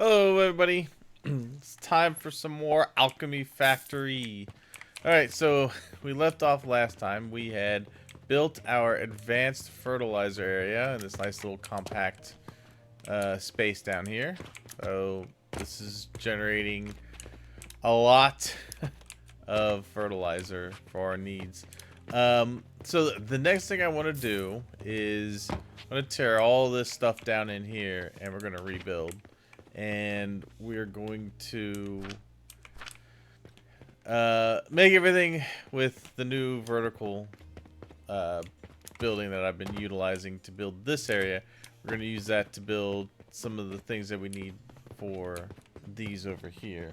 Hello, everybody. It's time for some more Alchemy Factory. Alright, so we left off last time. We had built our advanced fertilizer area in this nice little compact space down here. So this is generating a lot of fertilizer for our needs. So the next thing I want to do is I'm going to tear all this stuff down in here and we're going to rebuild. And we're going to make everything with the new vertical building that I've been utilizing to build this area. We're going to use that to build some of the things that we need for these over here,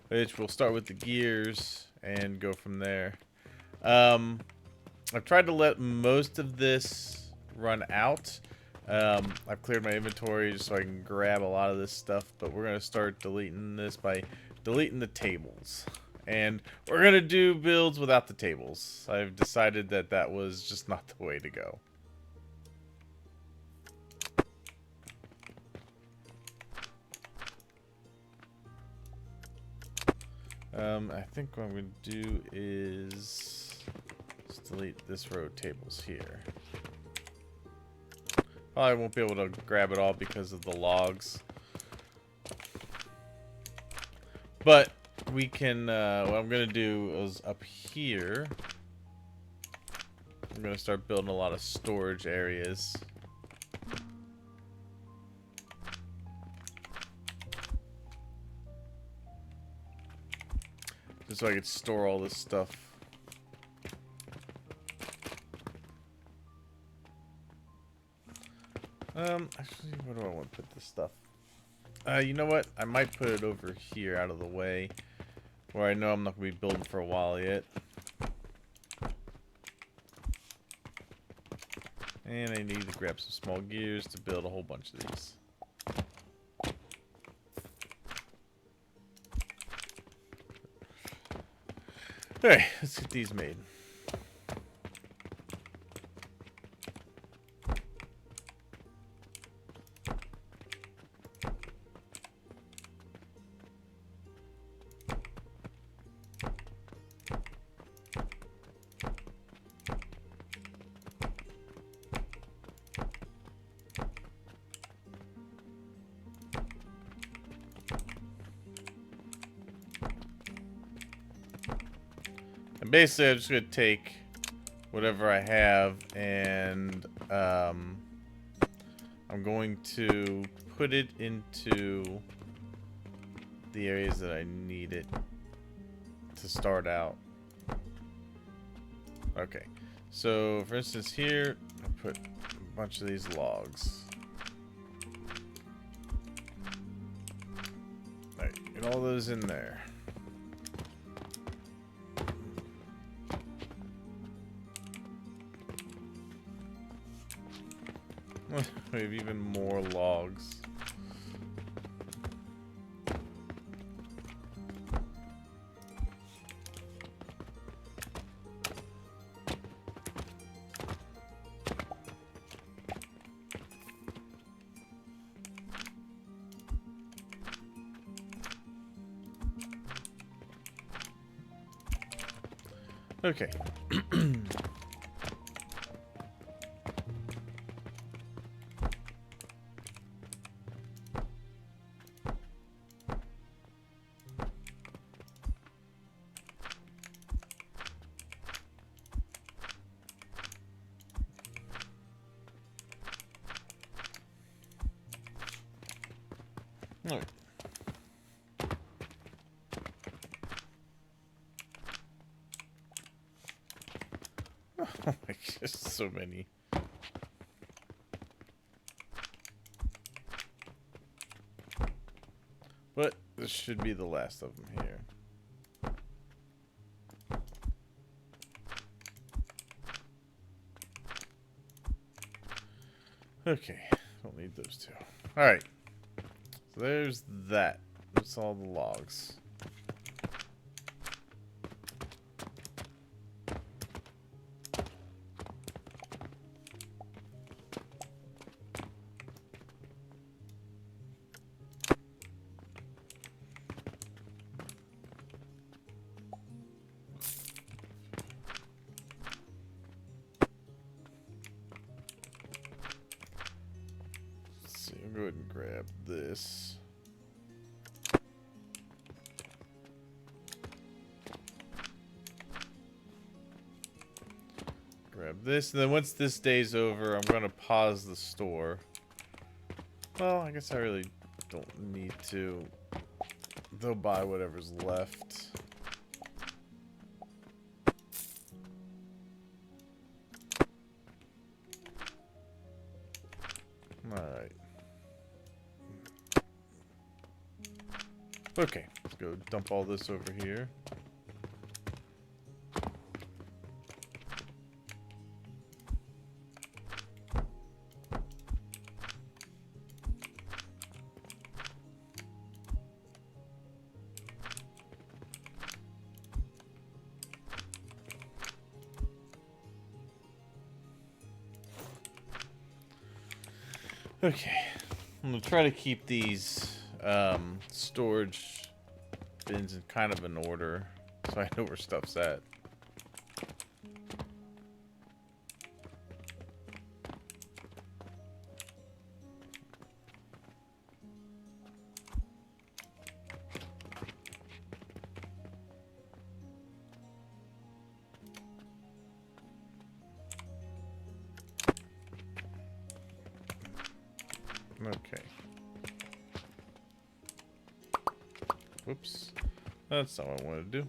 which we'll start with the gears and go from there. I've tried to let most of this run out. I've cleared my inventory just so I can grab a lot of this stuff, but we're going to start deleting this by deleting the tables. And we're going to do builds without the tables. I've decided that that was just not the way to go. I think what I'm going to do is just delete this row of tables here. I won't be able to grab it all because of the logs. But we can, what I'm going to do is up here, I'm going to start building a lot of storage areas. Just so I could store all this stuff. Actually, where do I want to put this stuff? You know what? I might put it over here out of the way, where I know I'm not going to be building for a while yet. And I need to grab some small gears to build a whole bunch of these. Alright, let's get these made. And basically, I'm just going to take whatever I have and I'm going to put it into the areas that I need it to start out. Okay, so for instance here, I put a bunch of these logs. Alright, get all those in there. We have even more logs. Okay. All right. Oh my gosh, so many. But this should be the last of them here. Okay, don't need those two. Alright. So there's that. That's all the logs. go ahead and grab this. Grab this, and then once this day's over, I'm gonna pause the store. Well, I guess I really don't need to. They'll buy whatever's left. Alright. Okay, let's go dump all this over here. Okay, I'm gonna try to keep these storage bins in kind of an order so I know where stuff's at. Okay. Whoops. That's not what I wanted to do.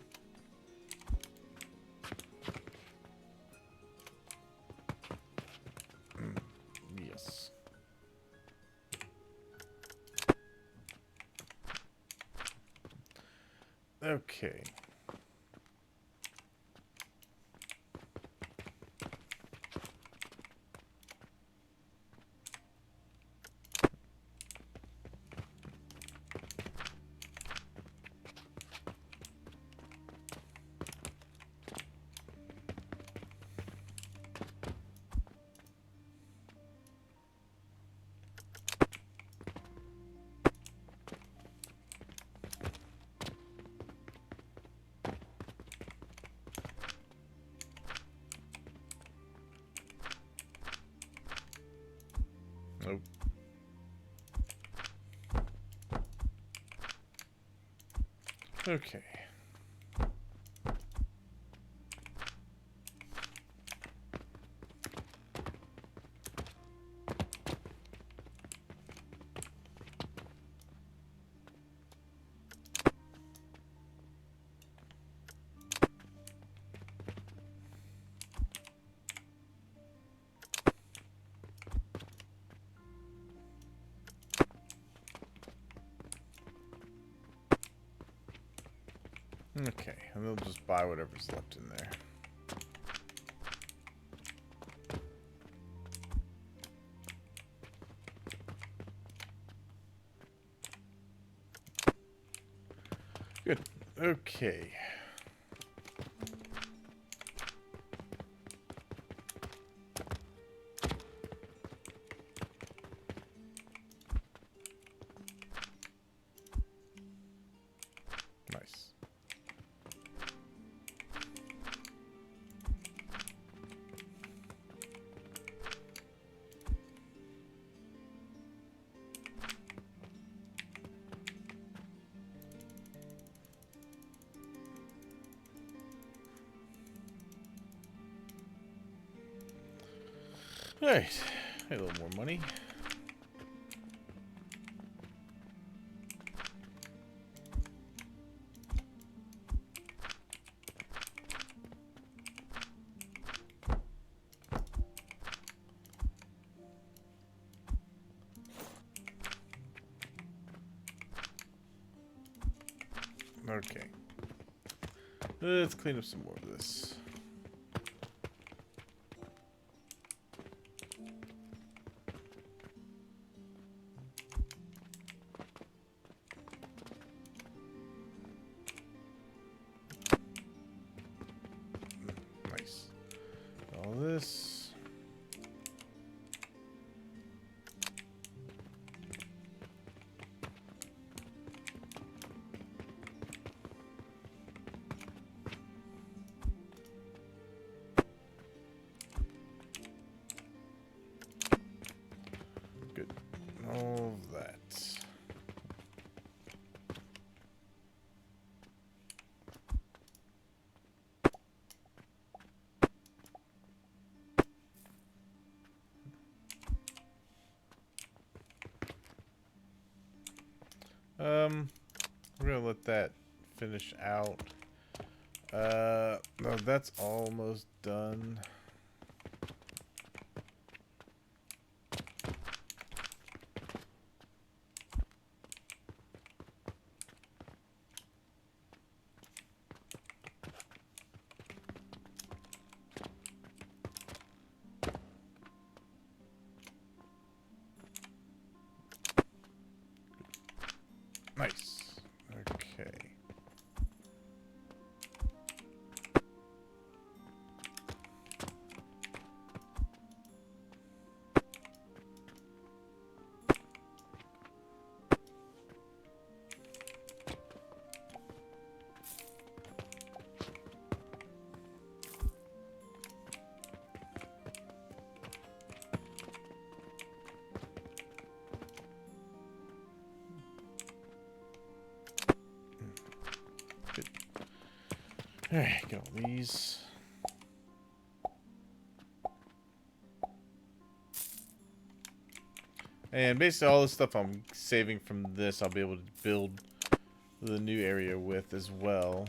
Yes. Okay. Nope. Okay. Okay, and they'll just buy whatever's left in there. Good. Okay. Nice. Alright, a little more money. Okay. Let's clean up some more of this. Nice. All this. Good. All We're gonna let that finish out. No, that's almost done. Nice. Okay. Alright, get all these. And basically all the stuff I'm saving from this, I'll be able to build the new area with as well.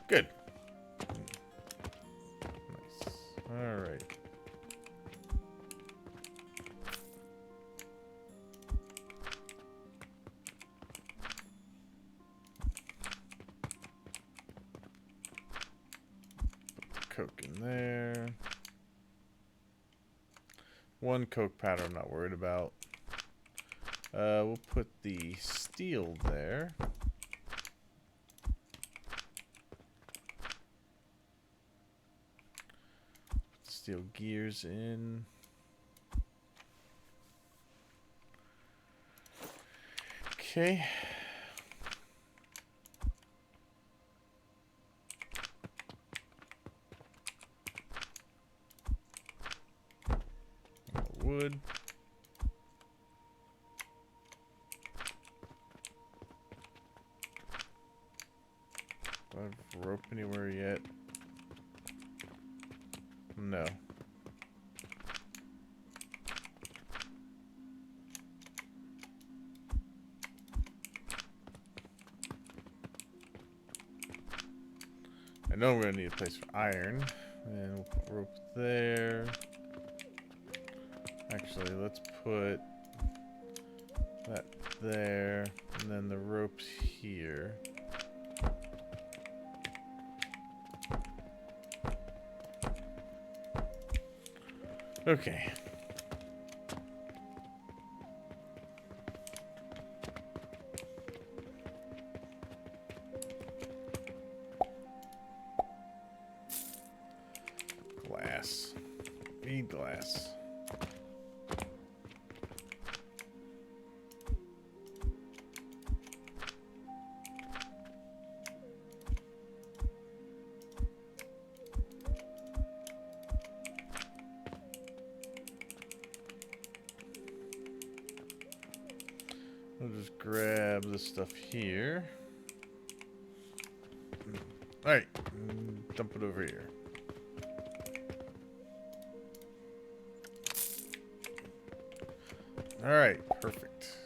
Good. Nice. Alright. Coke in there. One coke powder I'm not worried about. We'll put the steel there. Steel gears in. Okay. Wood. Do I have rope anywhere yet? No. I know we're gonna need a place for iron. And we'll put rope there. Actually, let's put that there, and then the ropes here. Okay. Glass. Need glass. I'll just grab this stuff here. Alright, dump it over here. Alright, perfect.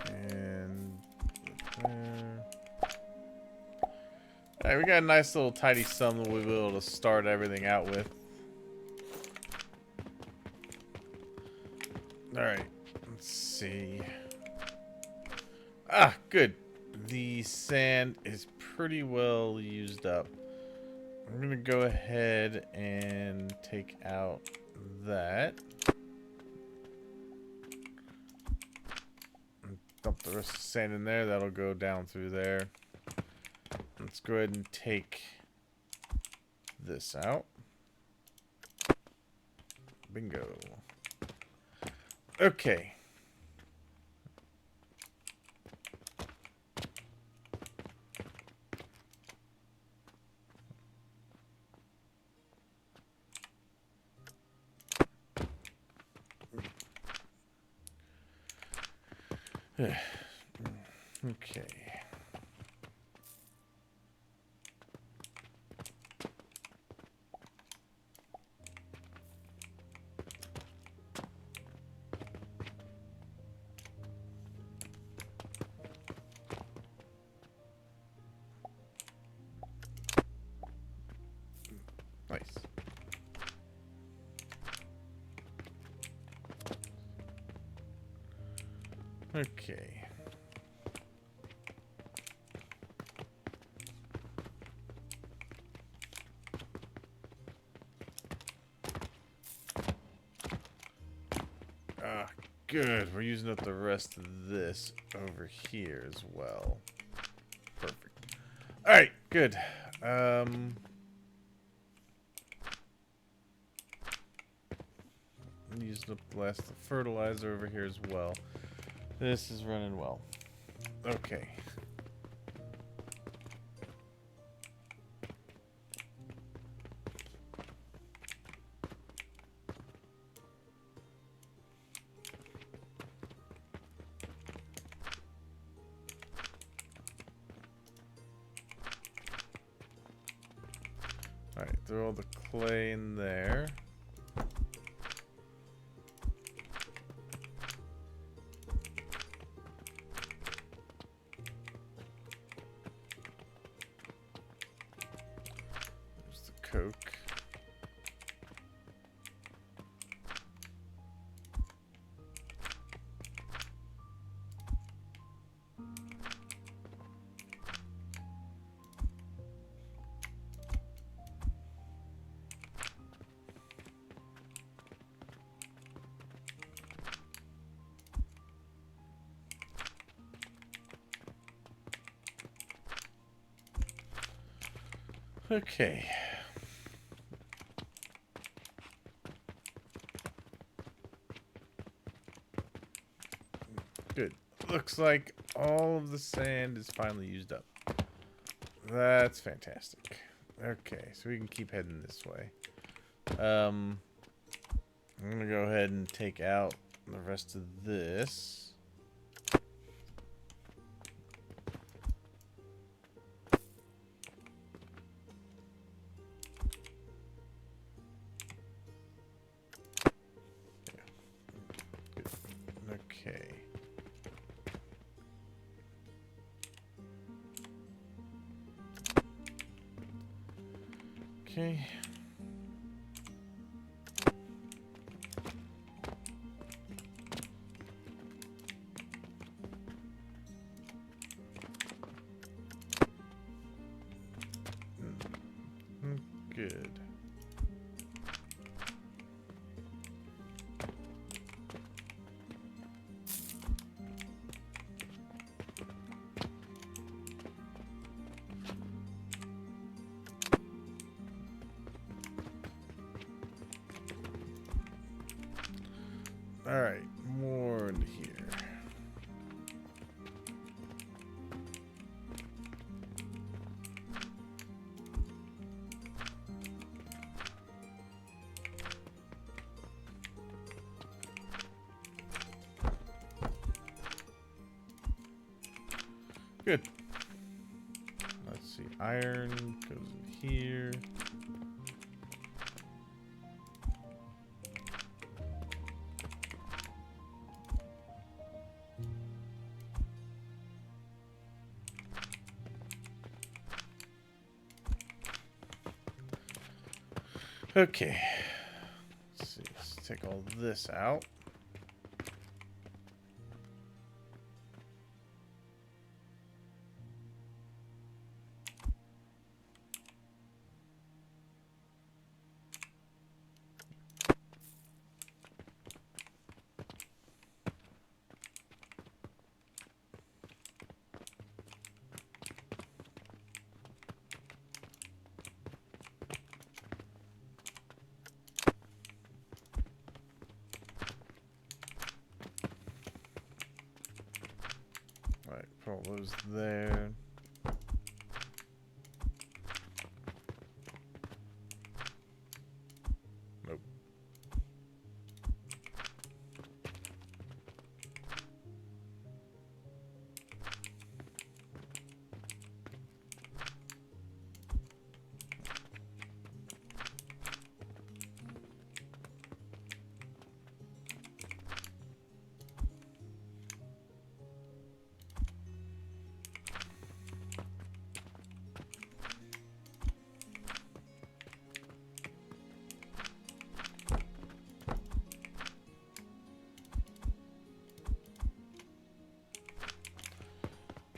And there. Alright, we got a nice little tidy sum that we'll be able to start everything out with. Alright, let's see. Ah, good. The sand is pretty well used up. I'm gonna go ahead and take out that. And dump the rest of the sand in there. That'll go down through there. Let's go ahead and take this out. Bingo. Okay. Okay. Nice. Okay. Ah, good. We're using up the rest of this over here as well. Perfect. All right, good. Using up the last of the fertilizer over here as well. This is running well. Okay. Alright, throw all the clay in there. There's the coke. Okay. Good. Looks like all of the sand is finally used up. That's fantastic. Okay, so we can keep heading this way. I'm gonna go ahead and take out the rest of this. Okay. Okay. Good. All right, more into here. Good. Let's see. Iron goes in here. Okay. Let's see. Let's take all this out. All right, put all those there. Nope.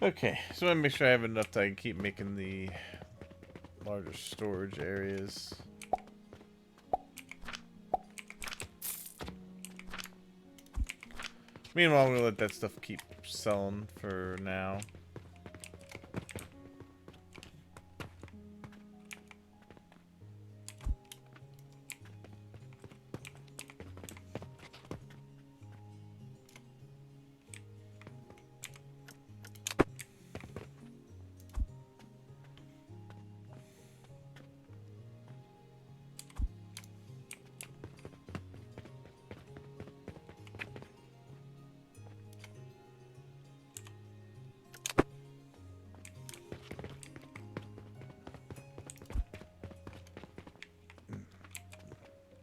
Okay, so I make sure I have enough that I can keep making the larger storage areas. Meanwhile, I'm gonna let that stuff keep selling for now.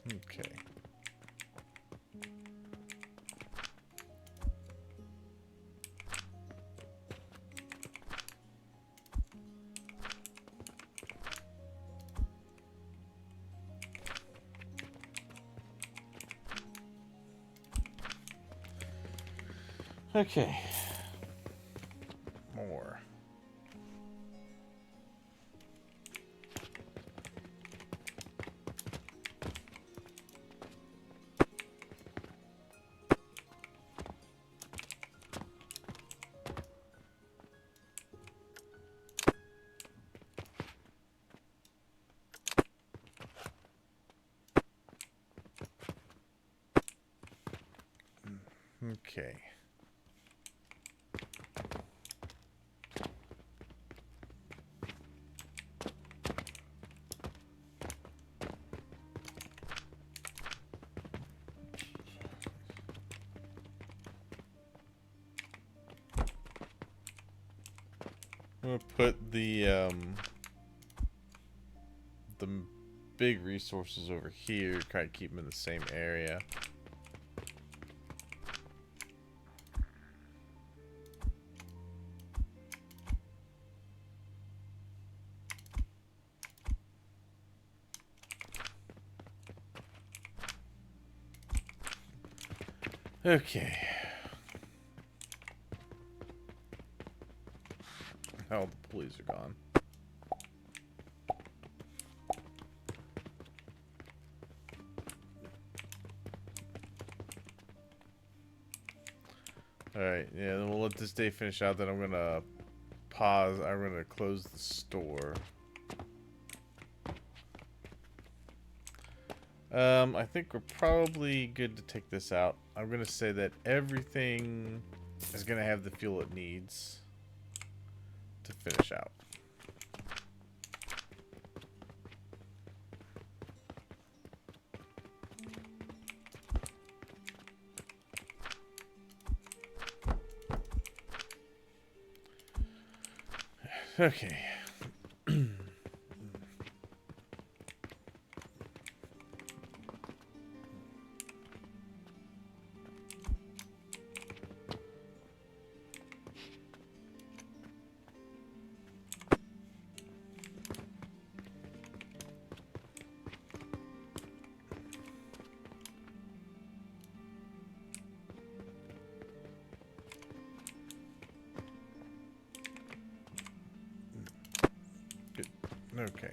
Okay. Okay. More. Okay. I'm gonna put the big resources over here, try to keep them in the same area. Okay. Oh, the police are gone. Alright, yeah, then we'll let this day finish out, then I'm gonna pause. I'm gonna close the store. I think we're probably good to take this out. I'm gonna say that everything is gonna have the fuel it needs to finish out. Okay. Good. Okay.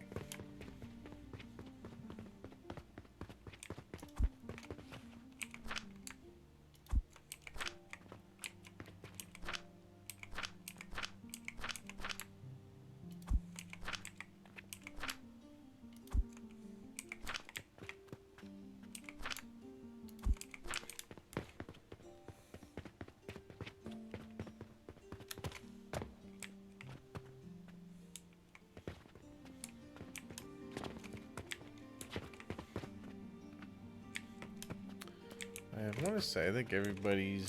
I want to say, I think everybody's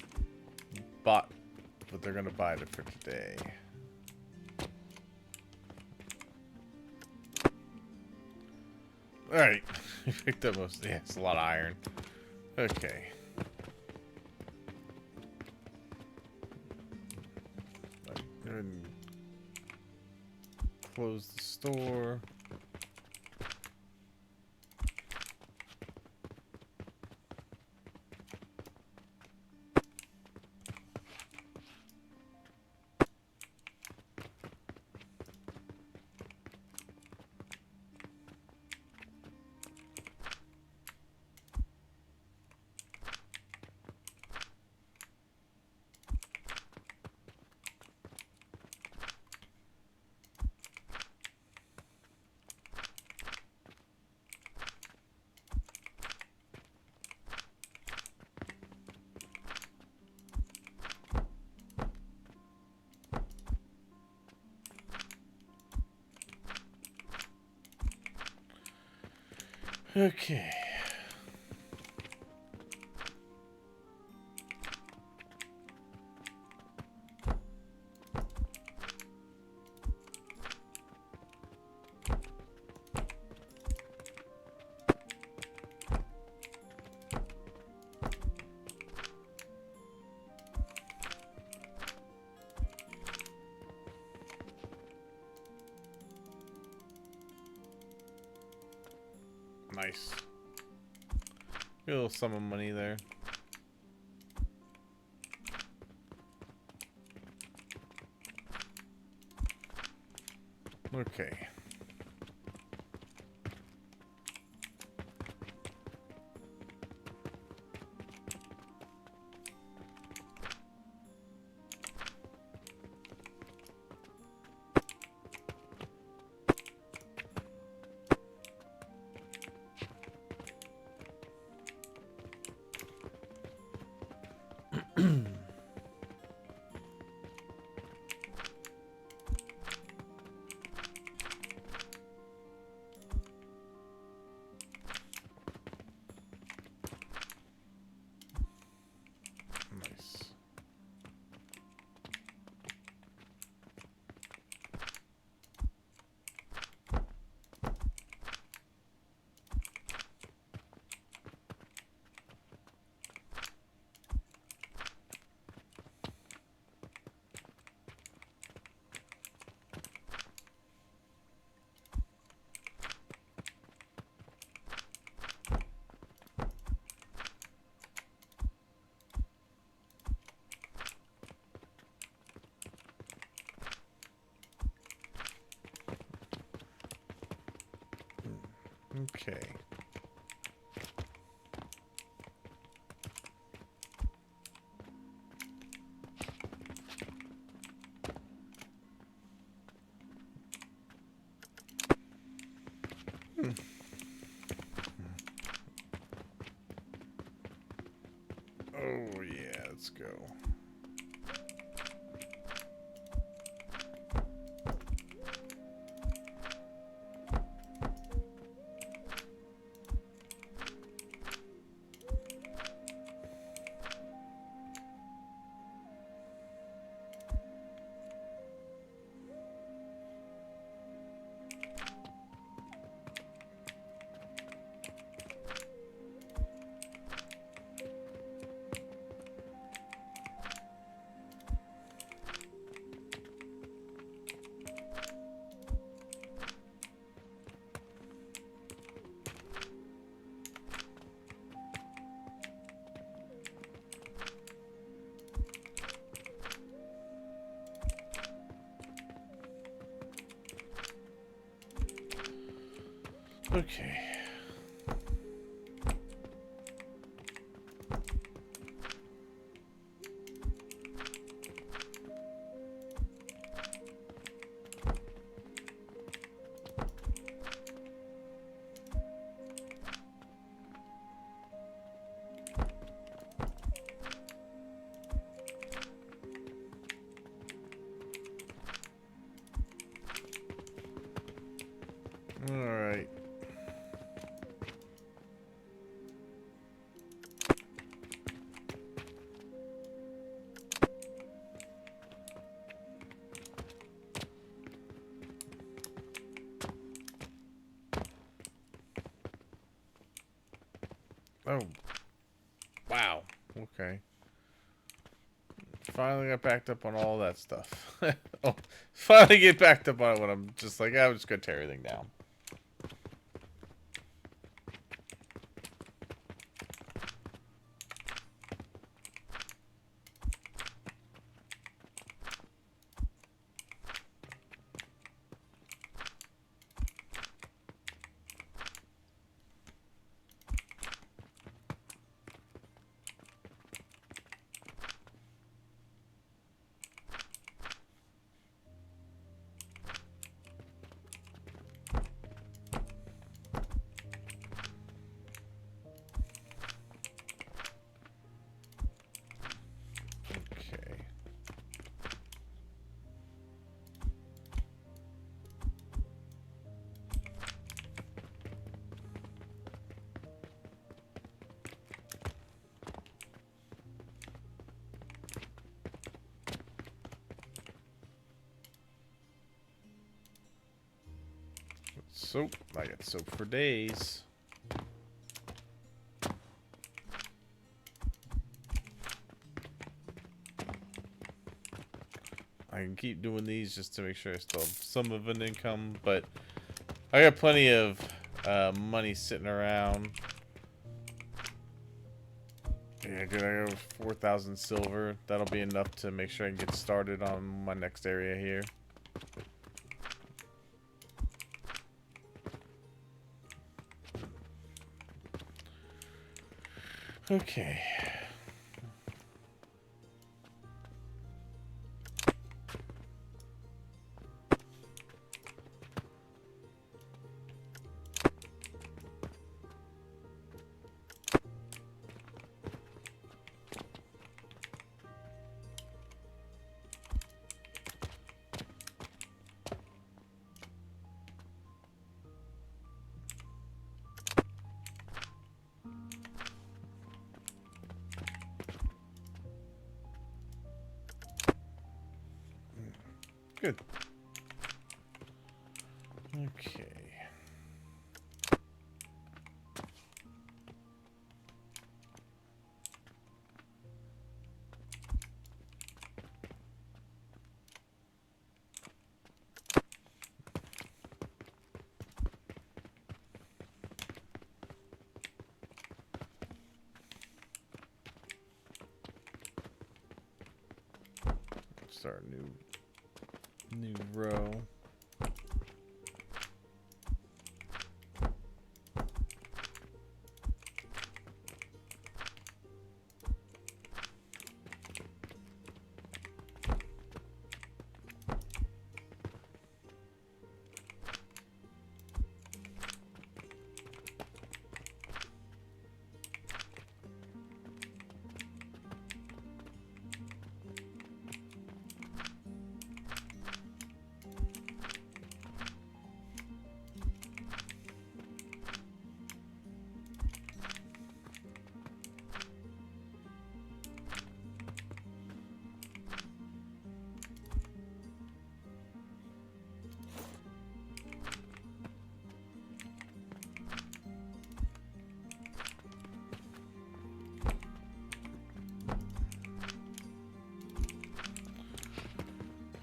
bought what they're going to buy for today. Alright. We picked up most. Yeah, it's a lot of iron. Okay. Go ahead and close the store. Okay. Nice. Get a little sum of money there. Okay. Nice. Okay. Oh yeah, let's go. Okay. All right. Oh. Wow. Okay. Finally got backed up on all that stuff. Oh, finally get backed up on it when I'm just like, I'm just gonna tear everything down. Soap. I got soap for days. I can keep doing these just to make sure I still have some of an income, but I got plenty of money sitting around. Yeah, dude, I have 4,000 silver. That'll be enough to make sure I can get started on my next area here. Okay. Good. Okay. Start a new row.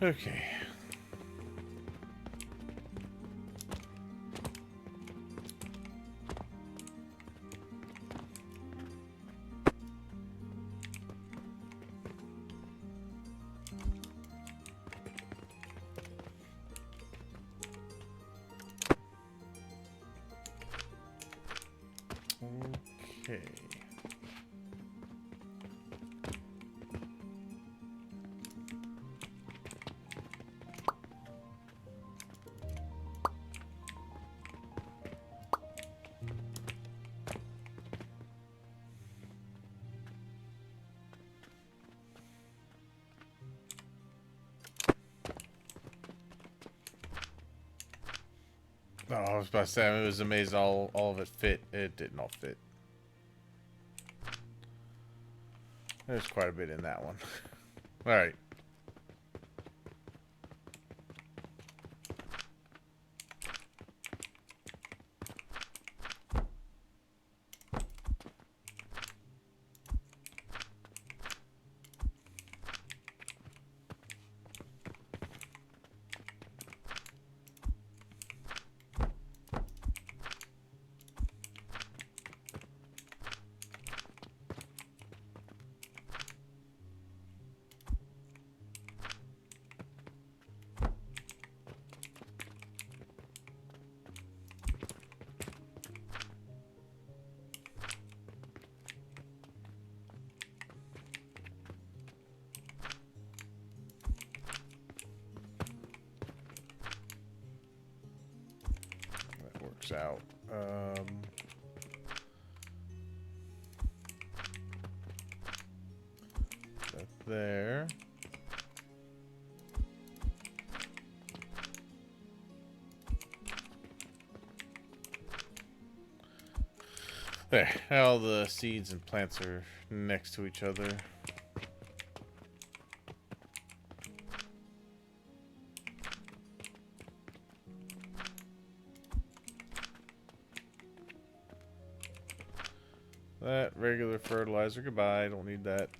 Okay. Okay. Oh, I was about to say, I was amazed all of it fit. It didn't all fit. There's quite a bit in that one. Alright. Out. That there. There. All the seeds and plants are next to each other. That regular fertilizer. Goodbye. Don't need that.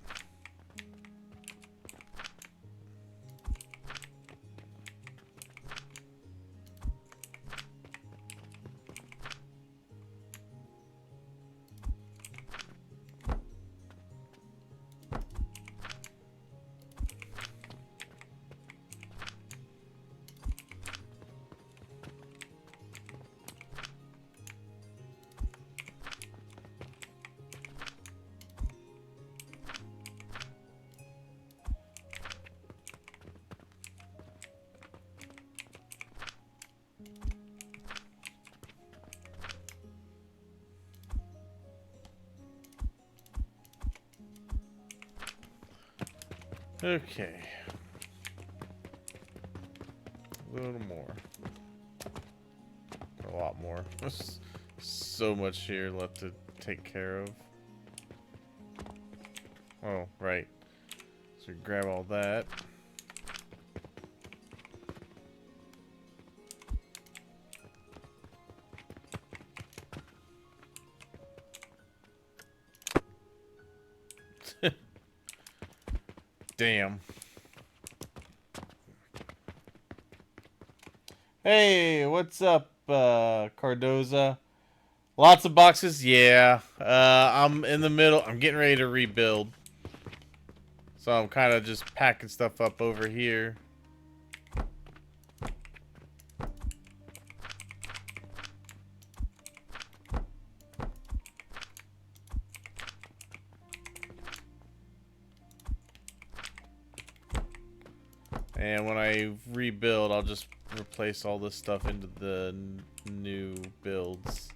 Okay. A little more. A lot more. There's so much here left to take care of. Oh, right. So grab all that. Damn. Hey, what's up, Cardoza? Lots of boxes? Yeah. I'm in the middle. I'm getting ready to rebuild. So I'm kind of just packing stuff up over here. And when I rebuild, I'll just replace all this stuff into the new builds.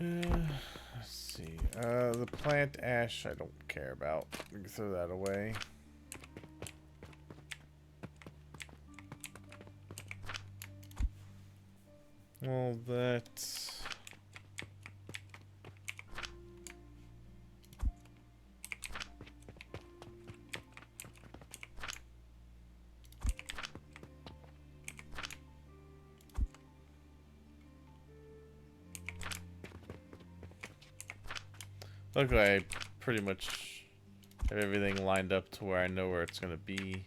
Let's see. The plant ash I don't care about. We can throw that away. All that. Look, I pretty much have everything lined up to where I know where it's gonna be.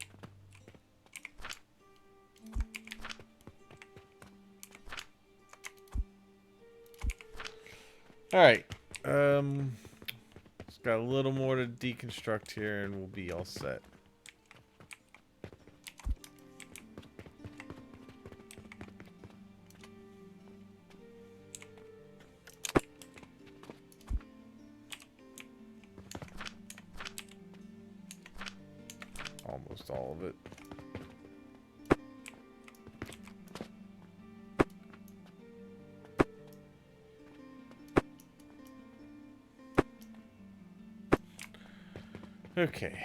Alright. Just got a little more to deconstruct here and we'll be all set. Almost all of it. Okay.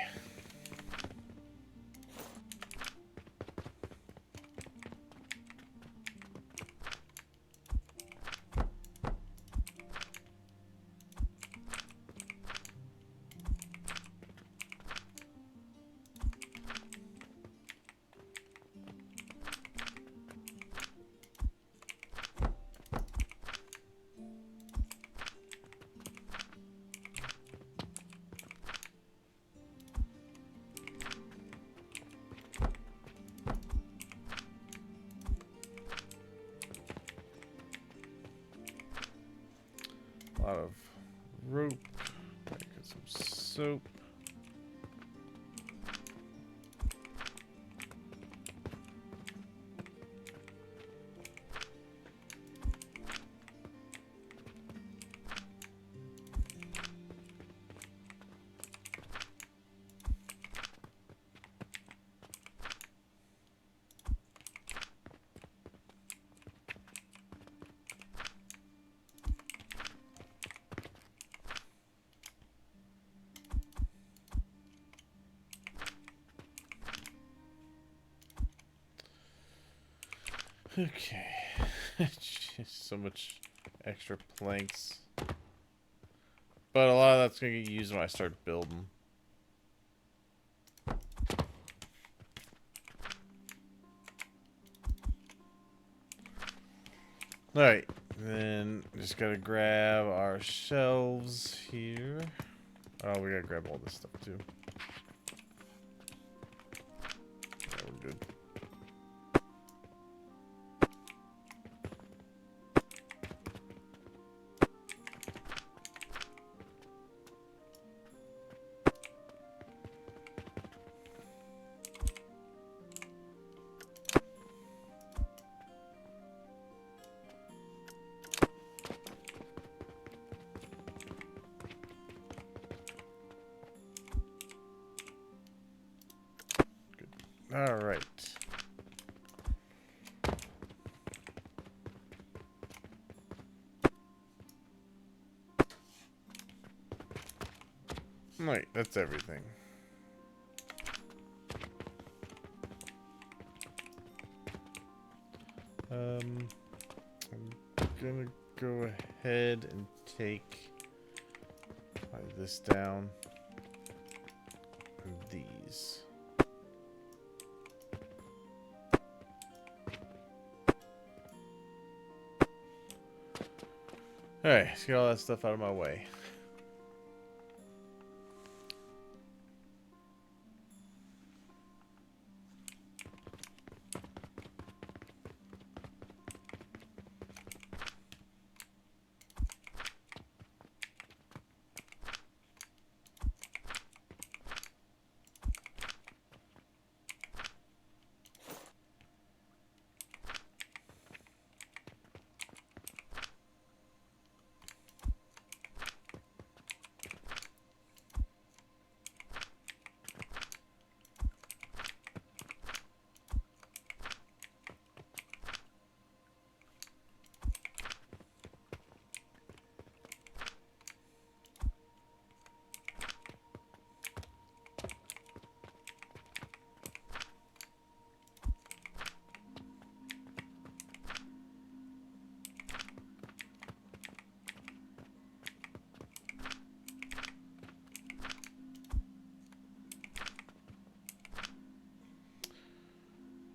A lot of rope. Get some soap. Okay. Just so much extra planks. But a lot of that's going to get used when I start building. Alright, then just gotta grab our shelves here. Oh, we gotta grab all this stuff too. Yeah, we're good. All right. Right, that's everything. I'm gonna go ahead and take this down and these. Alright, let's get all that stuff out of my way.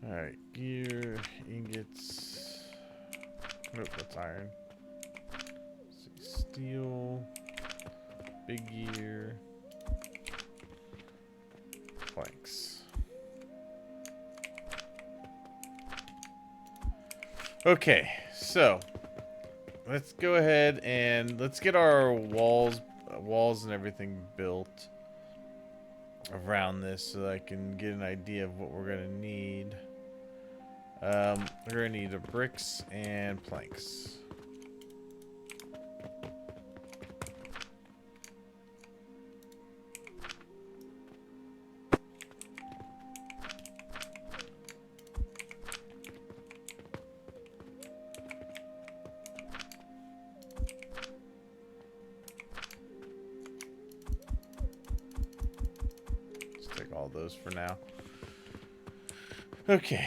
Alright, gear, ingots. Nope, that's iron. Let's see, steel, big gear, planks. Okay, so let's go ahead and let's get our walls and everything built around this so that I can get an idea of what we're gonna need. We're gonna need bricks and planks. Let's take all those for now. Okay.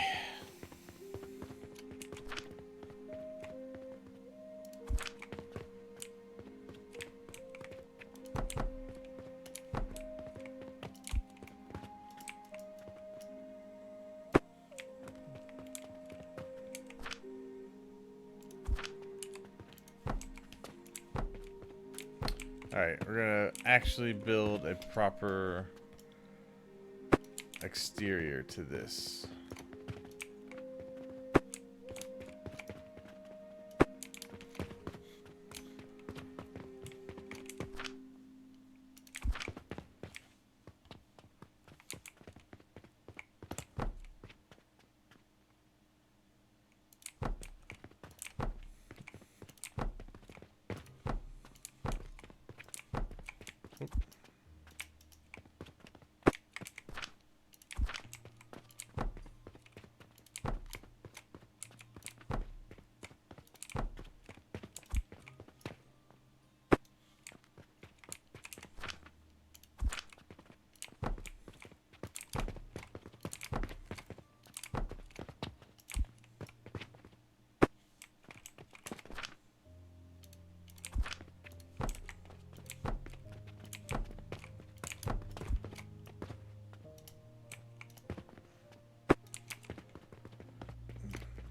Alright, we're gonna actually build a proper exterior to this.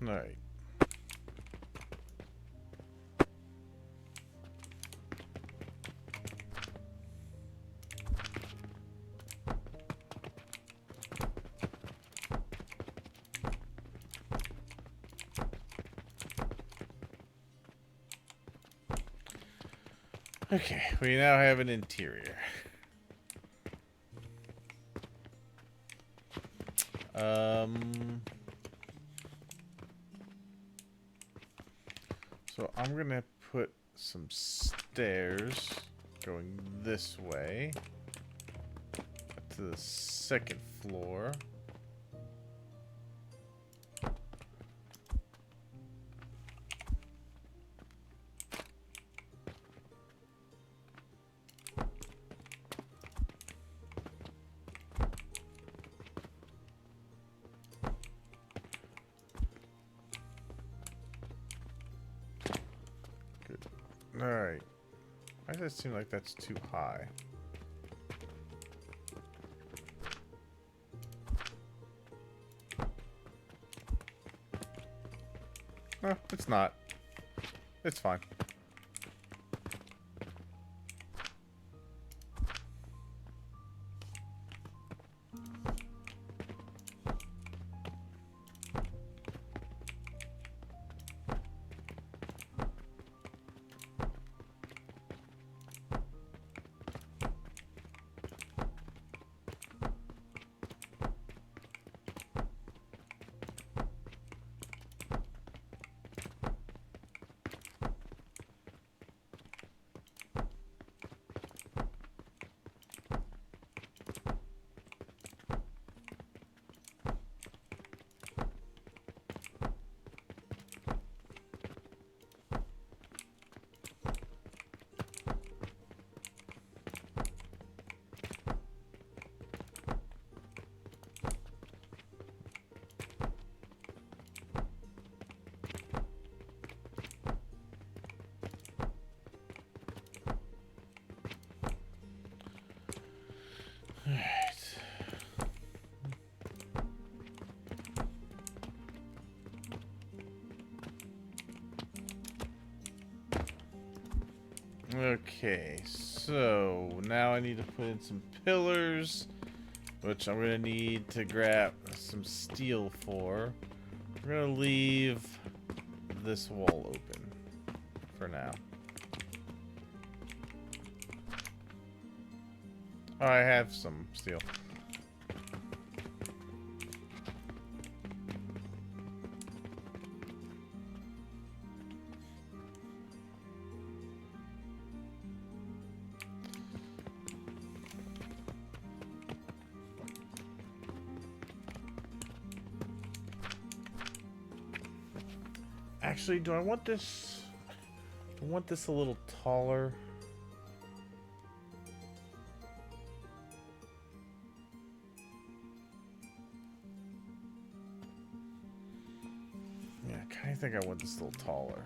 Alright. Okay, we now have an interior. So I'm gonna put some stairs going this way to the second floor. Alright. Why does it seem like that's too high? No, it's not. It's fine. Okay, so now I need to put in some pillars, which I'm gonna need to grab some steel for. We're gonna leave this wall open for now. Oh, I have some steel. Actually, do I want this? I want this a little taller. Yeah, I kind of think I want this a little taller.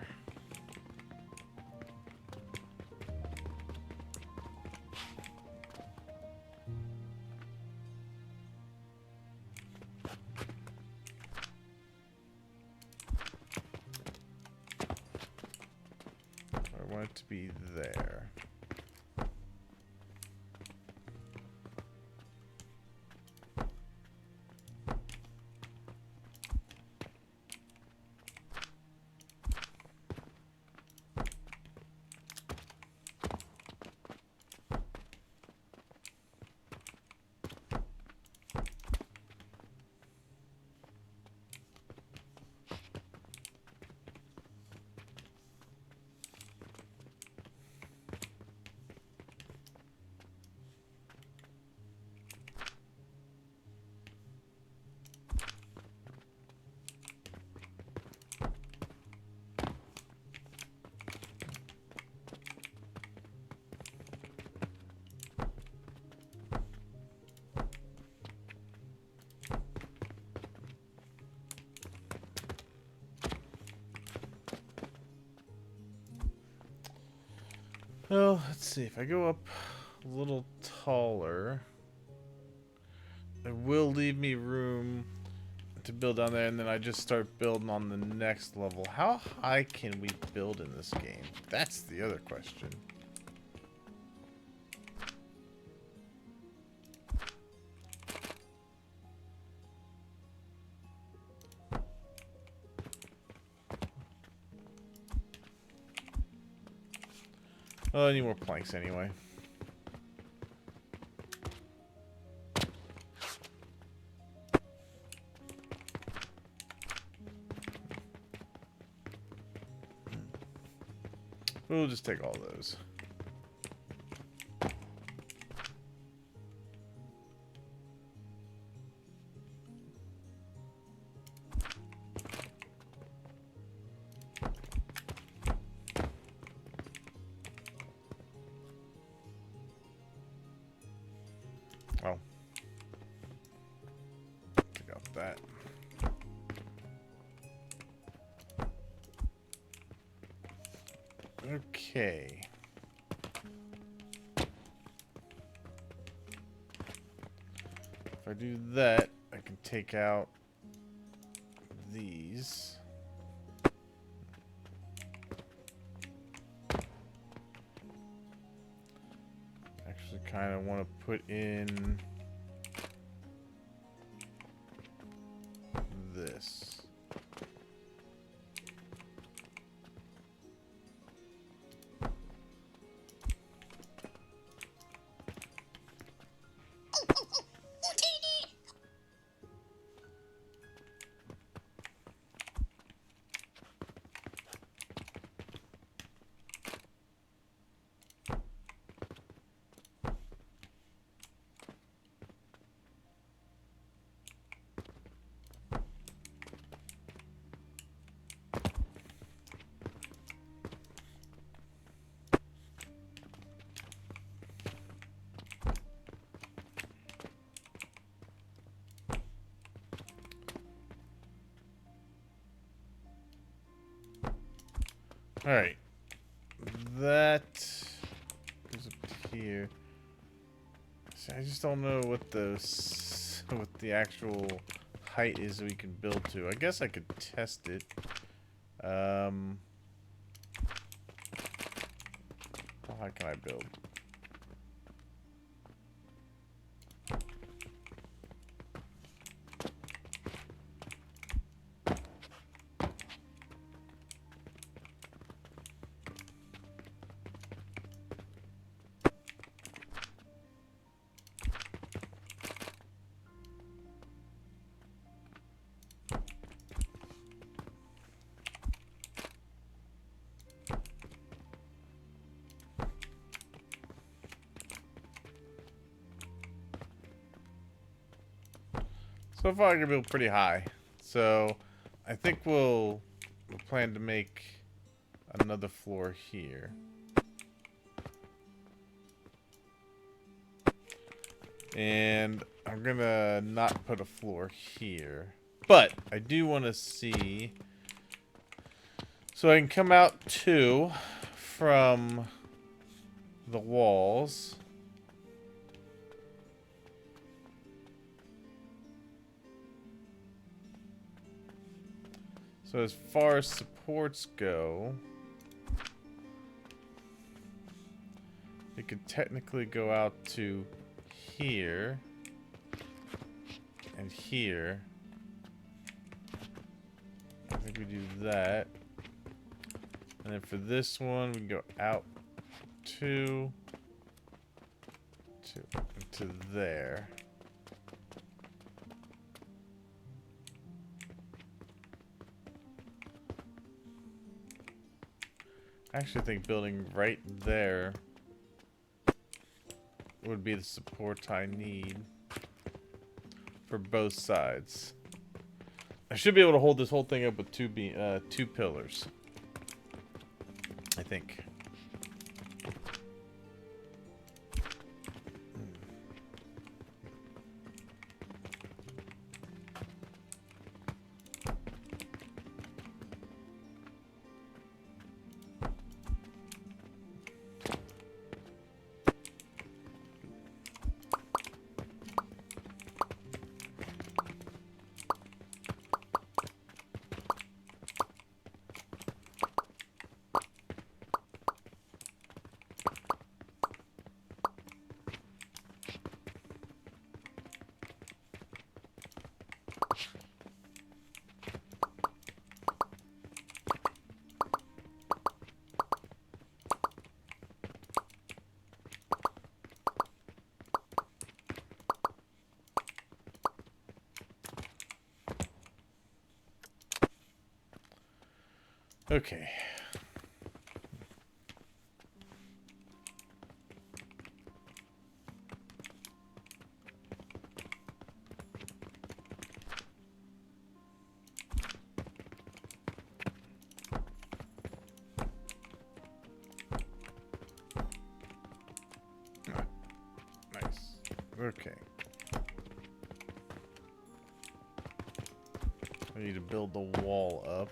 I want it to be there. Well, let's see. If I go up a little taller, it will leave me room to build down there, and then I just start building on the next level. How high can we build in this game? That's the other question. Oh, I need more planks anyway. We'll just take all those. Oh. Take out that. Okay. If I do that, I can take out these. Actually, kind of want to put in this. All right, that goes up here. See, I just don't know what the actual height is we can build to. I guess I could test it. How high can I build? So far, I can build pretty high. So, I think we'll plan to make another floor here. And I'm gonna not put a floor here. But, I do want to see... So I can come out 2 from the walls. So as far as supports go, it could technically go out to here and here. I think we do that. And then for this one, we can go out to there. I actually think building right there would be the support I need for both sides. I should be able to hold this whole thing up with two pillars, I think. Okay. Nice. Okay. I need to build the wall up.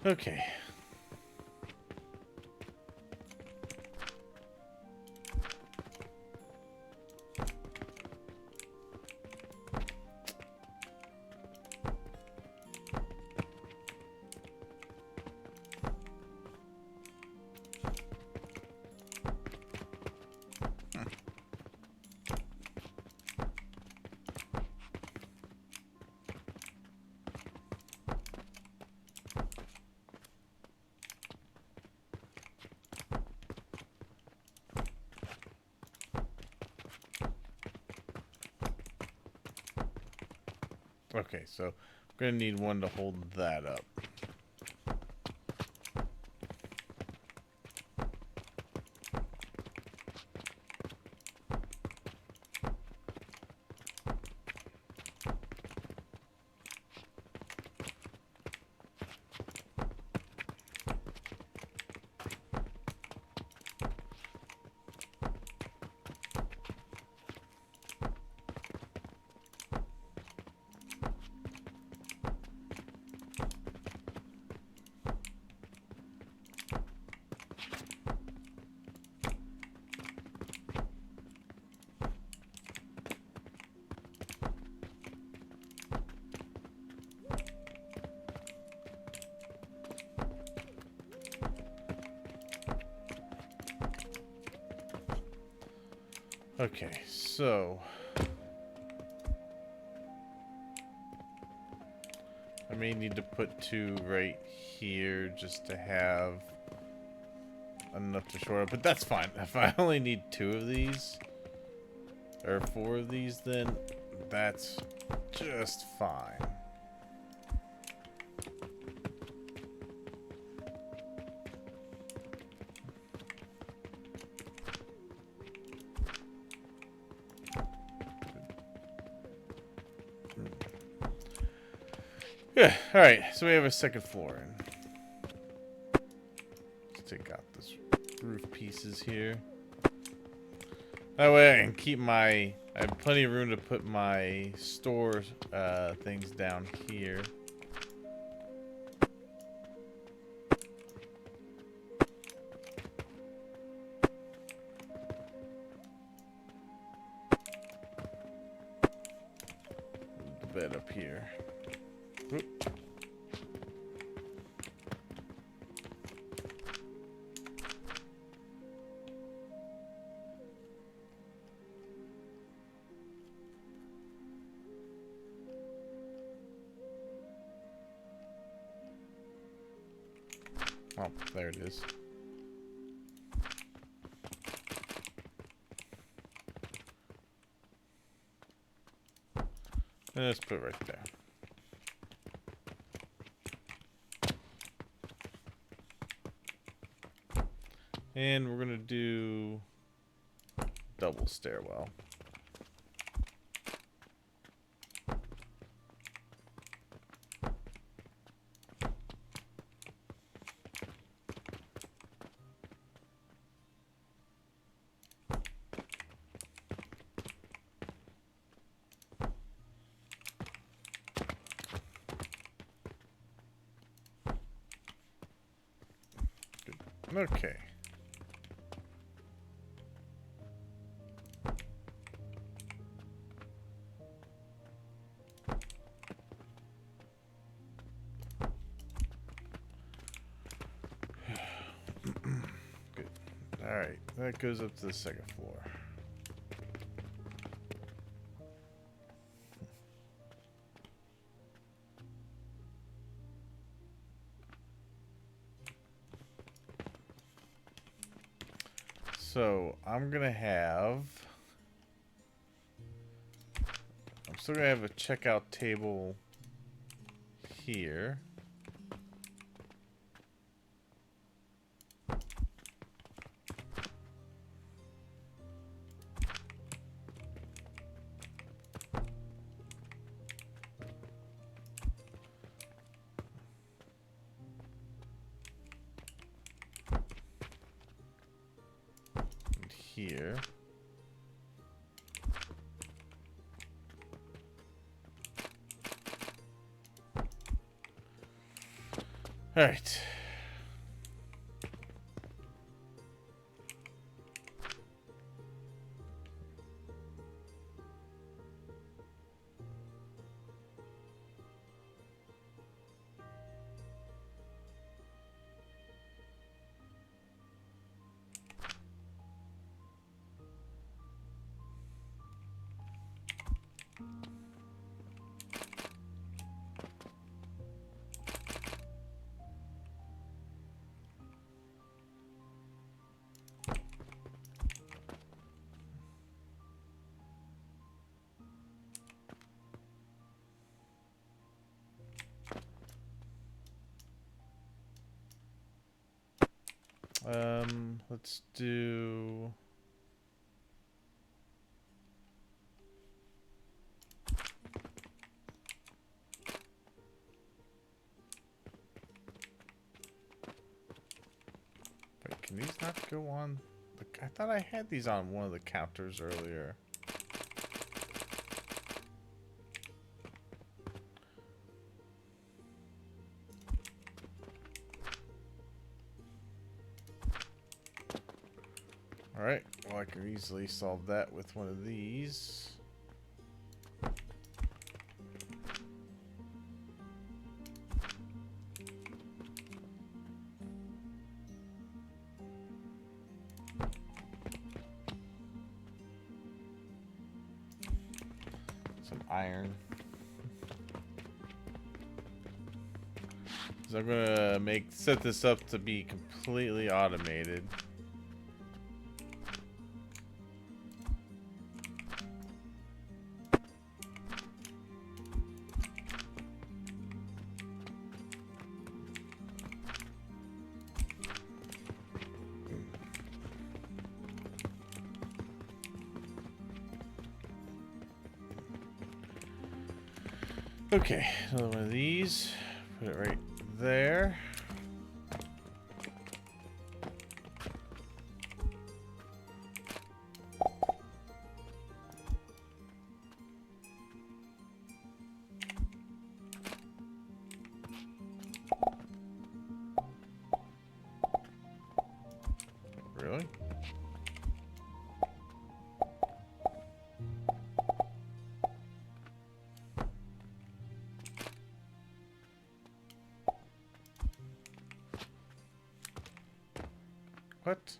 Okay. Okay, so I'm gonna need one to hold that up. Okay, so I may need to put two right here just to have enough to shore up, but that's fine. If I only need two of these, or four of these, then that's just fine. Yeah, alright, so we have a second floor in. Let's take out this roof pieces here. That way I can keep my... I have plenty of room to put my store things down here. The bed up here. Oop. Oh, there it is. And let's put it right there. And we're gonna do double stairwell. Okay. Alright, that goes up to the second floor. So, I'm still gonna have a checkout table here. And here. All right. Let's do... Wait, can these not go on? I thought I had these on one of the counters earlier. Alright, well I can easily solve that with one of these. Some iron. So I'm gonna set this up to be completely automated. Okay, another one of these. Put it right there. Really? What?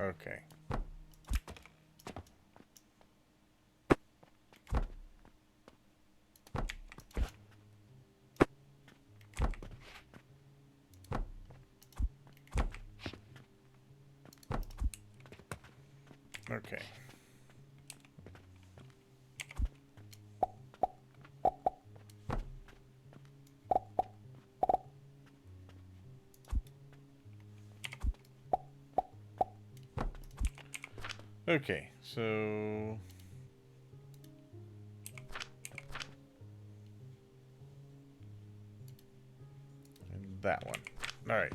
Okay. Okay. Okay, so... and that one. Alright.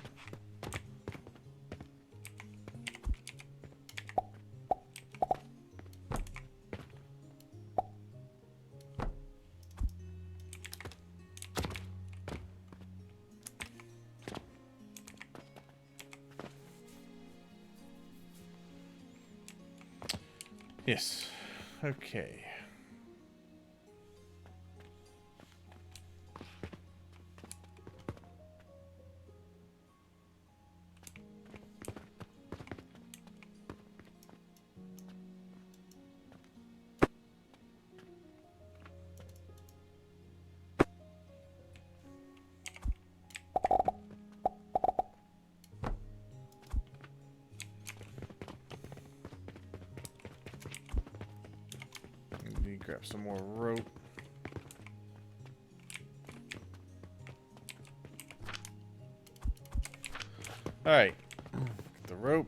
Yes. Okay. Let me grab some more rope. All right. Get the rope.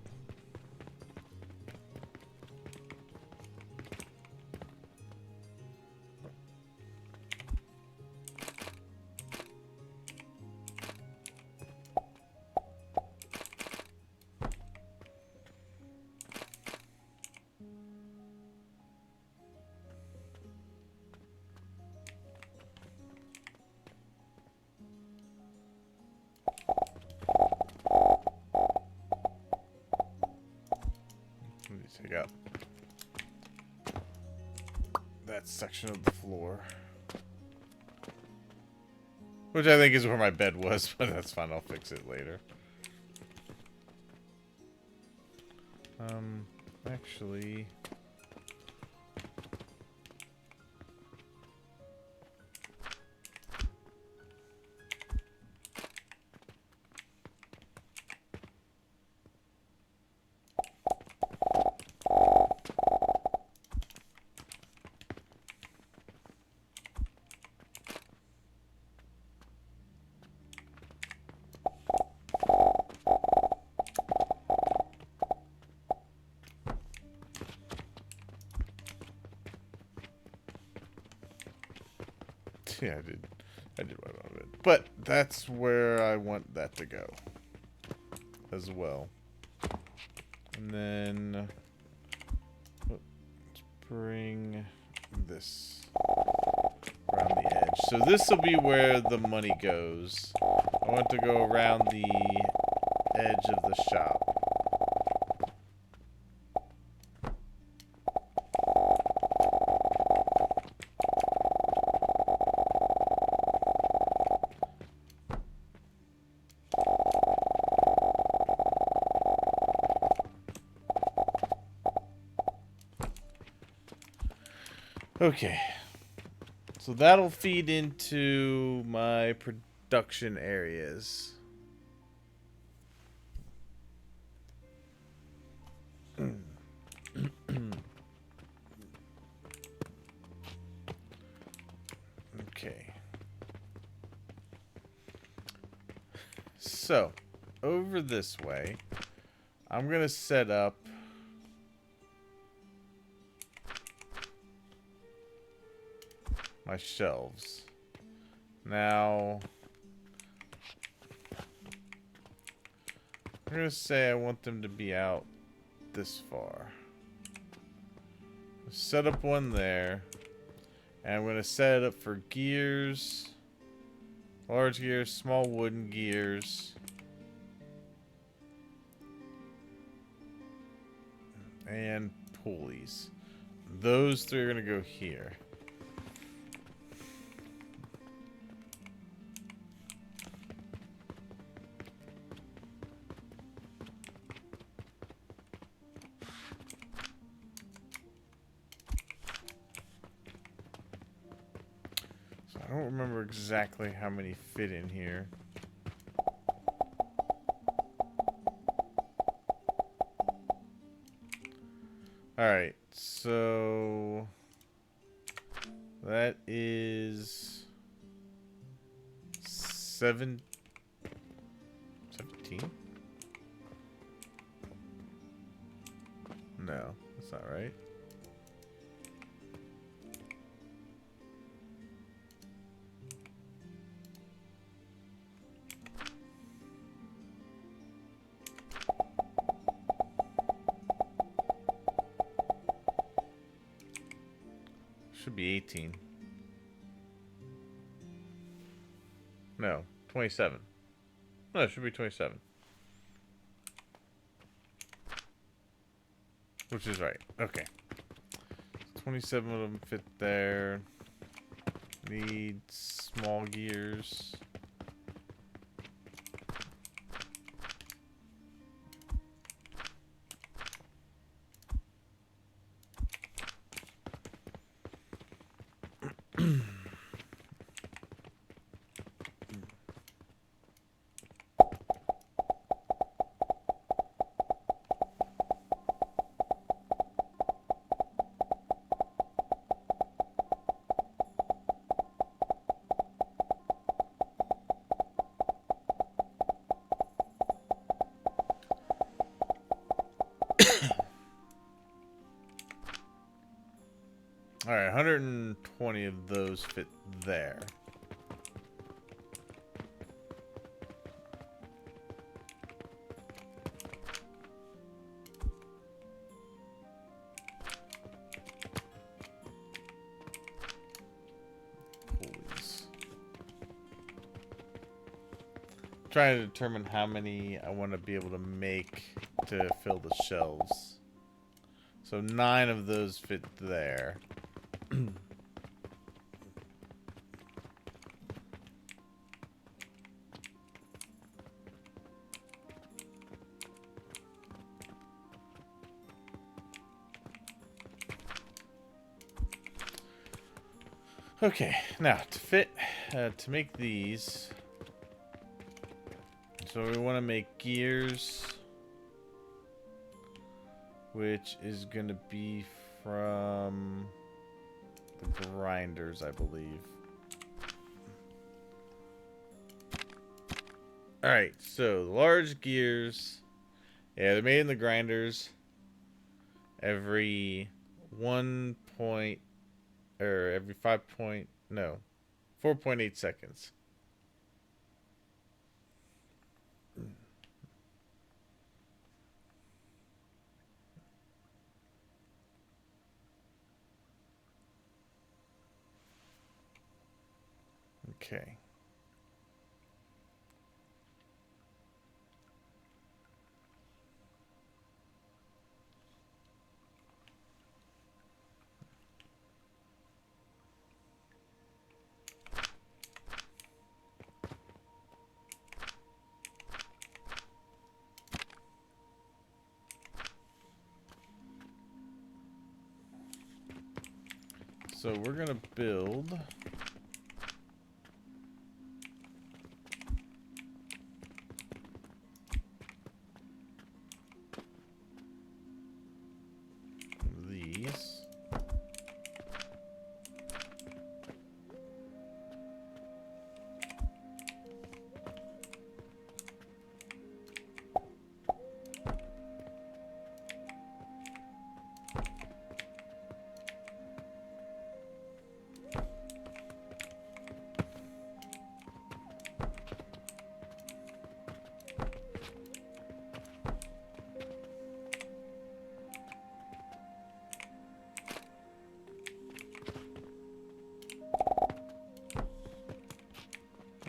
Let me take out that section of the floor. Which I think is where my bed was, but that's fine. I'll fix it later. Actually... yeah, I did what I wanted. But that's where I want that to go. As well. And then... let's bring this around the edge. So this will be where the money goes. I want to go around the edge of the shop. Okay, so that'll feed into my production areas. Okay. So, over this way, I'm going to set up my shelves. Now, I'm going to say I want them to be out this far. Set up one there. And I'm going to set it up for gears. Large gears, small wooden gears. And pulleys. Those three are going to go here. I don't remember exactly how many fit in here. Alright, so that is 17? No, that's not right. Should be 18. No, 27. No, it should be 27. Which is right. Okay. 27 of them fit there. Need small gears. Alright, 120 of those fit there. Pulleys. Trying to determine how many I want to be able to make to fill the shelves. So 9 of those fit there. Okay, now to make these, so we want to make gears, which is going to be from the grinders, I believe. Alright, so the large gears, yeah, they're made in the grinders every 4.8 seconds. Okay. So we're gonna build these.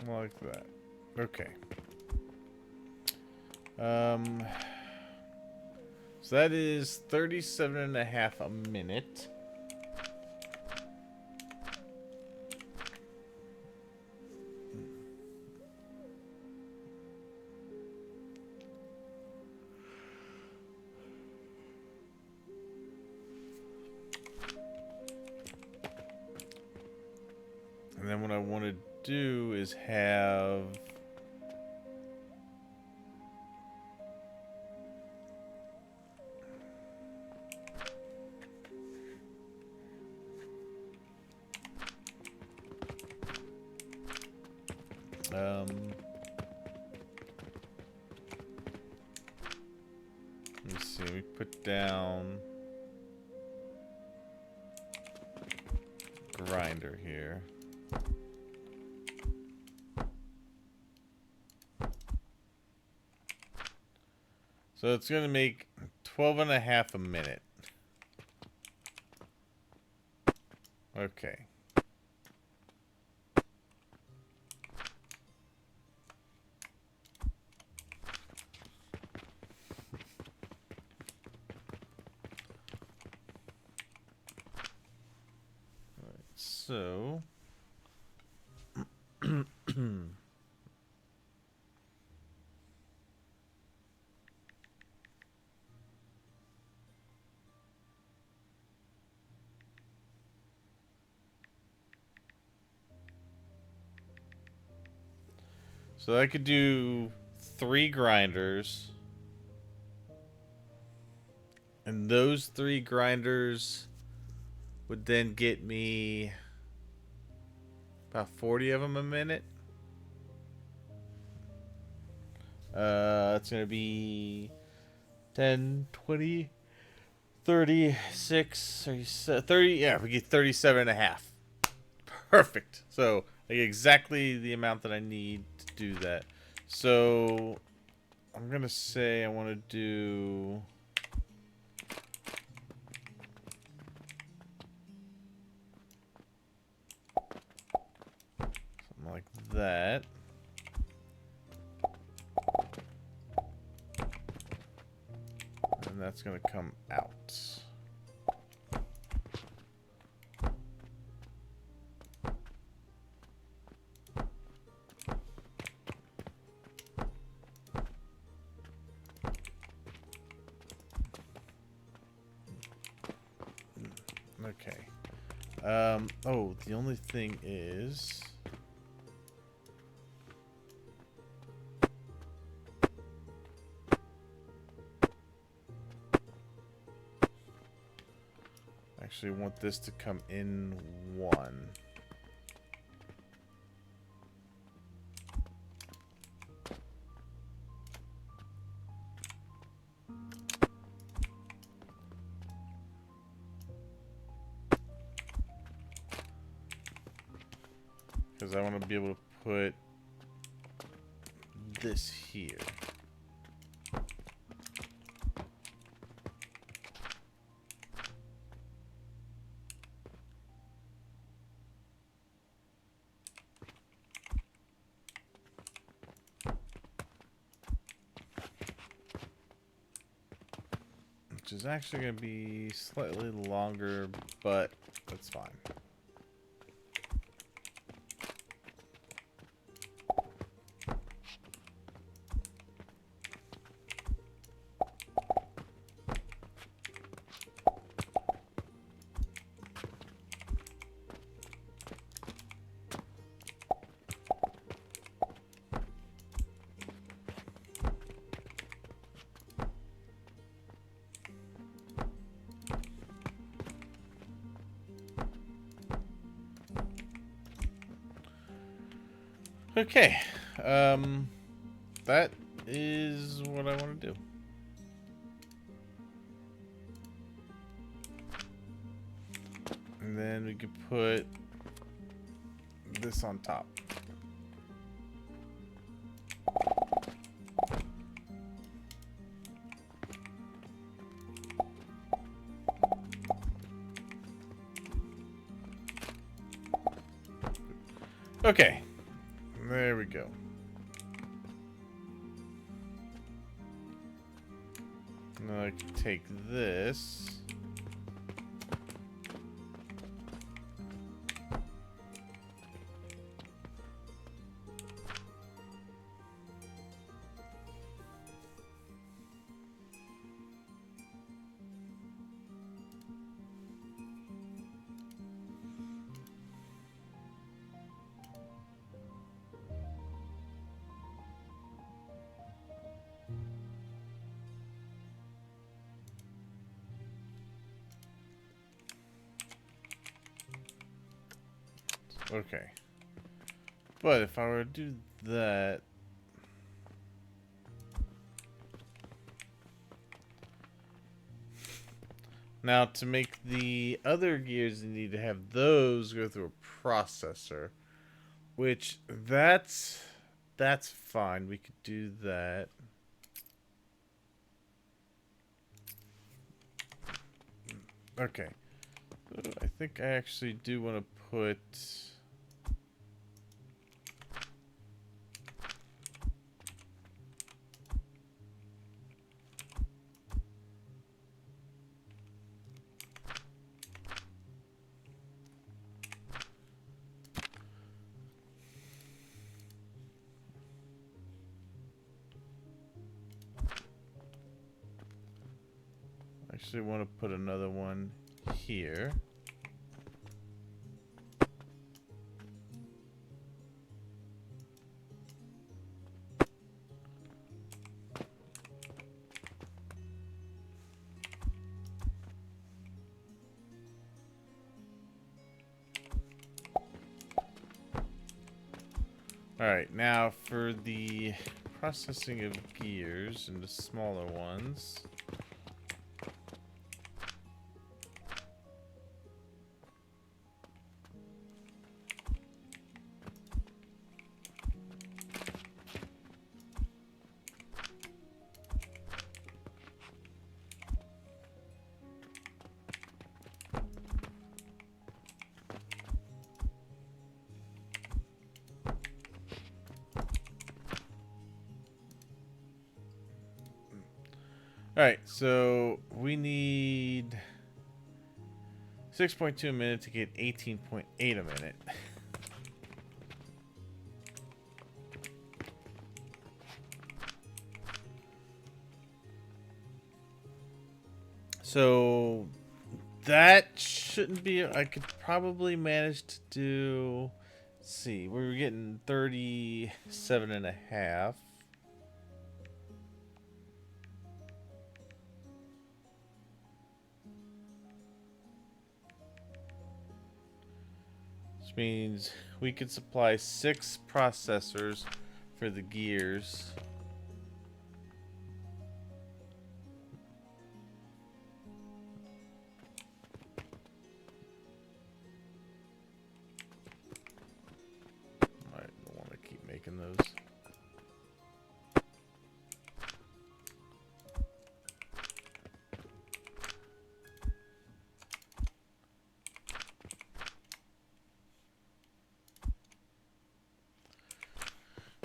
Like that. Okay. So that is 37.5 a minute. And then what I want to do is have let me see, we put down grinder here. So it's going to make 12.5 a minute. Okay. So so I could do 3 grinders. And those 3 grinders would then get me about 40 of them a minute. It's going to be 10, 20, 36, 30. Yeah, we get 37 and a half. Perfect. So I get exactly the amount that I need to do that. So I'm going to say I want to do... something like that. And that's going to come out. Okay. Oh, the only thing is... actually want this to come in 1. Because I want to be able to put this here. Which is actually going to be slightly longer, but that's fine. Okay, that is what I want to do. And then we could put this on top. Okay. There we go. Now I can take this. Okay. But if I were to do that... Now, to make the other gears, you need to have those go through a processor. Which, that's fine. We could do that. Okay. I think I actually do want to put... Actually want to put another one here. Alright, now for the processing of gears into smaller ones. Alright, so we need 6.2 a minute to get 18.8 a minute. So that shouldn't be, I could probably manage to do, let's see, we were getting 37 and a half. Which means we could supply 6 processors for the gears. I don't want to keep making those.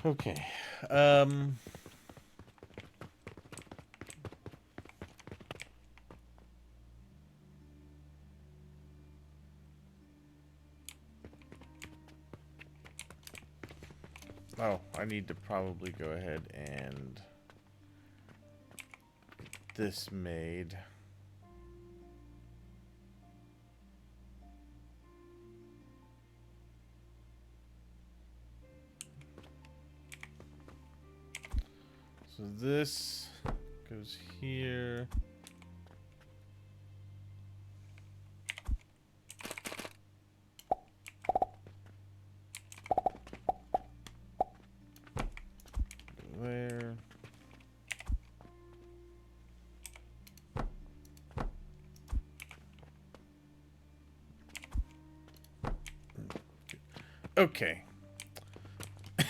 Okay. Oh, I need to probably go ahead and get this made. So this goes here. There. Okay.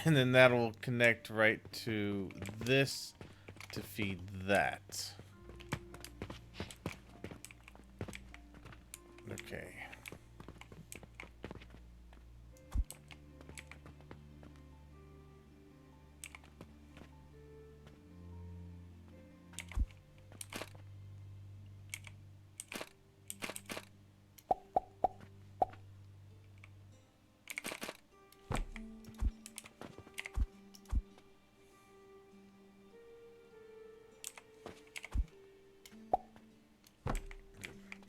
And then that'll connect right to this to feed that. Okay.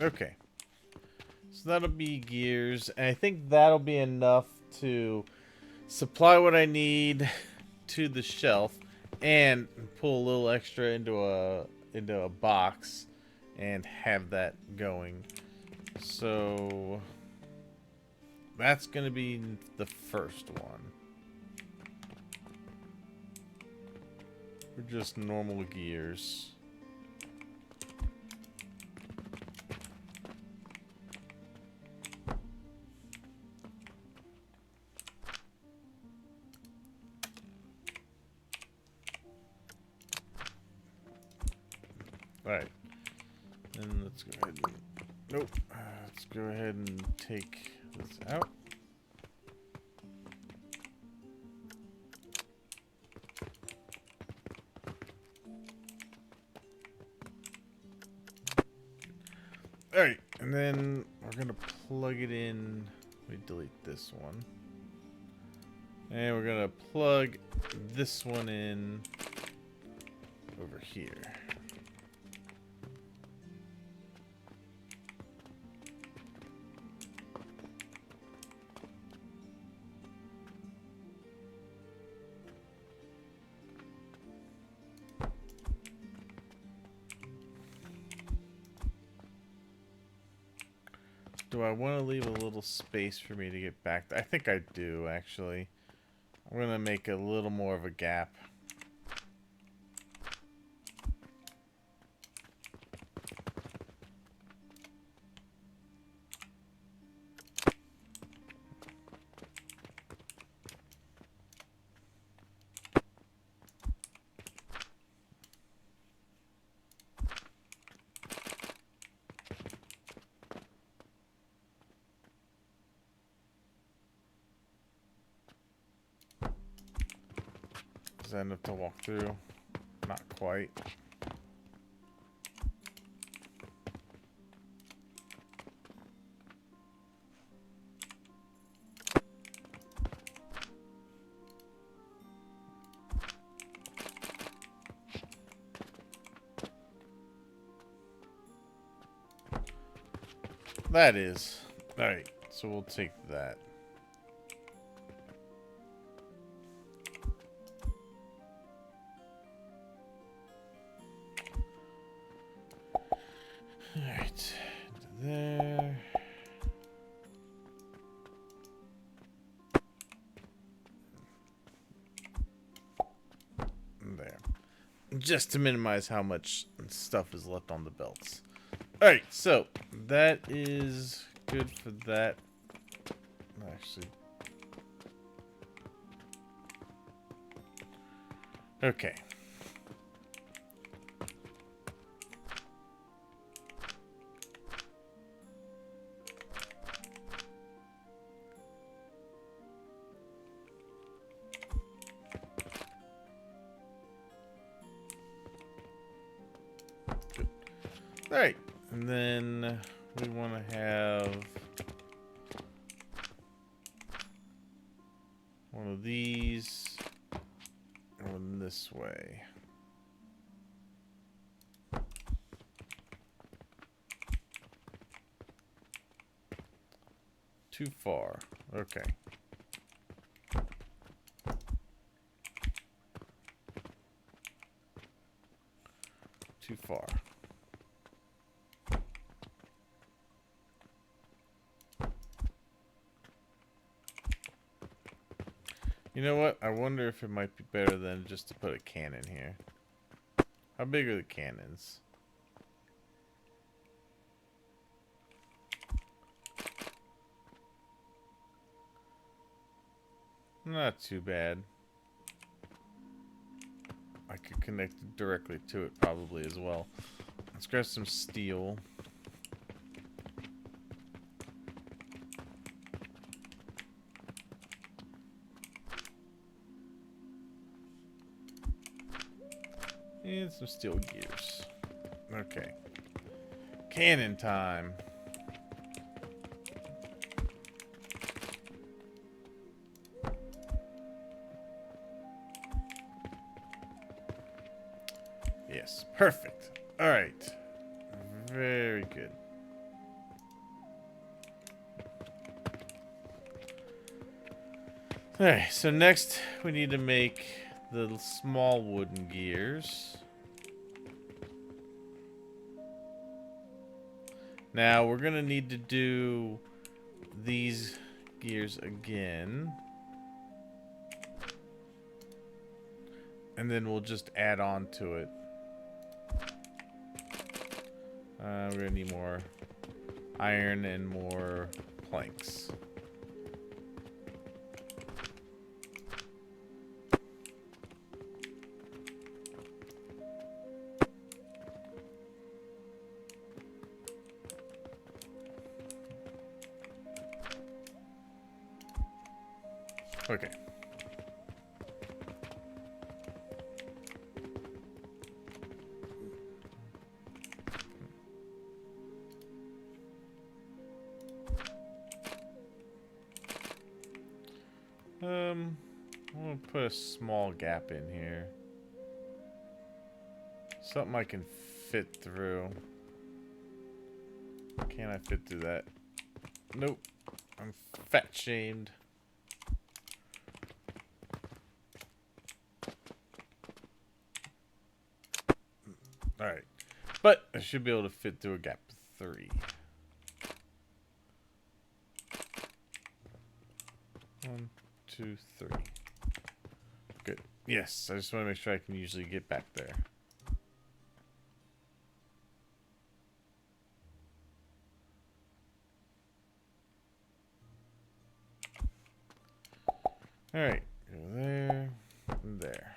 Okay. So that'll be gears, and I think that'll be enough to supply what I need to the shelf and pull a little extra into a box and have that going. So that's going to be the first one. For just normal gears. Alright. And let's go ahead and... Nope. Let's go ahead and take this out. Alright. And then we're going to plug it in. Let me delete this one. And we're going to plug this one in over here. do I want to leave a little space for me to get back? I think I do, actually. I'm going to make a little more of a gap. Is that enough to walk through? Not quite. That is. Alright, so we'll take that. Alright, into there. And there. Just to minimize how much stuff is left on the belts. Alright, so that is good for that. Actually. Okay. Good. Alright, and then we want to have one of these going this way. Too far. Okay. Too far. You know what? I wonder if it might be better than just to put a cannon here. How big are the cannons? Not too bad. I could connect it directly to it probably as well. Let's grab some steel. And some steel gears. Okay. Cannon time. Yes, perfect. All right. Very good. All right, so next we need to make the small wooden gears. Now we're gonna need to do these gears again. And then we'll just add on to it. We're gonna need more iron and more planks. Okay. I'm gonna put a small gap in here. Something I can fit through. Can I fit through that? Nope. I'm fat shamed. Alright. But I should be able to fit through a gap 3. 1, 2, 3. Good. Yes, I just want to make sure I can usually get back there. Alright, go there, and there.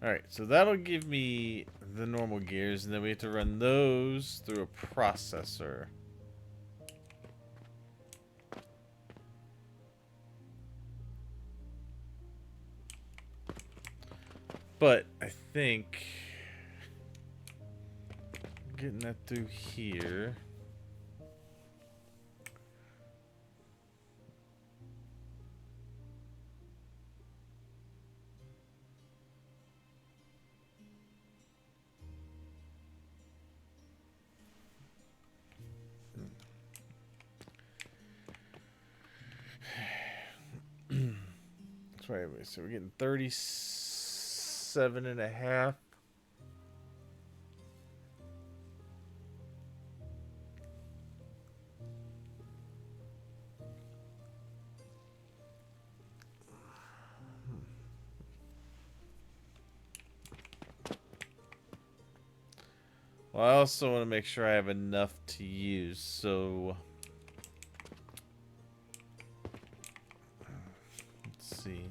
Alright, so that'll give me the normal gears, and then we have to run those through a processor. But I think getting that through here. That's right. So we're getting 37.5. Well, I also want to make sure I have enough to use, so let's see.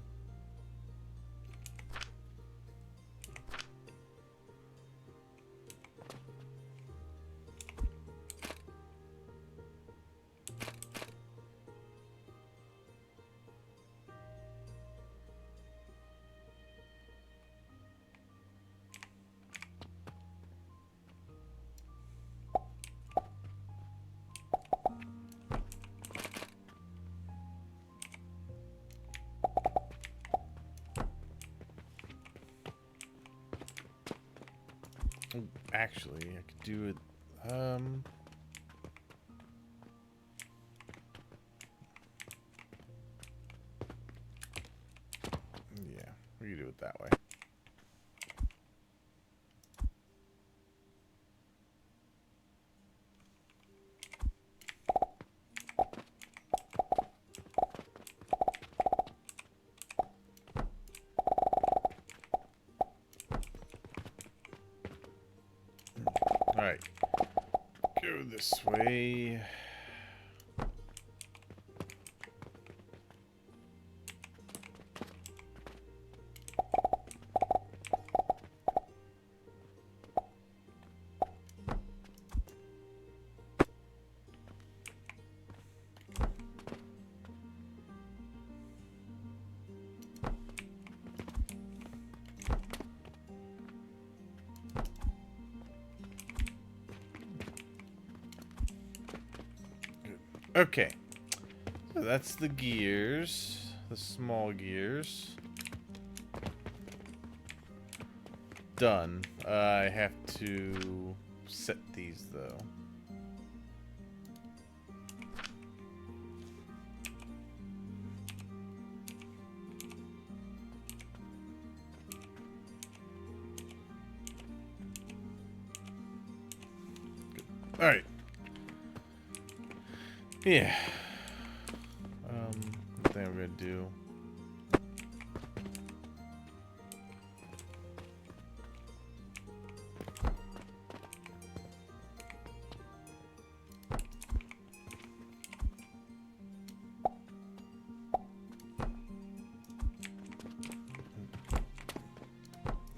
Actually, I could do it. Yeah, we can do it that way. All right, go this way. Okay, so that's the gears, the small gears. Done. I have to set these though. All right. Yeah. I think I'm gonna do.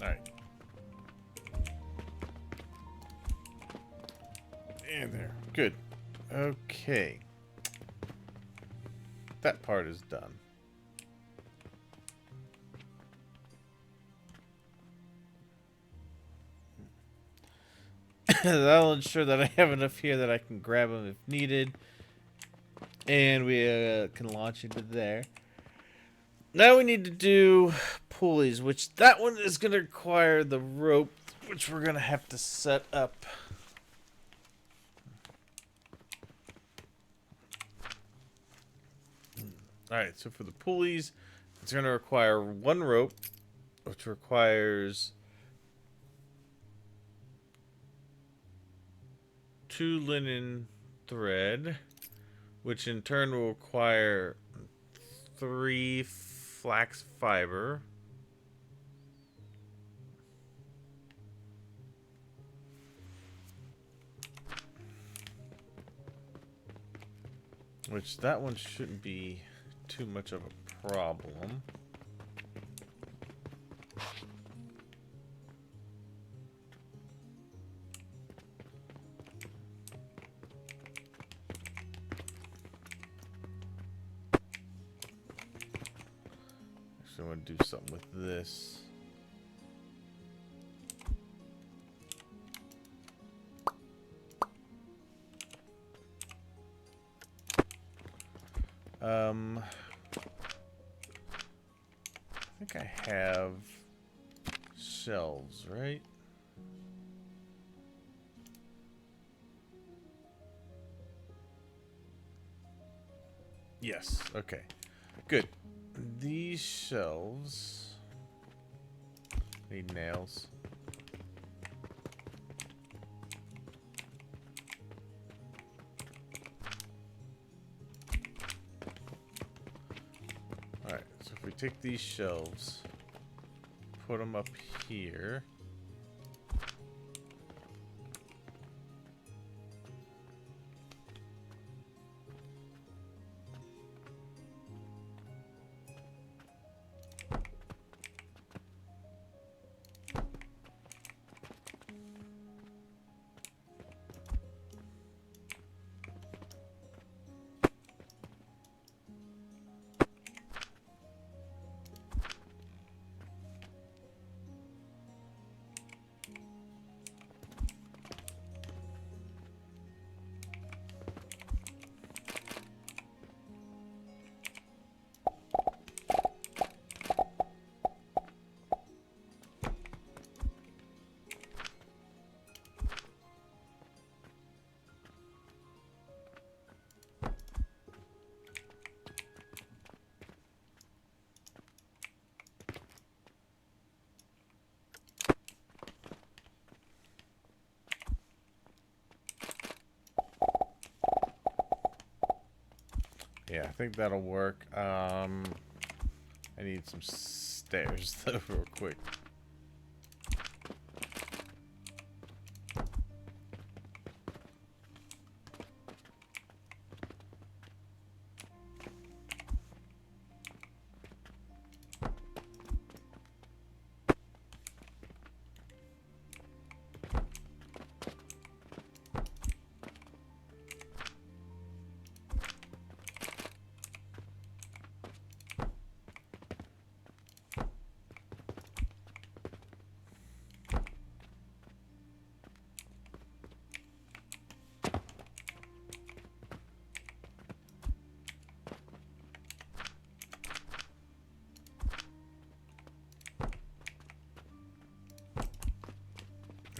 All right. And there. Good. Okay. That part is done. That'll ensure that I have enough here that I can grab them if needed. And we can launch into there. Now we need to do pulleys, which that one is going to require the rope, which we're going to have to set up. Alright, so for the pulleys, it's going to require one rope, which requires 2 linen thread, which in turn will require 3 flax fiber. Which that one shouldn't be too much of a problem. Actually, I want to do something with this. I think I have shelves, right? Yes, okay. Good. These shelves need nails. Alright, so if we take these shelves, put them up here. Yeah, I think that'll work. I need some stairs though real quick.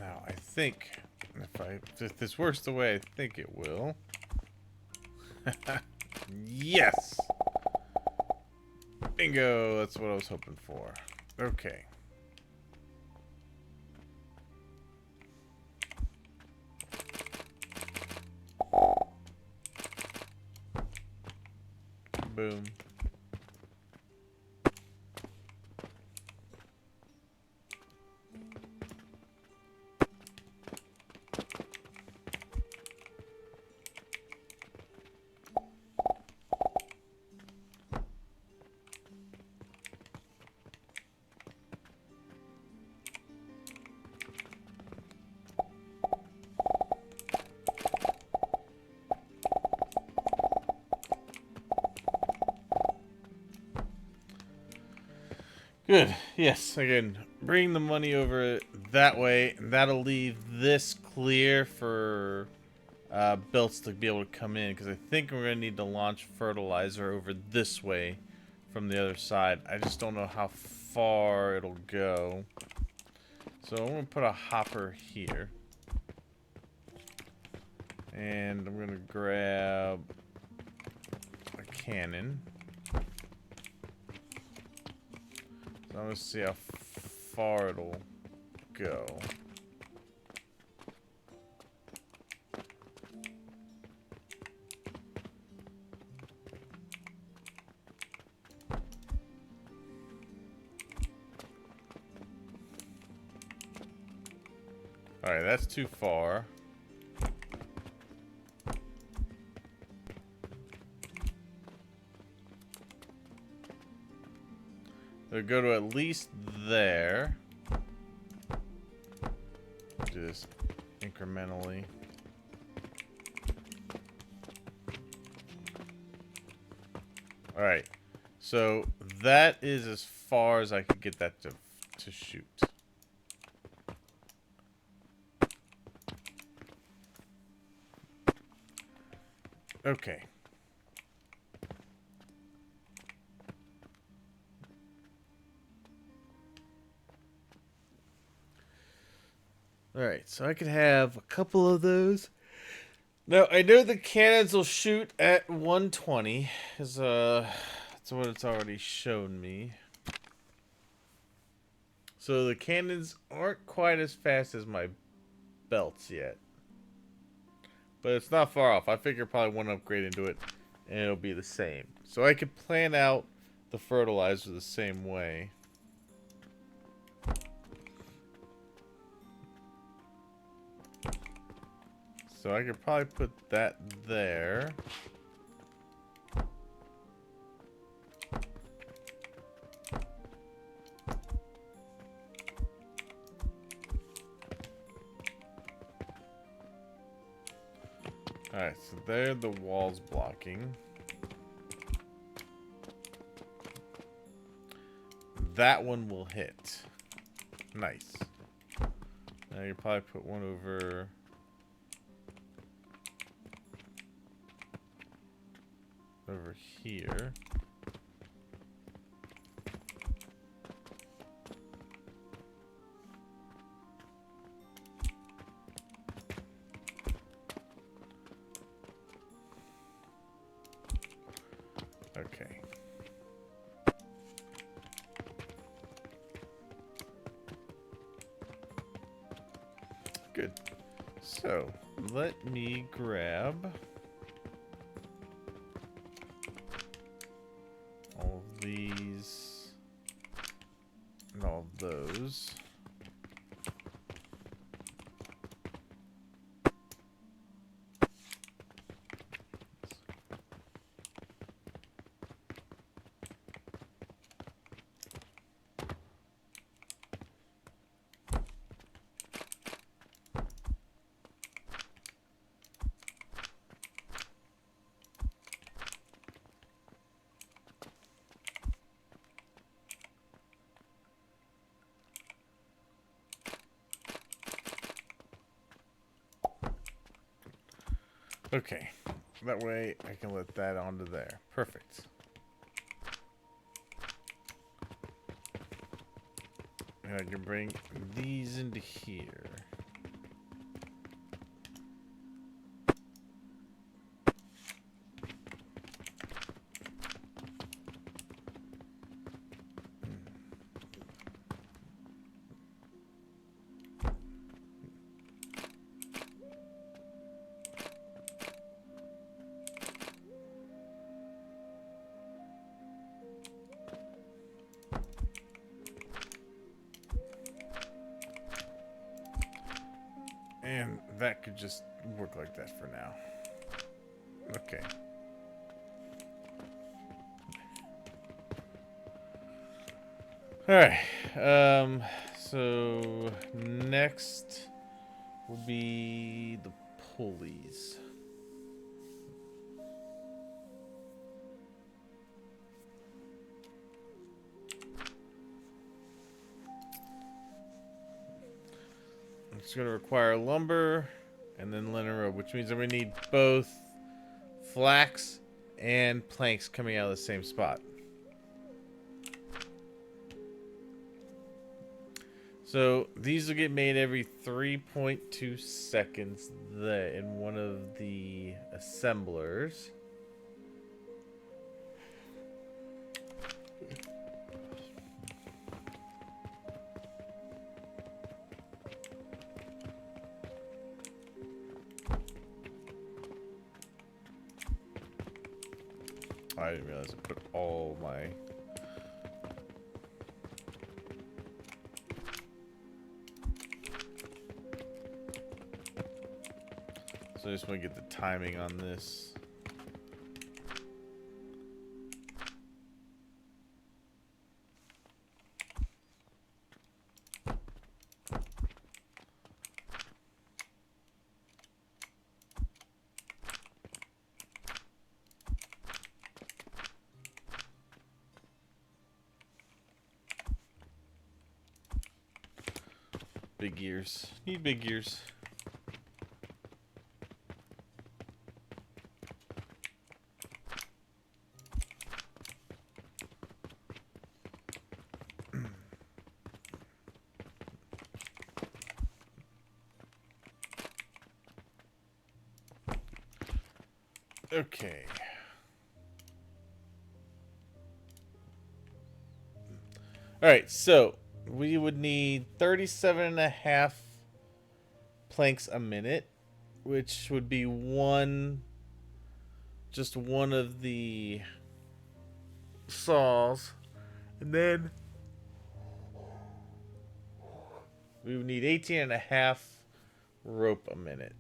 Now, I think if this works the way I think it will. Yes! Bingo! That's what I was hoping for. Okay. Boom. Good. Yes, again, bring the money over that way. That'll leave this clear for builds to be able to come in, because I think we're going to need to launch fertilizer over this way from the other side. I just don't know how far it'll go. So I'm going to put a hopper here. And I'm going to grab a cannon. So I'm going to see how far it'll go. Alright, that's too far. They'll go to at least there. Do this incrementally. Alright. So that is as far as I could get that to shoot. Okay. Alright, so I could have a couple of those. Now, I know the cannons will shoot at 120, because that's what it's already shown me. So the cannons aren't quite as fast as my belts yet. But it's not far off. I figure probably one upgrade into it, and it'll be the same. So I could plan out the fertilizer the same way. So I could probably put that there. Alright, so there the wall's blocking. That one will hit. Nice. Now you probably put one over here. Okay. Good. So, let me grab all of these and all of those. Okay, that way I can let that onto there. Perfect. And I can bring these into here. And that could just work like that for now. Okay. Alright. So next will be the pulleys. It's going to require lumber and then linen rope, which means I'm going to need both flax and planks coming out of the same spot. So these will get made every 3.2 seconds in one of the assemblers. I didn't realize I put all my... So I just want to get the timing on this. Big gears. Need big gears. Okay. Alright, so we would need 37.5 planks a minute, which would be just one of the saws. And then we would need 18.5 rope a minute.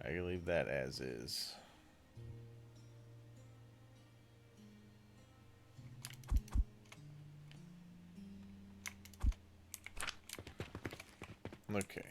I can leave that as is. Okay.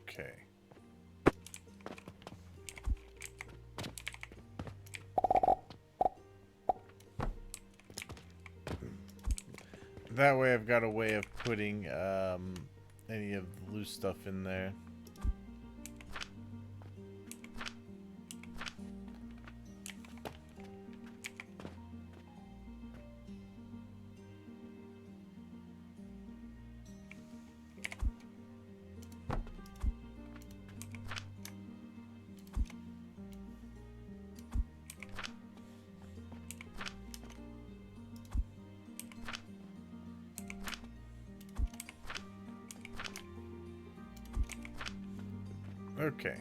Okay. That way I've got a way of putting any of the loose stuff in there. Okay.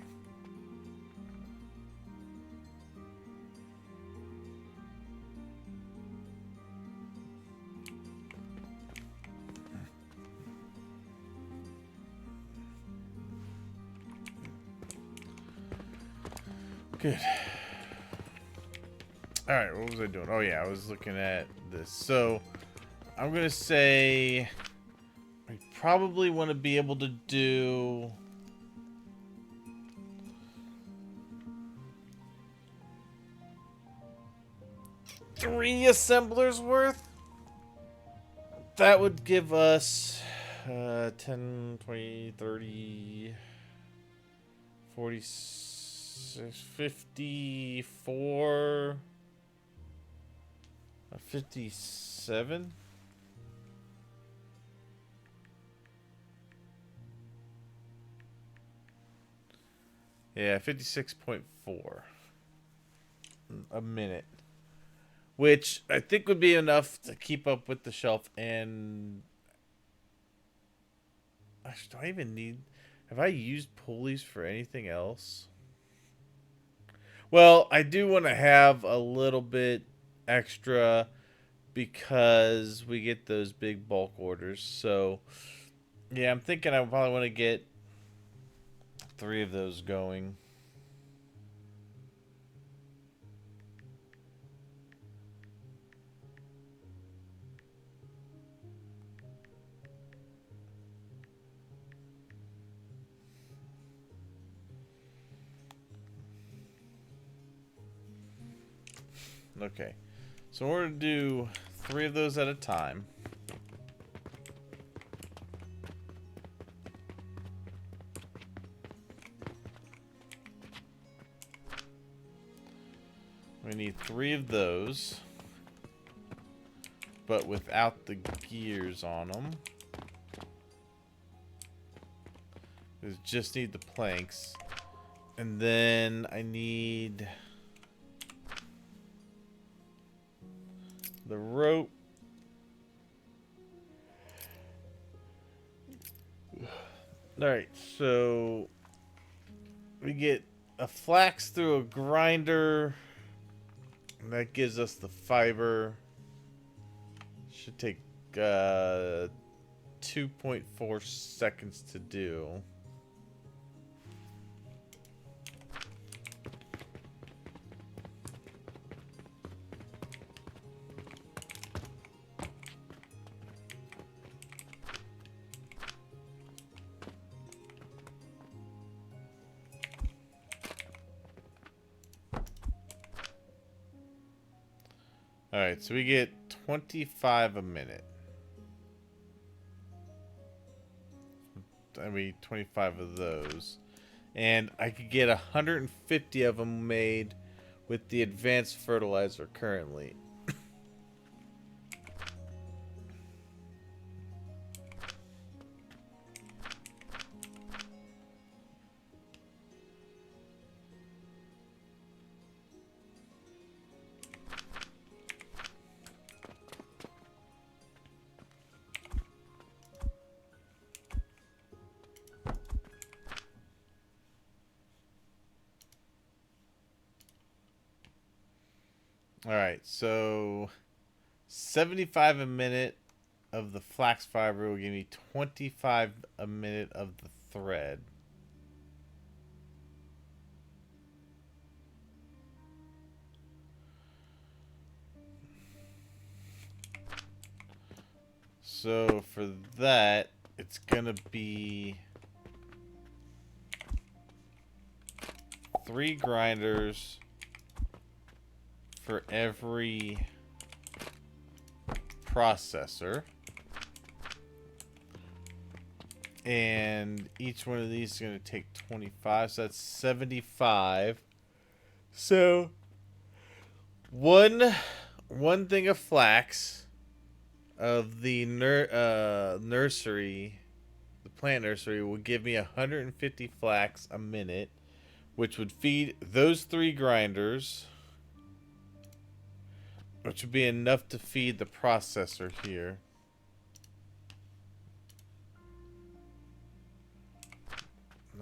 Good. Alright, what was I doing? Oh yeah, I was looking at this. So, I'm going to say I probably want to be able to do 3 assemblers worth. That would give us 10, 20, 30, 46, 54, 57. Yeah, 56.4 a minute. Which I think would be enough to keep up with the shelf. And actually, do I even need... Have I used pulleys for anything else? Well, I do want to have a little bit extra because we get those big bulk orders. So, yeah, I'm thinking I probably want to get 3 of those going. Okay. So we're going to do 3 of those at a time. We need 3 of those, but without the gears on them. We just need the planks. And then I need the rope. Alright, so we get a flax through a grinder. And that gives us the fiber. Should take 2.4 seconds to do. Alright, so we get 25 a minute. I mean, 25 of those. And I could get 150 of them made with the advanced fertilizer currently. Alright, so 75 a minute of the flax fiber will give me 25 a minute of the thread. So for that, it's gonna be 3 grinders for every processor. And each one of these is going to take 25, so that's 75. So one thing of flax of the nursery, the plant nursery, will give me 150 flax a minute, which would feed those 3 grinders, which would be enough to feed the processor here.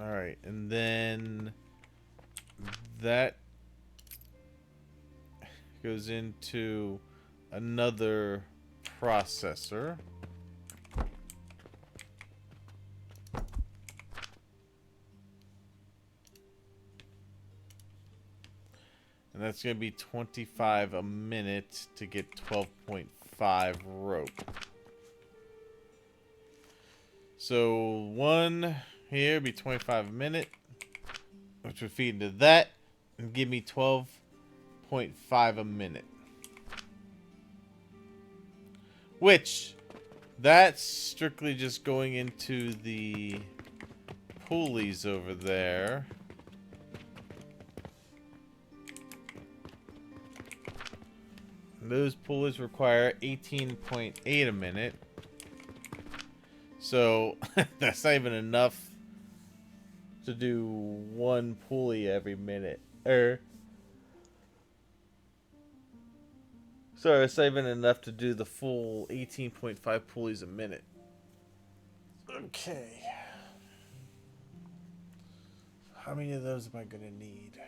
Alright, and then that goes into another processor. And that's going to be 25 a minute to get 12.5 rope. So one here would be 25 a minute, which would feed into that and give me 12.5 a minute. Which, that's strictly just going into the pulleys over there. Those pulleys require 18.8 a minute. So, that's not even enough to do one pulley every minute. Sorry, it's not even enough to do the full 18.5 pulleys a minute. Okay. How many of those am I going to need?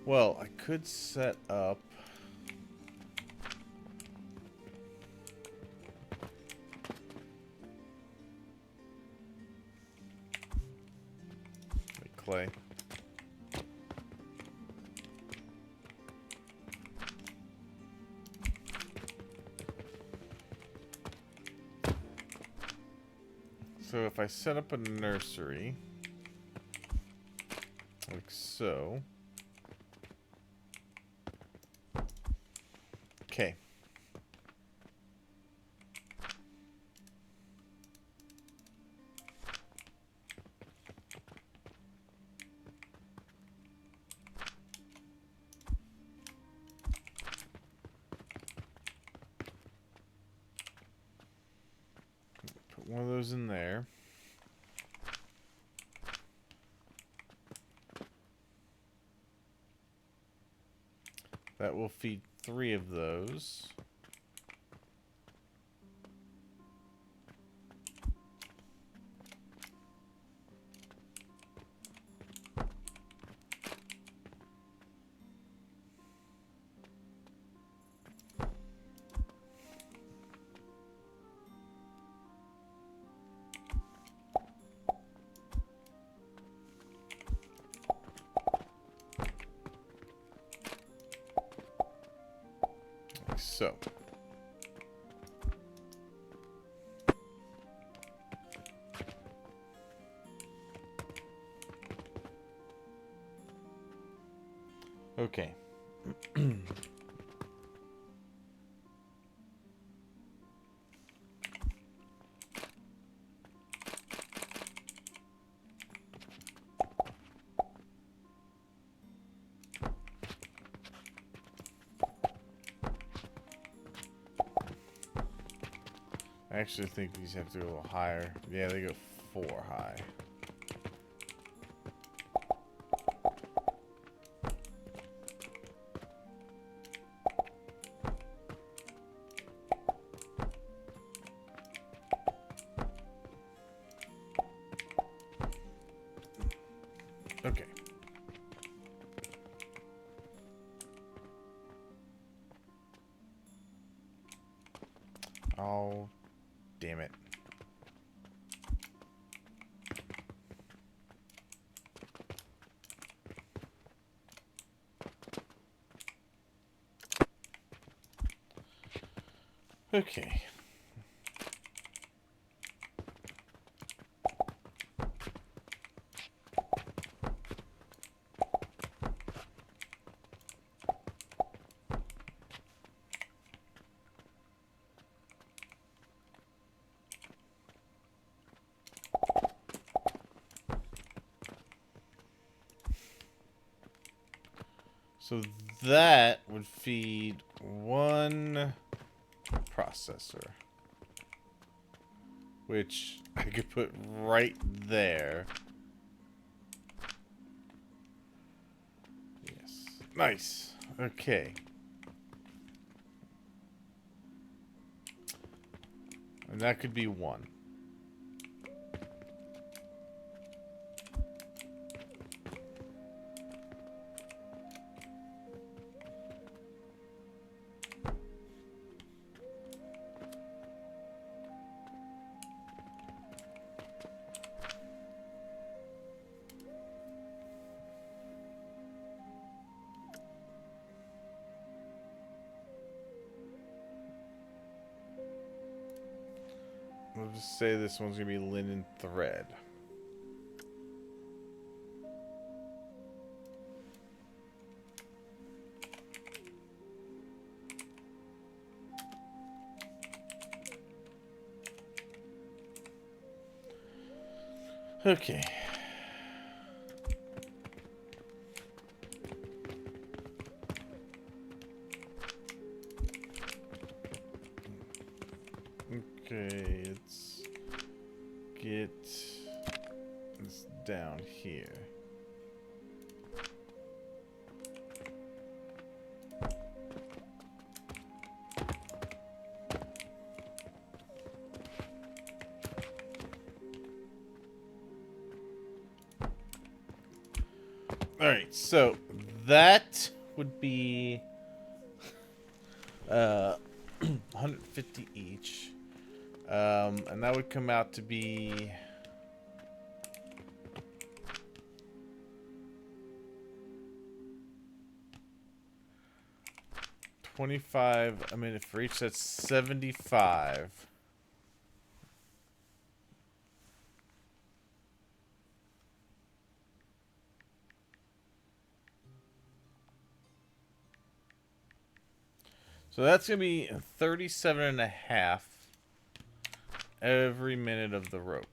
Well, I could set up... clay. So if I set up a nursery, like so. Okay. Put one of those in there. That will feed 3 of those. Like so. Okay. I actually think these have to go a little higher. Yeah, they go 4 high. Okay. Oh, damn it. Okay. So that would feed 1 processor, which I could put right there. Yes. Nice. Okay. And that could be 1. We'll just say this one's gonna be linen thread. Okay. Okay, let's get this down here. Alright, so that would be 150 each. And that would come out to be 25 a minute for each. That's 75. So that's going to be 37 and a half every minute of the rope.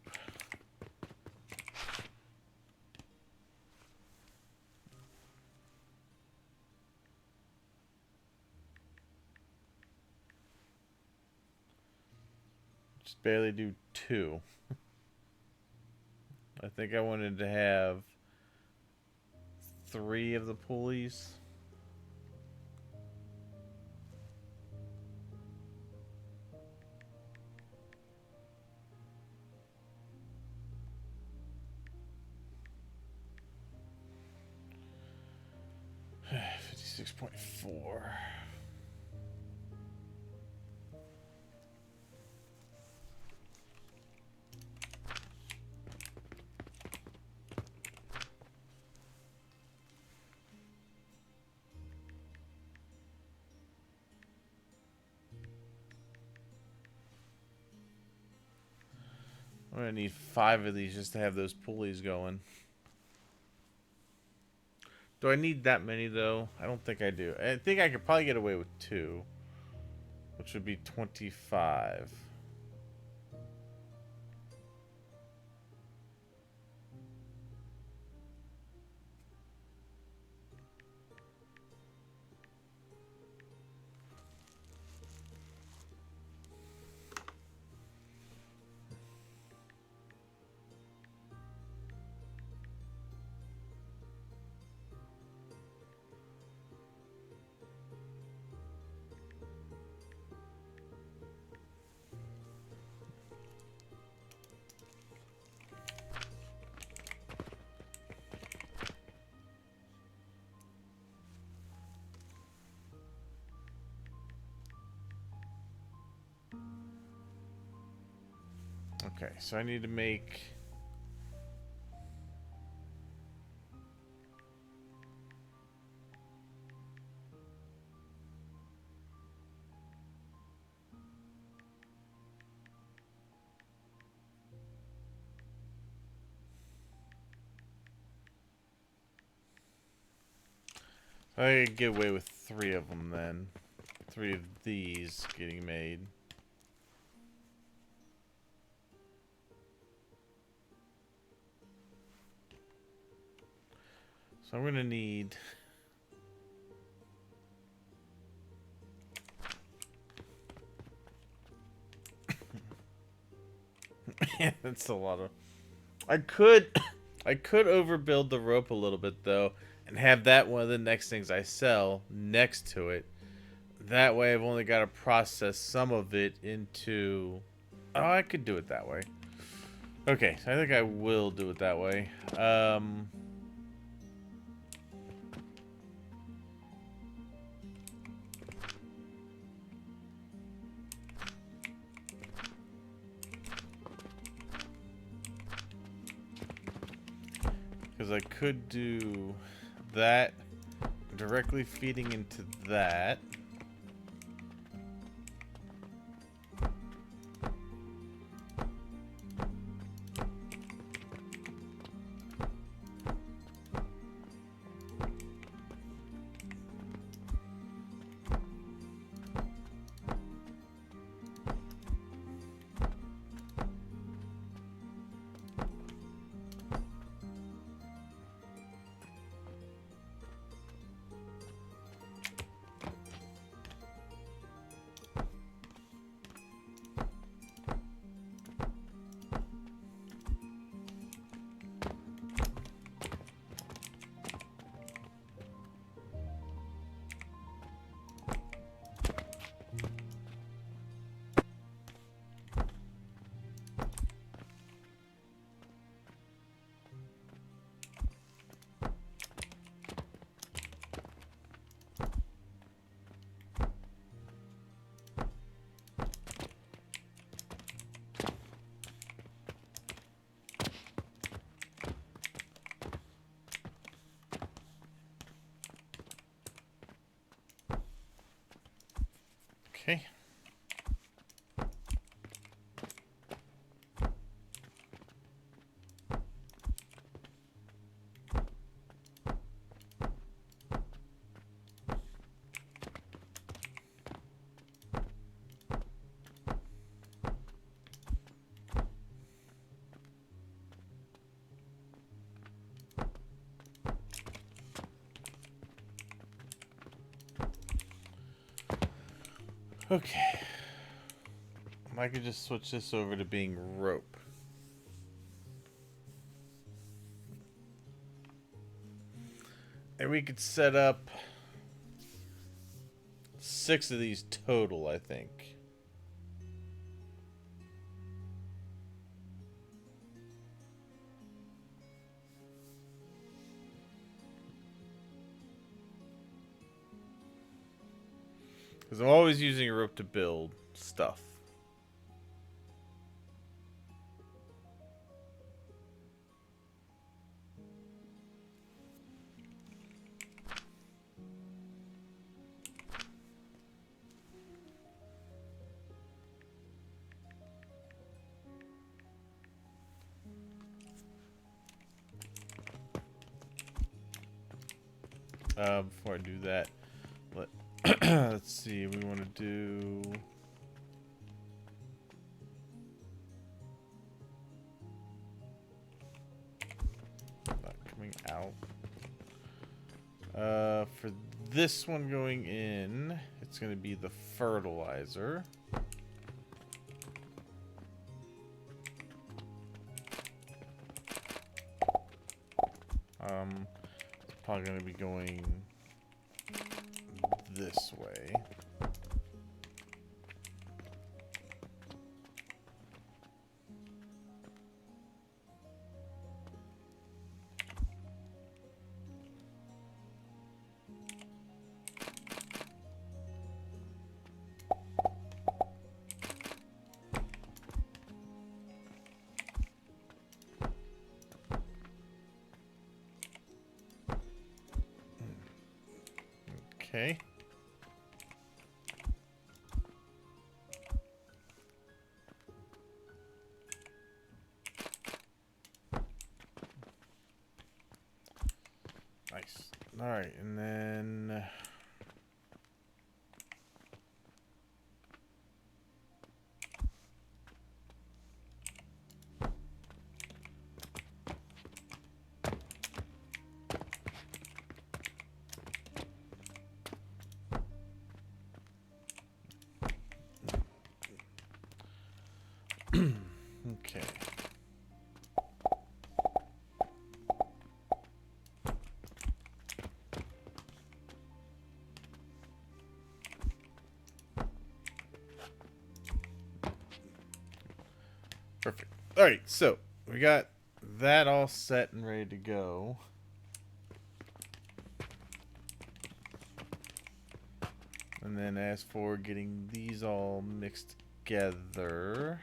Just barely do 2. I think I wanted to have 3 of the pulleys. $56.4. I'm gonna need 5 of these just to have those pulleys going. Do I need that many though? I don't think I do. I think I could probably get away with 2, which would be 25. Okay, so I need to make I could get away with 3 of them then. 3 of these getting made. So I'm gonna need that's a lot of I could overbuild the rope a little bit though and have that one of the next things I sell next to it. That way I've only got to process some of it into I could do it that way. Okay, so I think I will do it that way. Because I could do that directly feeding into that. Okay. Okay. I could just switch this over to being rope. And we could set up 6 of these total, I think. Because I'm always using a rope to build stuff. Before I do that, let's see. We want to do. Not coming out. For this one going in, it's going to be the fertilizer. It's probably going to be going this way. Okay. Nice. All right, and then okay. Perfect. All right, so we got that all set and ready to go. And then as for getting these all mixed together,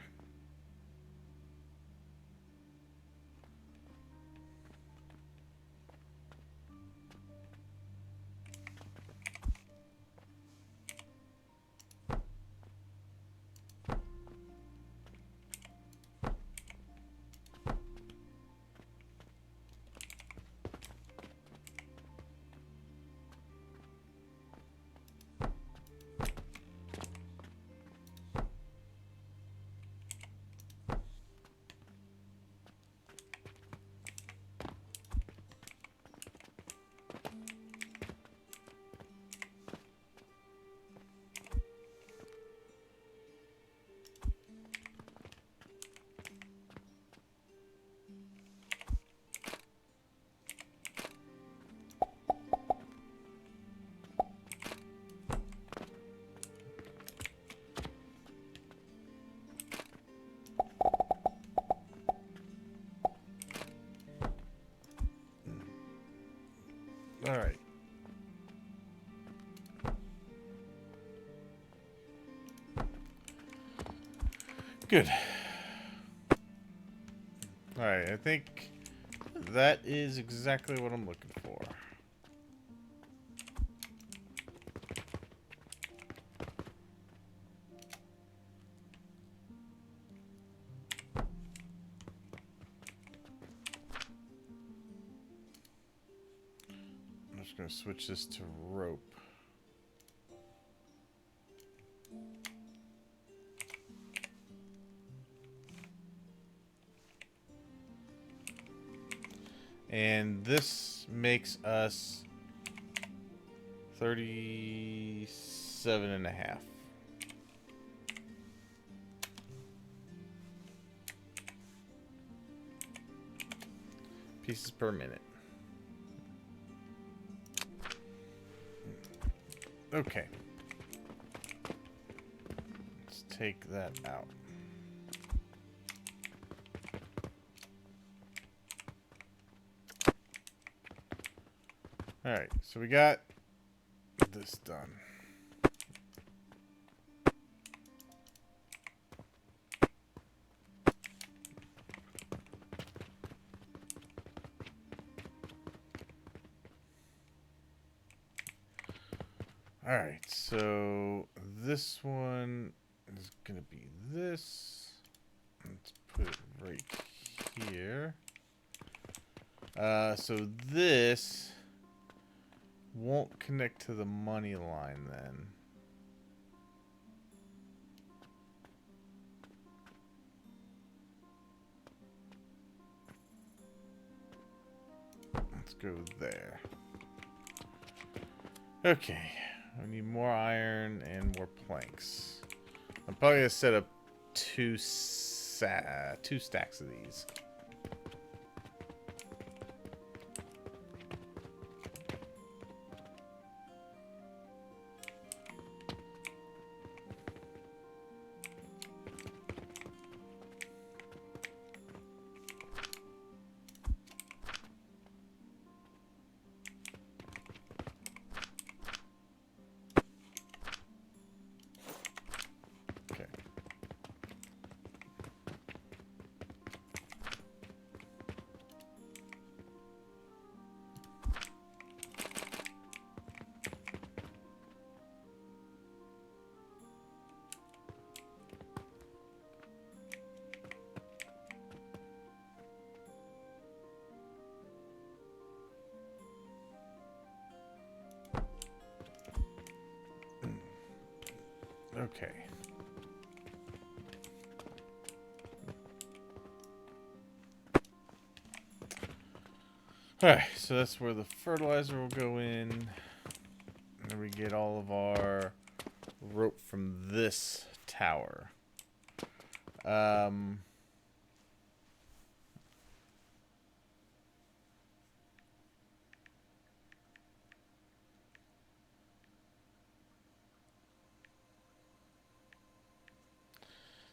all right. Good. All right, I think that is exactly what I'm looking for. just going to switch this to rope. And this makes us 37.5. Pieces per minute. Okay. Let's take that out. Alright, so we got this done. Alright, so this one is going to be this. Let's put it right here. So this won't connect to the money line then. Let's go there. Okay. I need more iron and more planks. I'm probably going to set up two stacks of these. Okay. Alright, so that's where the fertilizer will go in. And then we get all of our rope from this tower.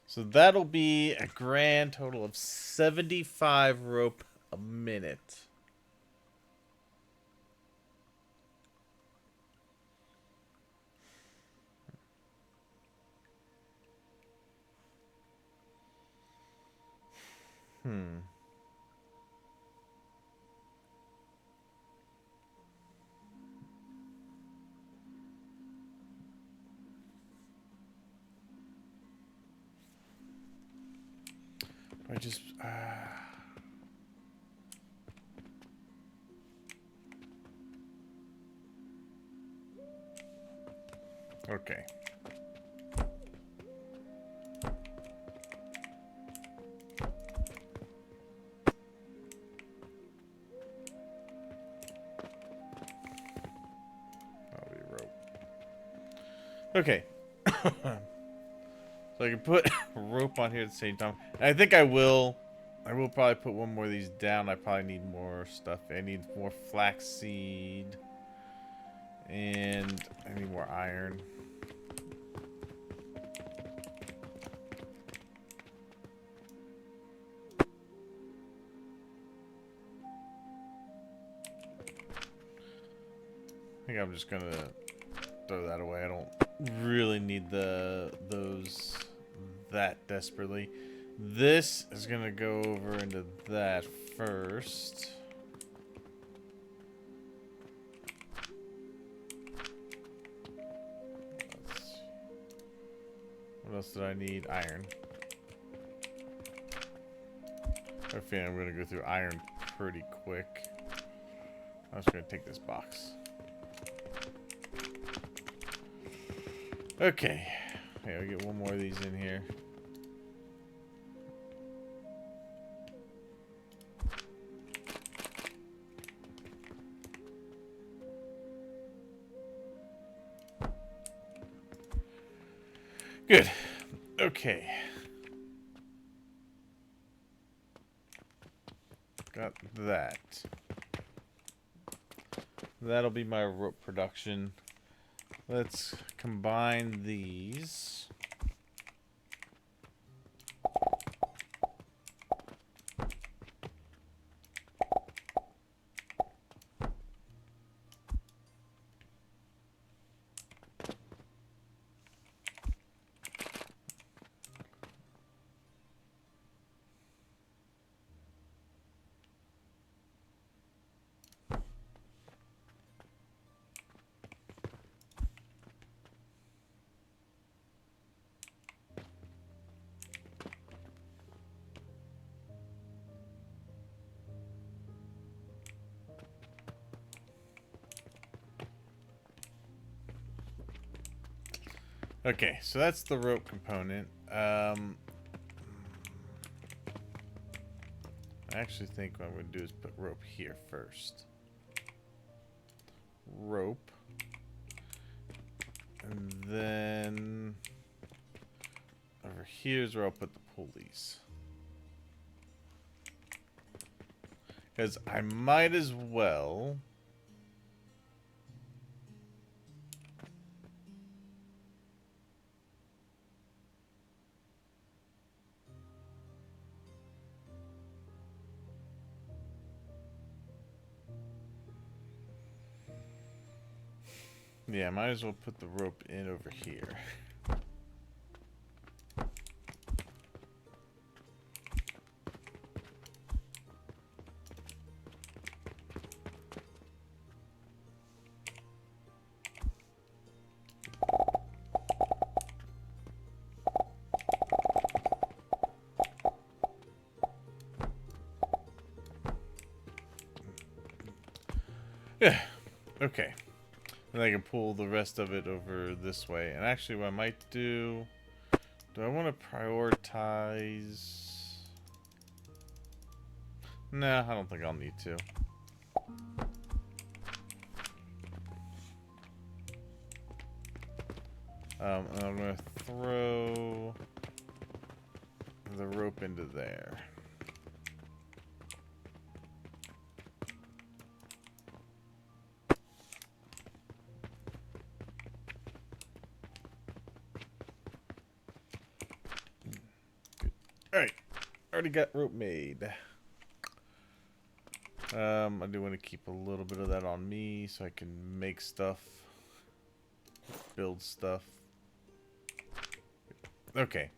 So that'll be a grand total of 75 rope a minute. I just okay. That'll be rope. Okay. So I can put rope on here at the same time. And I think I will probably put one more of these down. I probably need more stuff. I need more flaxseed. And I need more iron. I think I'm just gonna throw that away. I don't really need those that desperately. This is gonna go over into that first. What else did I need? Iron. I feel I'm gonna go through iron pretty quick. I'm just gonna take this box. Okay. Okay, I'll get one more of these in here. Good. Okay. Got that. That'll be my rope production. Let's combine these. Okay, so that's the rope component. I actually think what I'm going to do is put rope here first. Rope. And then over here's where I'll put the pulleys. Because I might as well... Yeah, might as well put the rope in over here. Yeah, okay. And I can pull the rest of it over this way. And actually what I might do I want to prioritize? Nah, I don't think I'll need to. And I'm going to throw the rope into there. Alright, already got rope made. I do want to keep a little bit of that on me so I can make stuff, build stuff. Okay,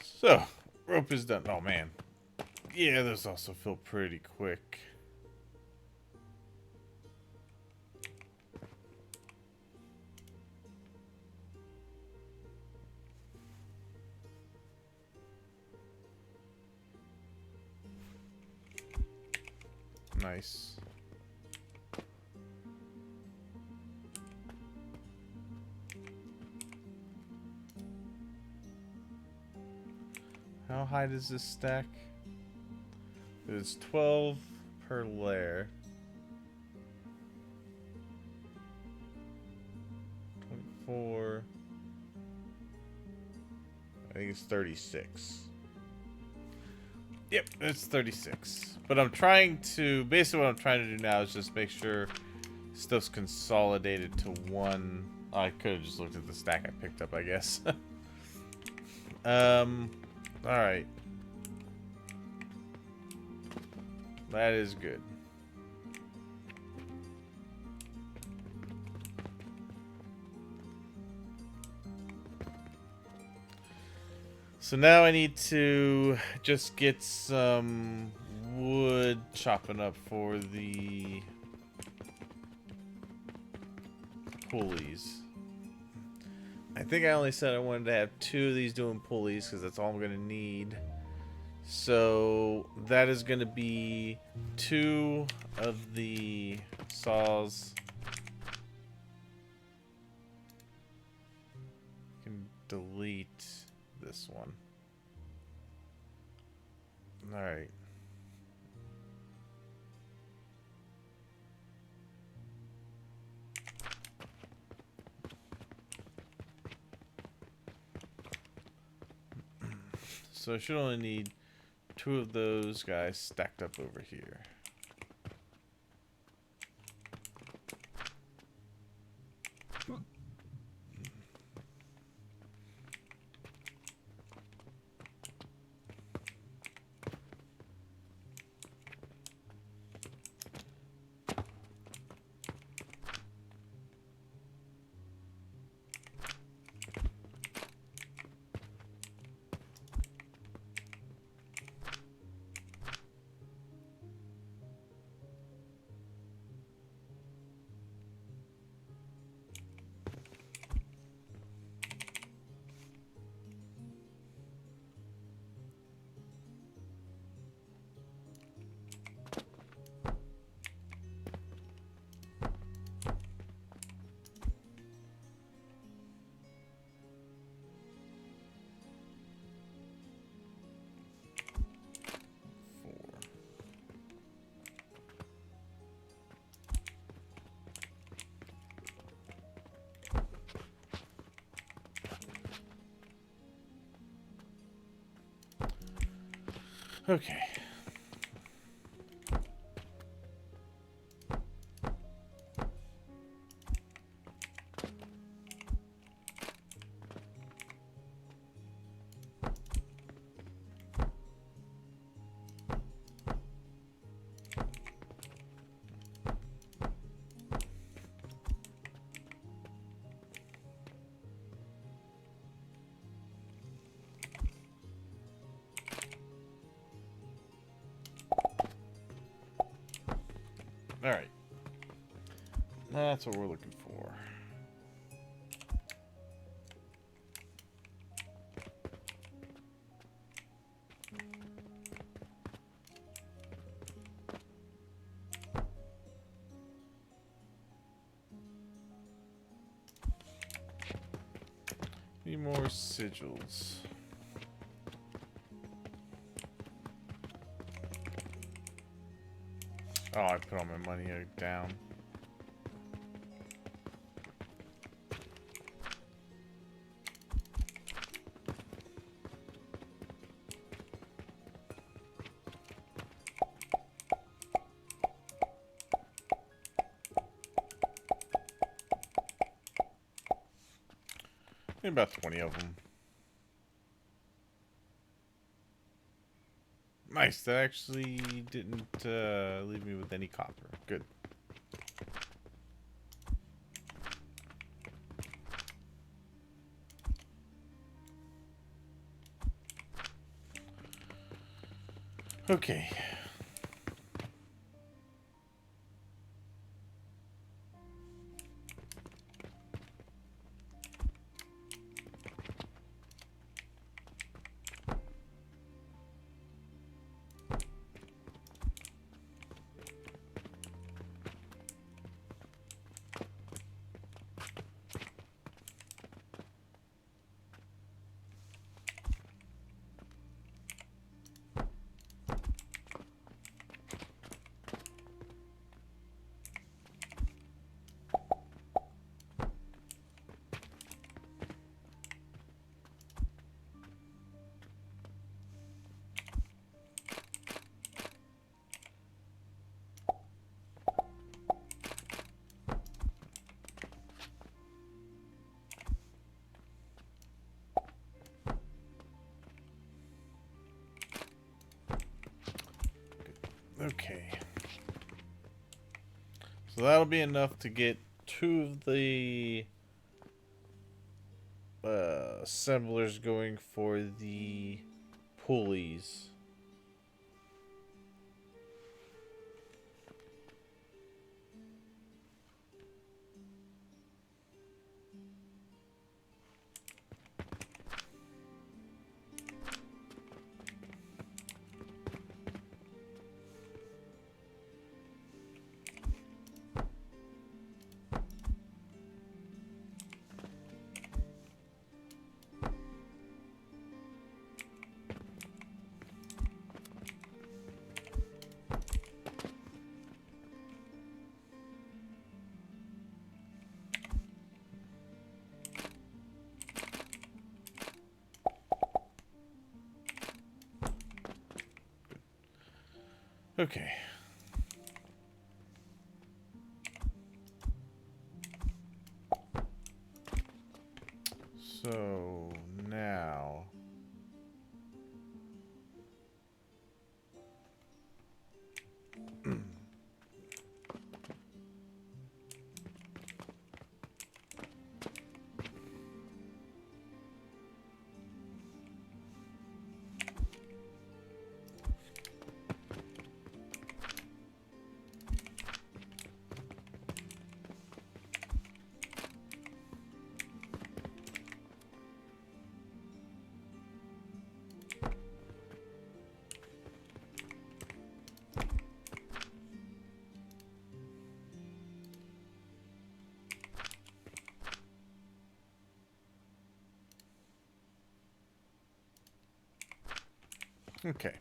so rope is done. Oh man, yeah, those also fill pretty quick. Nice. How high does this stack? It's 12 per layer. 24. I think it's 36. Yep, it's 36. But I'm trying to... Basically what I'm trying to do now is just make sure stuff's consolidated to one... Oh, I could have just looked at the stack I picked up, I guess. Alright. That is good. So now I need to just get some wood chopping up for the pulleys. I think I only said I wanted to have 2 of these doing pulleys because that's all I'm going to need. So that is going to be 2 of the saws. delete this one. All right. So I should only need 2 of those guys stacked up over here. Okay. All right. That's what we're looking for. Need more sigils. Oh, I put all my money down. Maybe about 20 of them. Nice, that actually didn't leave me with any copper. Good. Okay. Okay. So that'll be enough to get 2 of the assemblers going for the pulleys. Okay. So now okay.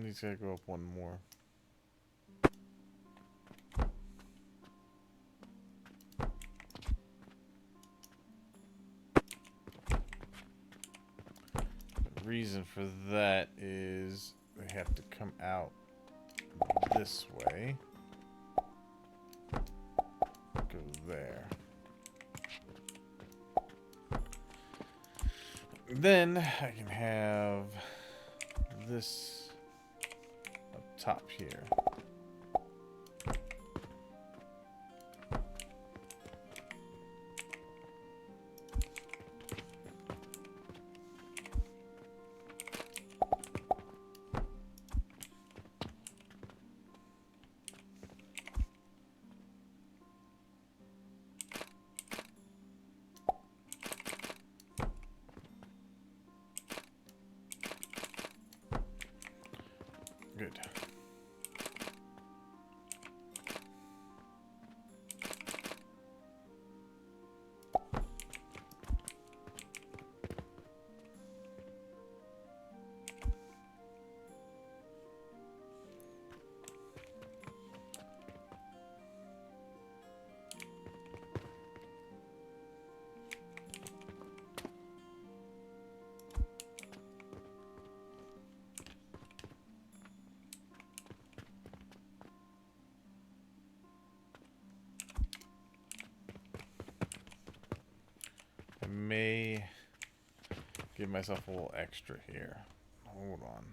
He's gotta go up one more. The reason for that is they have to come out this way. Go there. Then I can have this up top here. Good. I may give myself a little extra here. Hold on.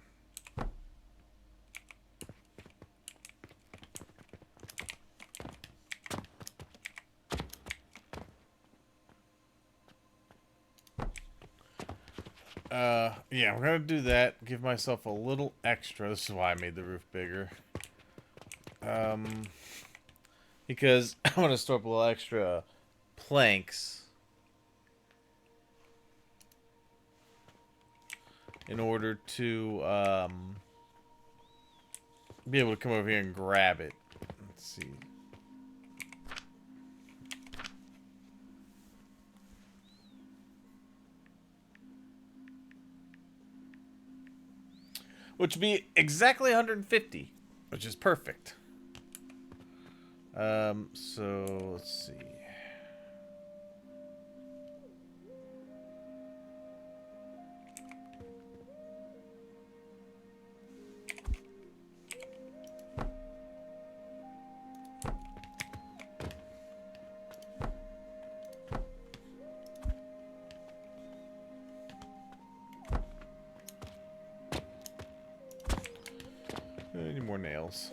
Yeah, I'm gonna do that. Give myself a little extra. This is why I made the roof bigger. Because I want to store up a little extra planks in order to be able to come over here and grab it. Let's see. Which would be exactly 150, which is perfect. So let's see. I need more nails.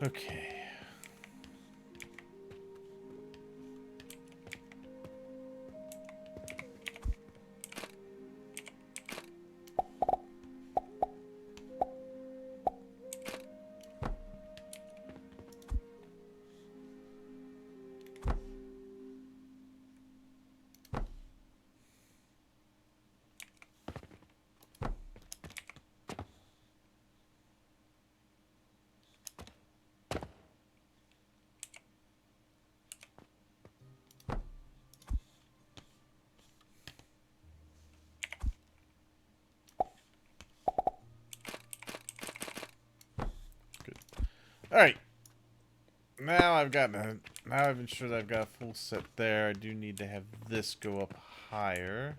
Okay. All right. Now I've ensured I've got a full set there. I do need to have this go up higher.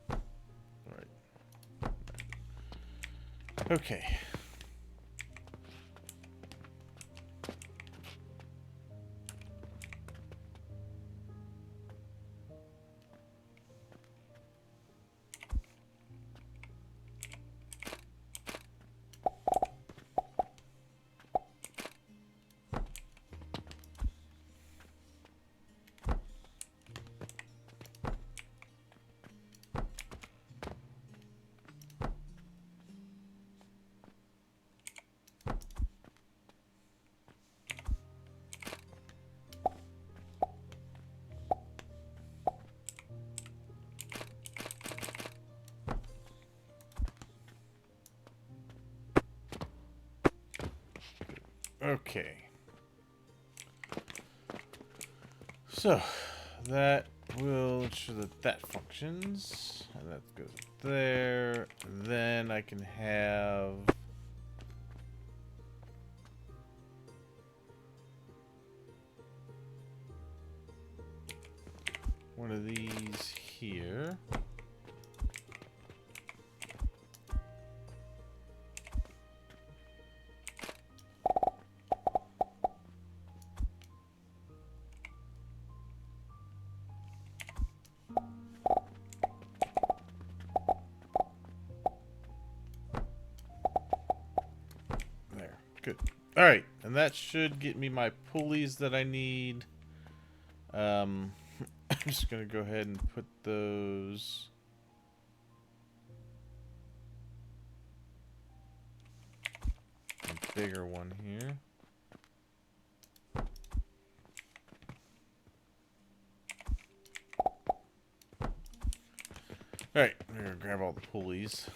All right. Okay. Okay. So, that will ensure that that functions. And that goes up there. Then I can have... one of these here. There. Good. Alright, and that should get me my pulleys that I need. I'm just going to go ahead and put those... a bigger one here. Alright, I'm going to grab all the pulleys.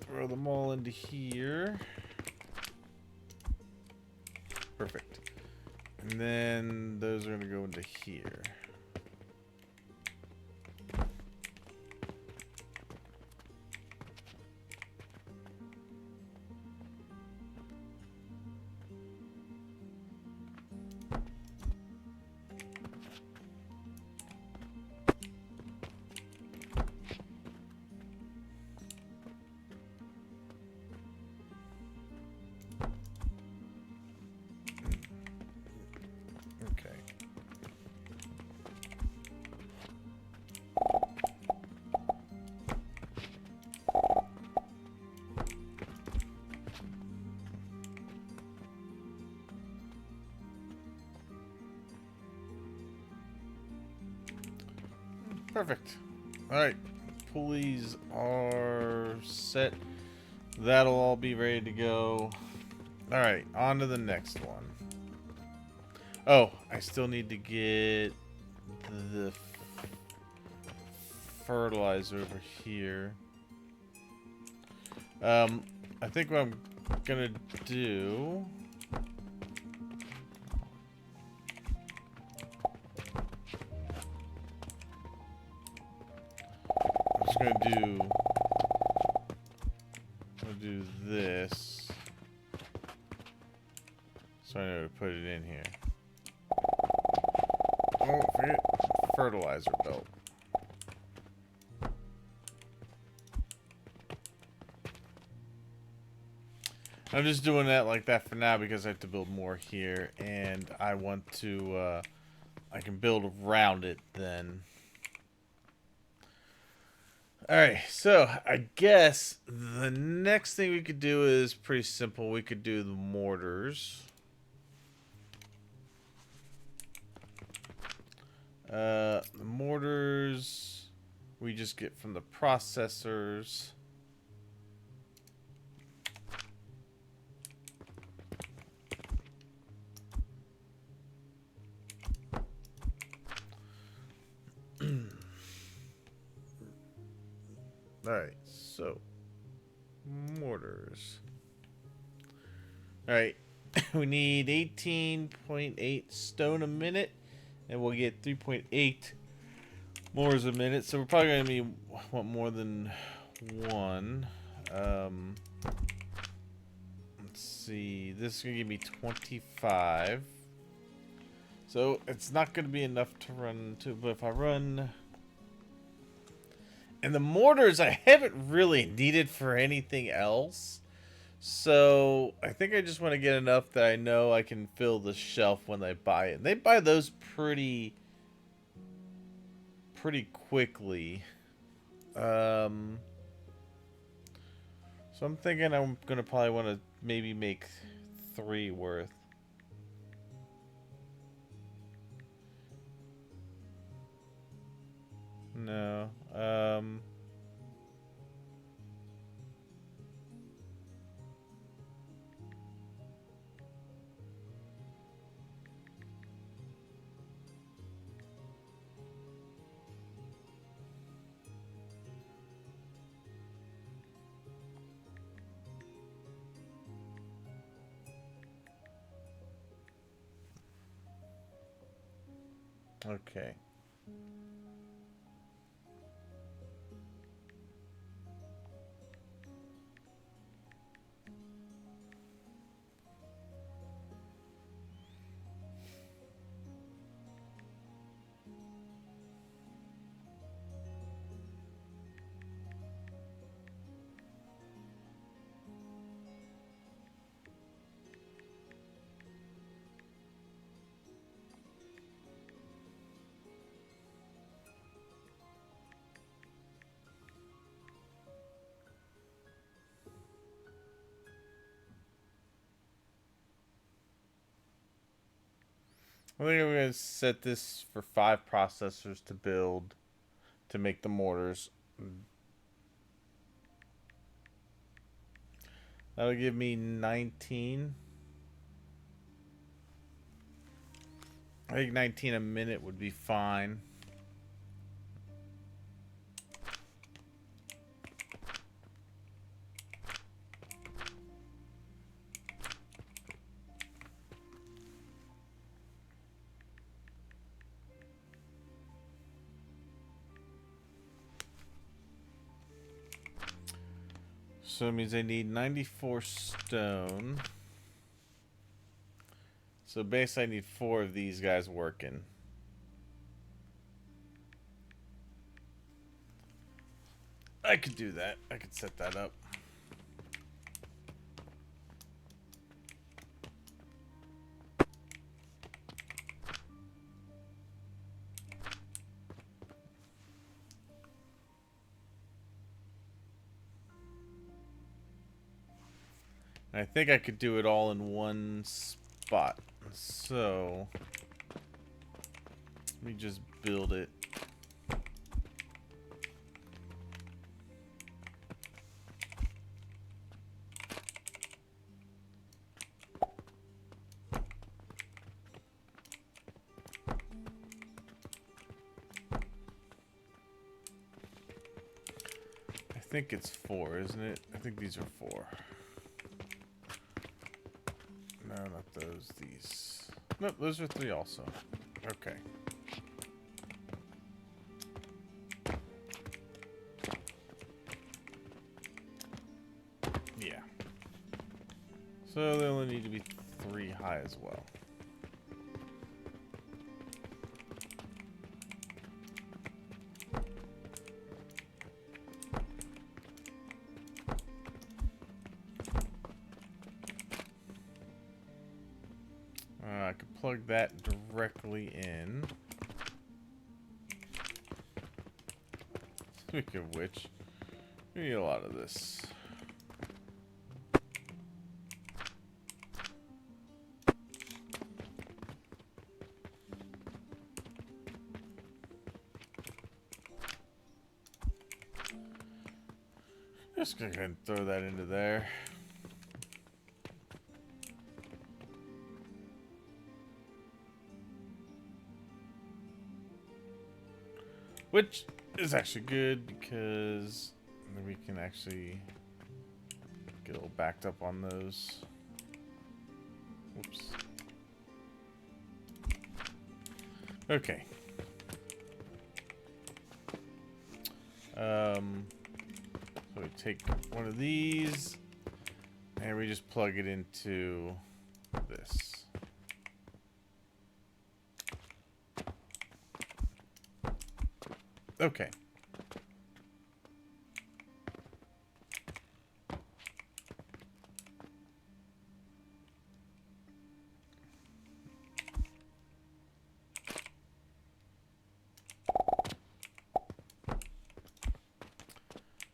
Throw them all into here. Perfect. And then those are going to go into here. Perfect. Alright. Pulleys are set. That'll all be ready to go. Alright, on to the next one. Oh, I still need to get the fertilizer over here. I think what I'm gonna do... I'm gonna do this. So I know to put it in here. Oh, forget fertilizer belt. I'm just doing that like that for now because I have to build more here, and I want to, I can build around it then. Alright, so I guess the next thing we could do is pretty simple. We could do the mortars. The mortars we just get from the processors. Alright, so mortars. Alright, we need 18.8 stone a minute, and we'll get 3.8 mortars a minute. So we're probably going to want more than one. Let's see, this is going to give me 25. So it's not going to be enough to run to, but if I run... And the mortars I haven't really needed for anything else. So I think I just want to get enough that I know I can fill the shelf when they buy it. They buy those pretty quickly. So I'm thinking I'm going to probably want to maybe make 3 worth. No. Okay. I think I'm going to set this for 5 processors to build, to make the mortars. That'll give me 19. I think 19 a minute would be fine. So it means I need 94 stone. So basically I need 4 of these guys working. I could do that. I could set that up. I think I could do it all in one spot. So let me just build it. I think it's 4, isn't it? I think these are 4. No, not those. These. Nope, those are 3 also. Okay. Yeah. So they only need to be 3 high as well. I could plug that directly in. Speaking of which, we need a lot of this. Just gonna go ahead and throw that into there. Which is actually good because then we can actually get a little backed up on those. Whoops. Okay. So we take one of these and we just plug it into this. Okay.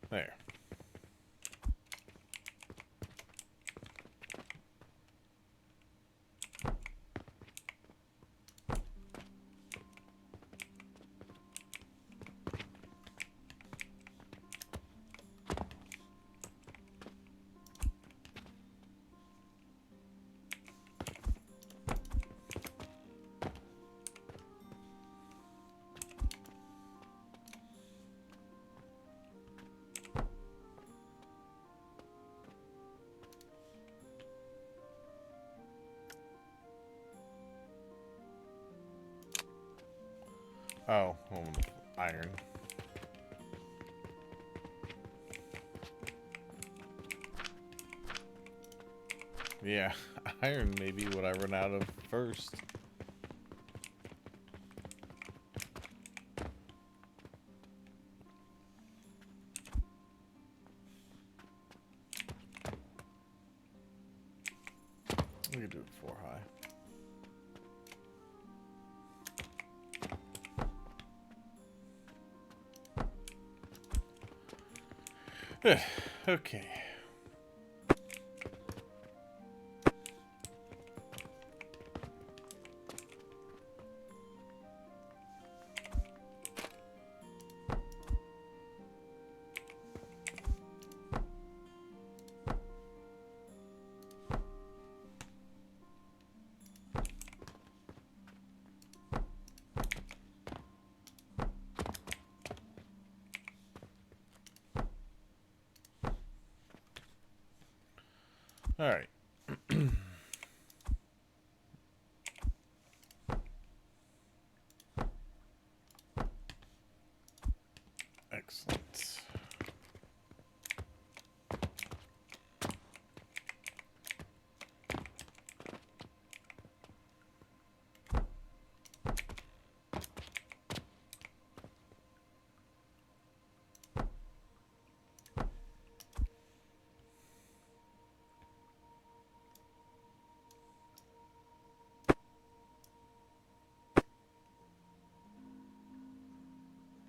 There. Oh, iron. Yeah, iron may be what I run out of first. We can do it 4 high. Okay. All right. Excellent.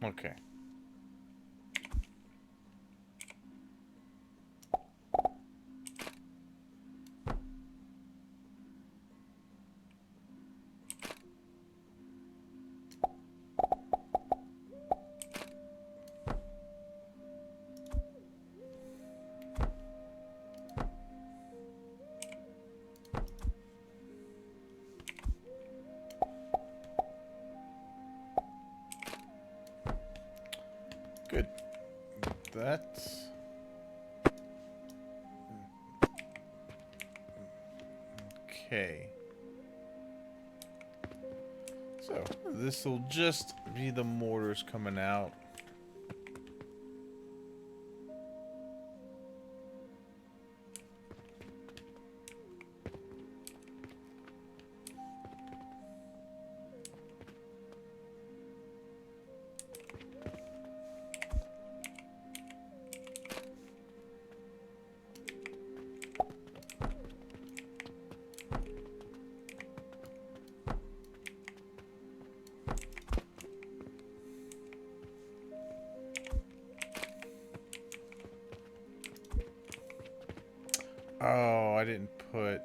Okay. Good. That's okay. So this will just be the mortars coming out. Oh, I didn't put...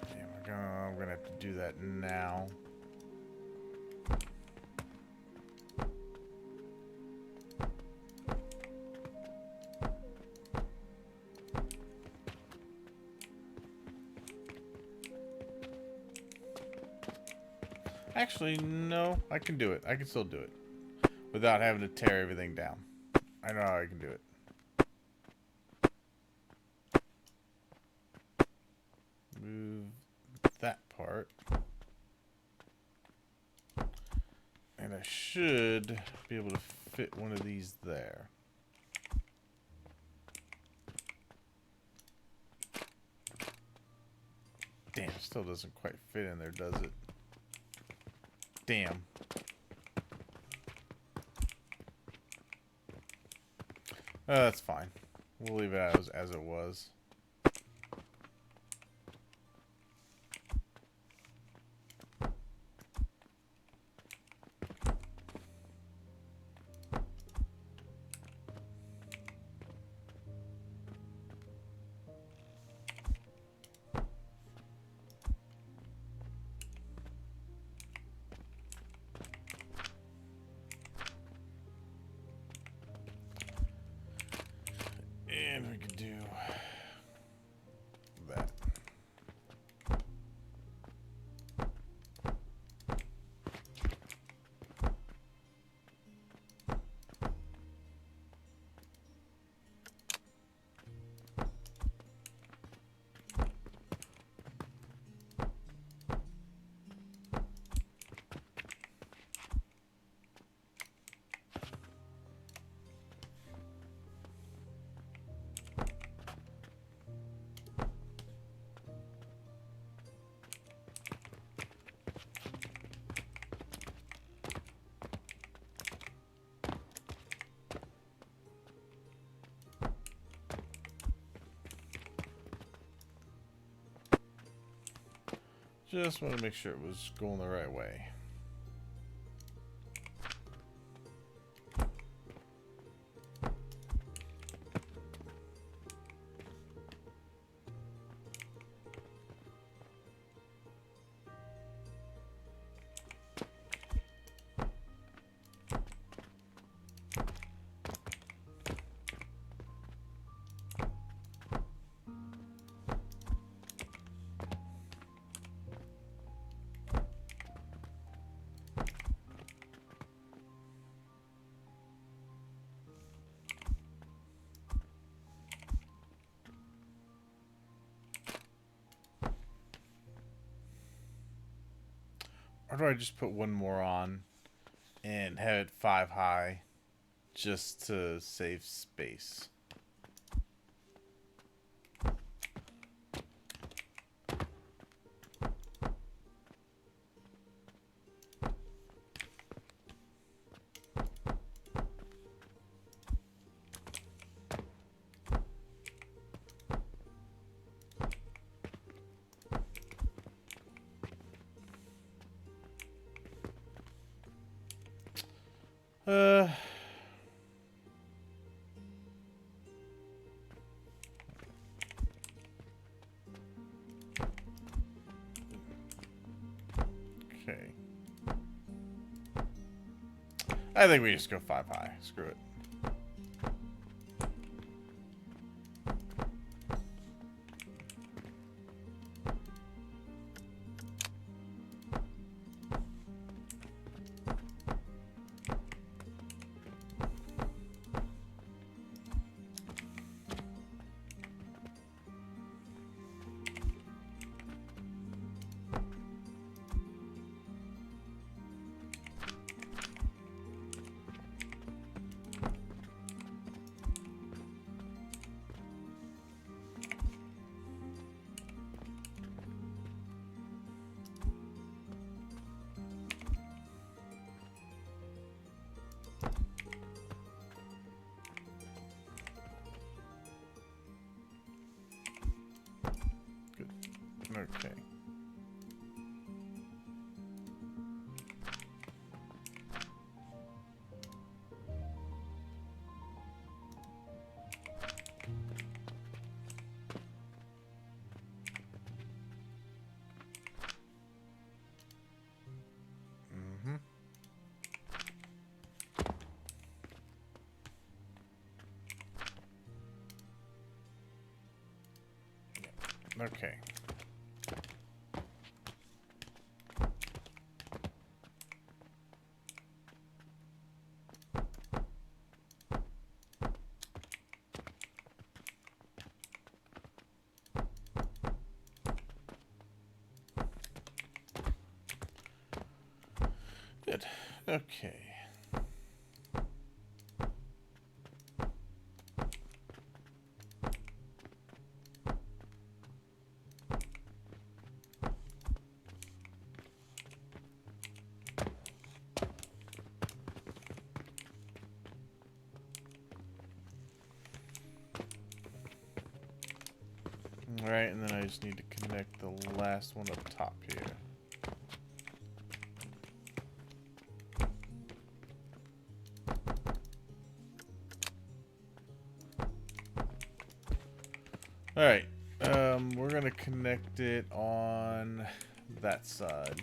Damn, I'm gonna have to do that now. Actually, no. I can do it. I can still do it. Without having to tear everything down. I know how I can do it. Move that part. And I should be able to fit one of these there. Damn, still doesn't quite fit in there, does it? Damn. Oh, that's fine. We'll leave it as it was. And we can do that. Just want to make sure it was going the right way. Or do I just put one more on and have it 5 high just to save space? Uh... Okay. I think we just go 5 high. Screw it. Okay. Okay. Good. Okay. Alright, and then I just need to connect the last one up top here. Alright, we're gonna connect it on that side.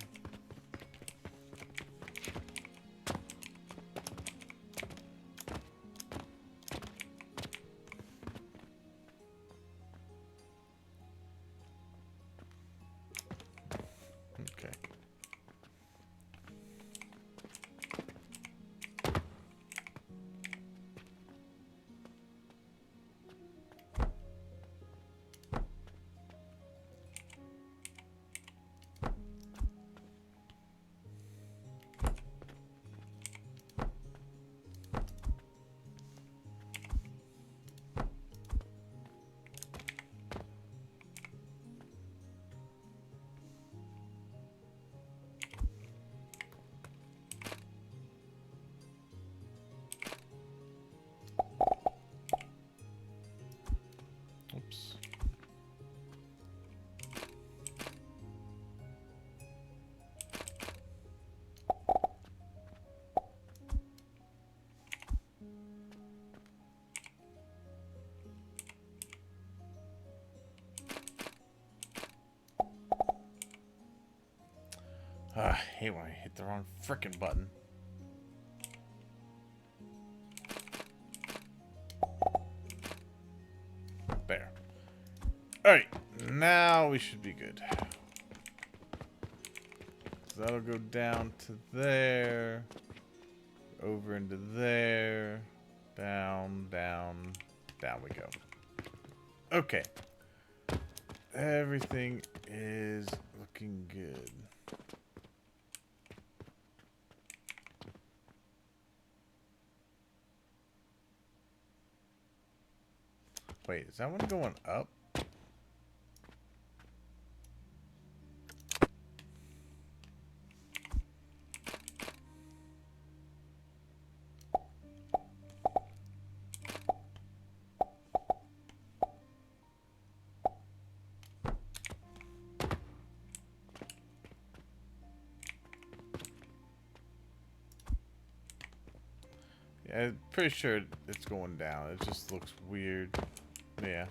Okay. Oops. I hate when I hit the wrong frickin' button. There. Alright, now we should be good. So that'll go down to there. Over into there. Down, down, down we go. Okay. Everything is looking good. Wait, is that one going up? Yeah, I'm pretty sure it's going down. It just looks weird. Yeah.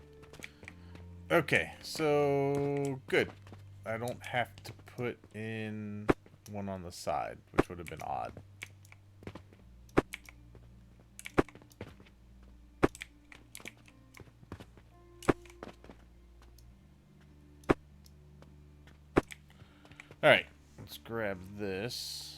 Okay, so good. I don't have to put in one on the side, which would have been odd. Alright, let's grab this.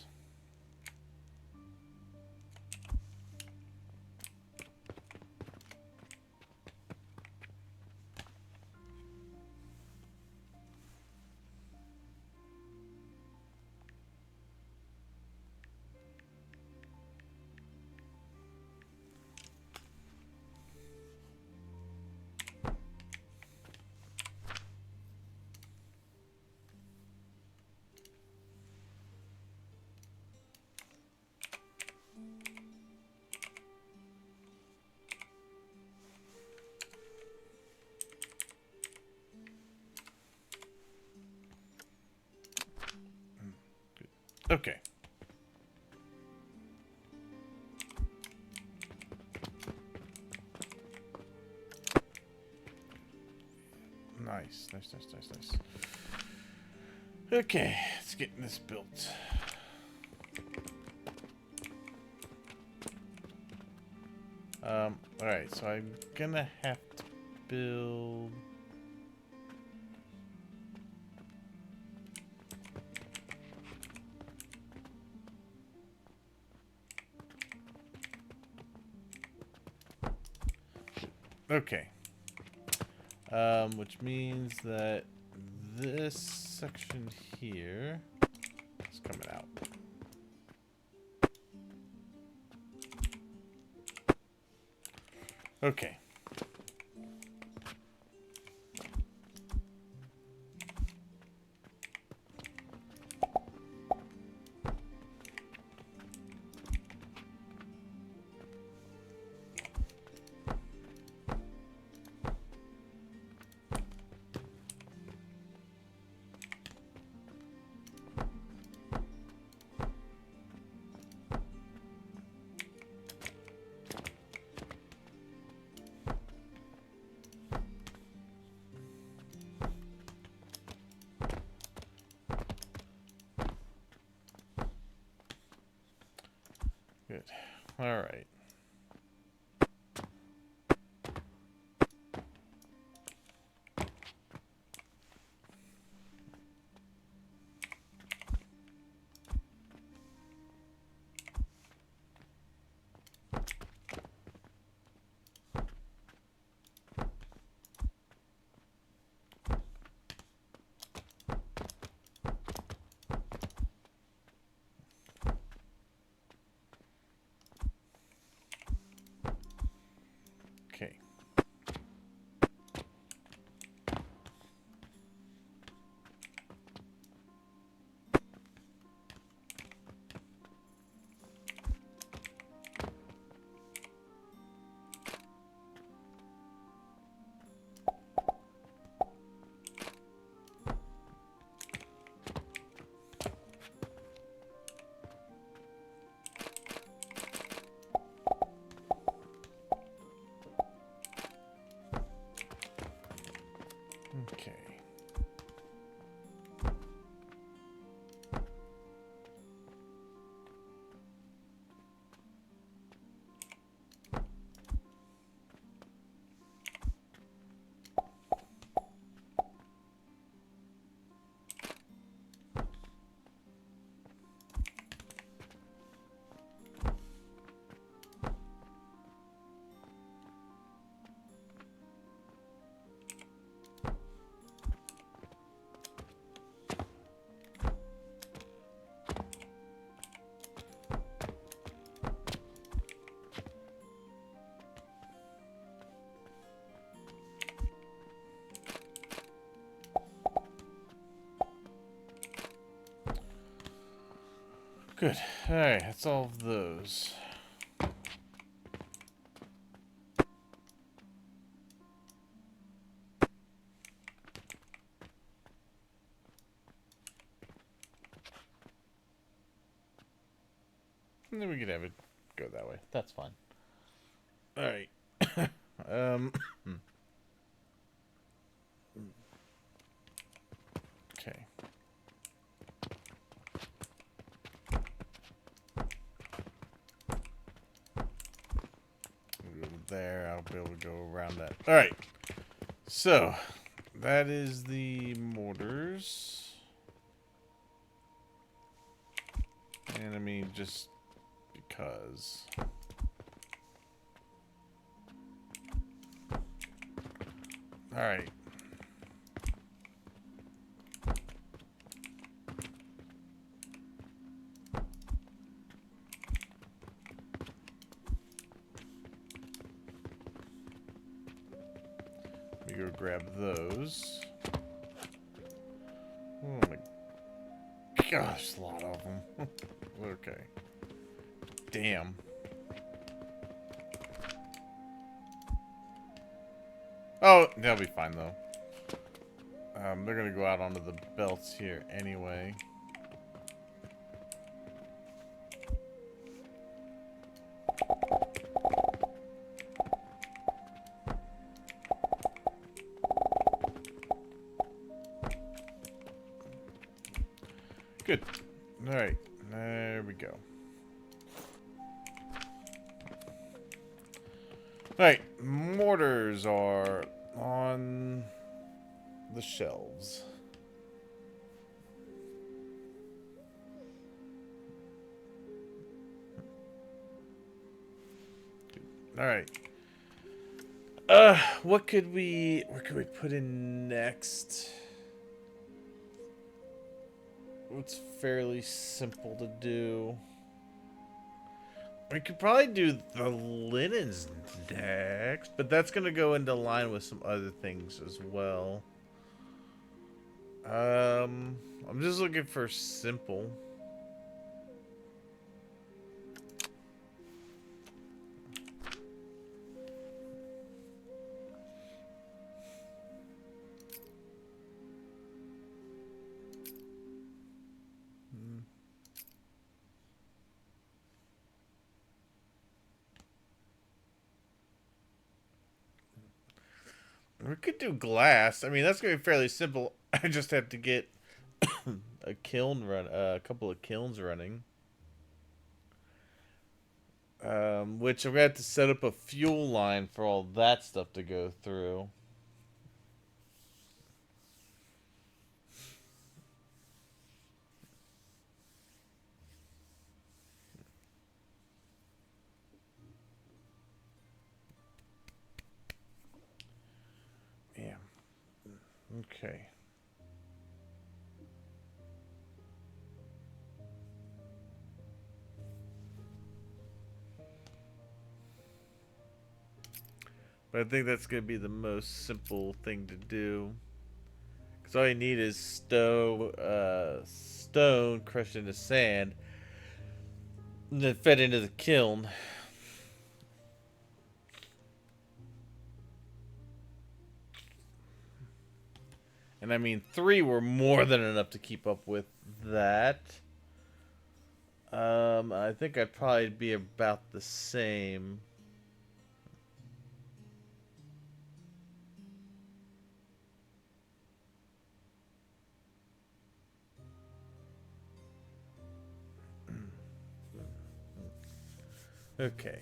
Okay. Nice, nice, nice, nice, nice. Okay, let's get this built. Alright, so I'm gonna have to build Okay. Which means that this section here is coming out. Okay. Good. All right. Okay. Okay. Good. All right. That's all of those. And then we could have it go that way. That's fine. All right. Okay. Go there. I'll be able to go around that. All right. So that is the mortars. And I mean, just because. All right. Let me go grab those. Oh my gosh, a lot of them. Okay. Damn. Oh, they'll be fine though. They're gonna go out onto the belts here anyway. Good. All right. There we go. All right. Mortars are on the shelves. All right. What could we put in next? What's fairly simple to do? We could probably do the linens next, but that's gonna go into line with some other things as well. I'm just looking for simple. We could do glass. I mean, that's gonna be fairly simple. I just have to get a kiln run, a couple of kilns running. Which I'm gonna have to set up a fuel line for all that stuff to go through. Yeah. Okay. But I think that's gonna be the most simple thing to do. Because all you need is stone crushed into sand, and then fed into the kiln. And I mean, 3 were more than enough to keep up with that. I think I'd probably be about the same. Okay.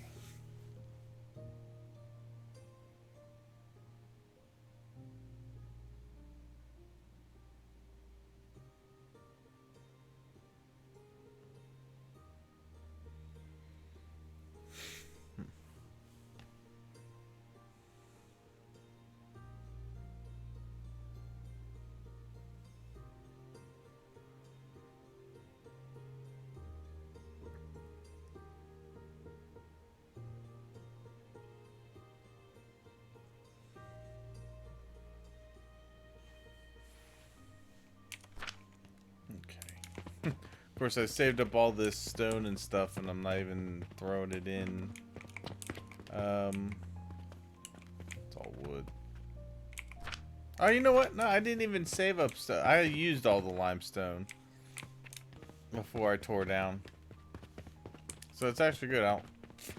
Okay. Of course, I saved up all this stone and stuff, and I'm not even throwing it in. It's all wood. Oh, you know what? No, I didn't even save up stuff. I used all the limestone before I tore down. So it's actually good. I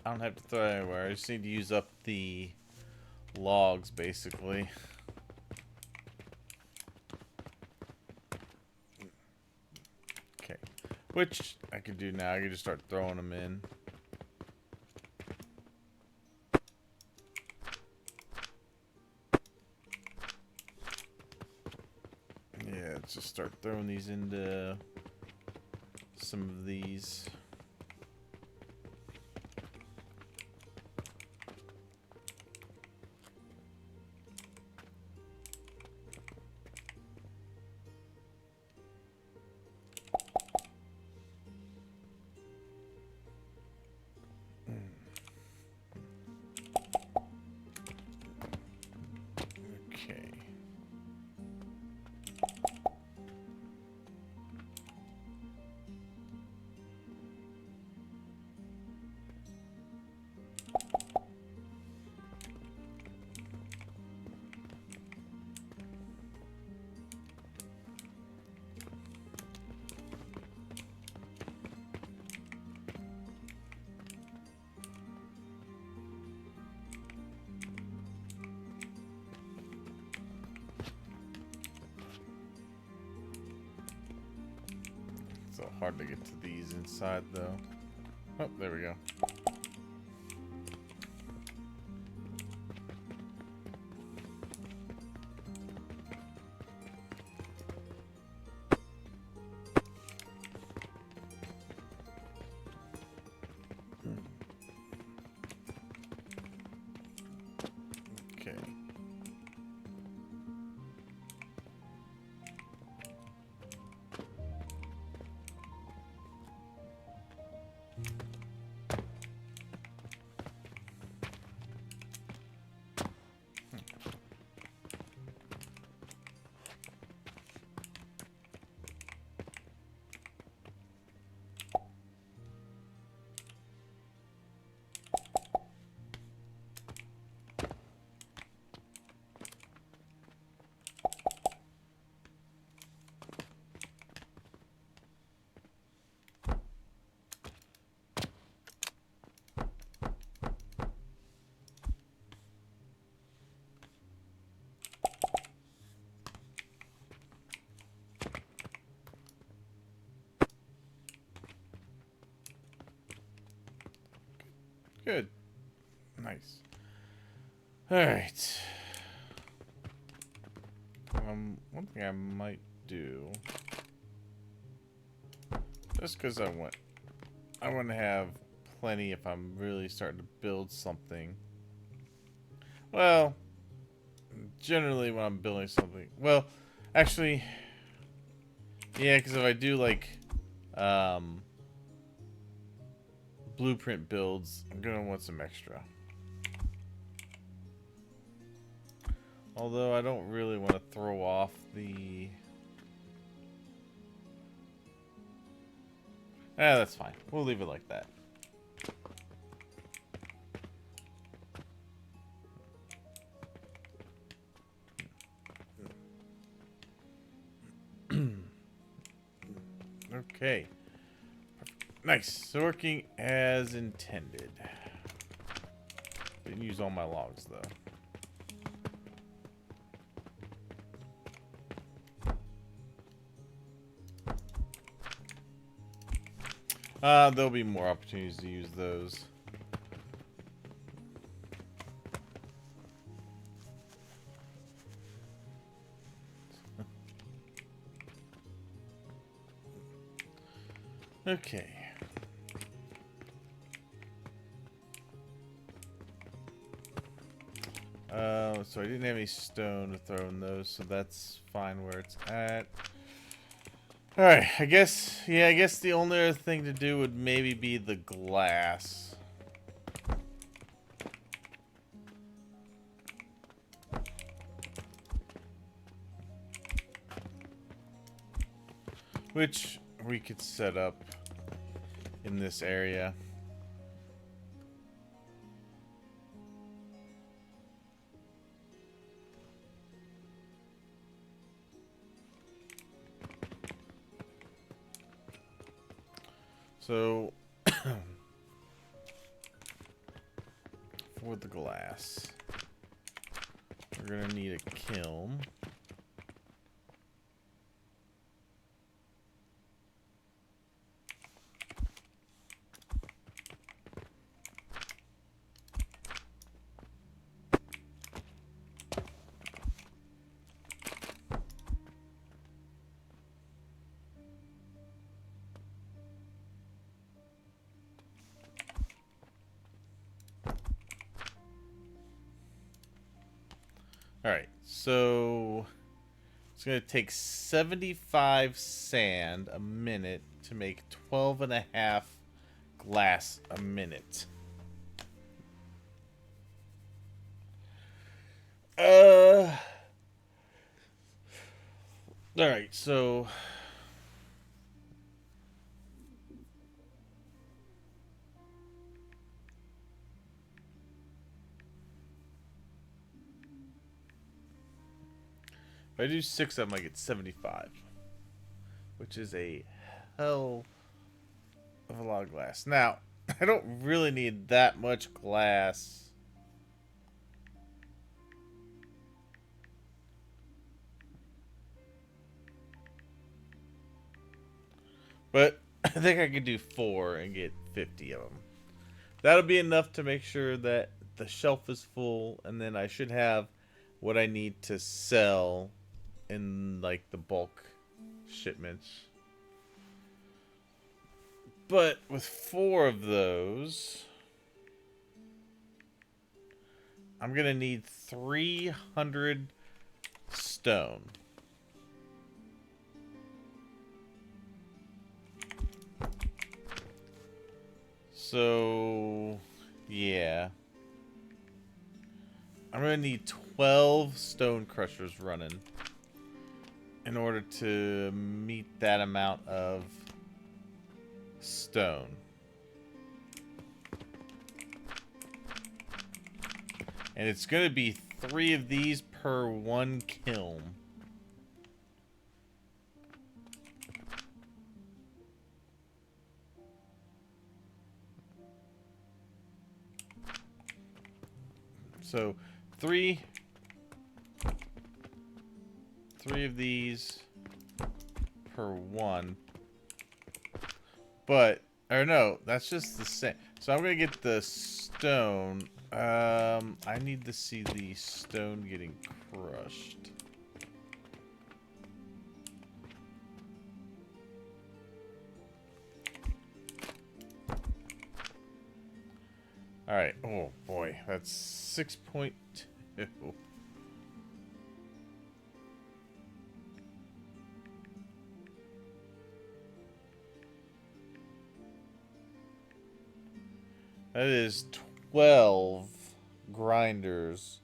don't have to throw it anywhere. I just need to use up the logs, basically. Okay. Which I can do now. I can just start throwing them in. Yeah, let's just start throwing these into some of these. Okay. So hard to get to these inside, though. Oh, there we go. Good. Nice. Alright. One thing I might do, just because I want to have plenty if I'm really starting to build something. Well, generally when I'm building something, well, actually, yeah, because if I do like blueprint builds, I'm gonna want some extra. Although I don't really want to throw off the... that's fine. We'll leave it like that. Okay. Nice. So working as intended. Didn't use all my logs, though. There'll be more opportunities to use those. Okay. So I didn't have any stone to throw in those, so that's fine where it's at. Alright, I guess the only other thing to do would maybe be the glass. Which we could set up in this area. So, for the glass, we're gonna need a kiln. Alright, so it's going to take 75 sand a minute to make 12.5 glass a minute. Alright, so... if I do 6 of them, I get 75. Which is a hell of a lot of glass. Now, I don't really need that much glass. But I think I could do 4 and get 50 of them. That'll be enough to make sure that the shelf is full, and then I should have what I need to sell in like the bulk shipments. But with 4 of those, I'm gonna need 300 stone. So, yeah. I'm gonna need 12 stone crushers running in order to meet that amount of stone. And it's gonna be 3 of these per 1 kiln. So, 3 of these per 1. But, or no, that's just the same. So I'm gonna get the stone. I need to see the stone getting crushed. Alright. Oh boy, that's 6.2. That is 12 grinders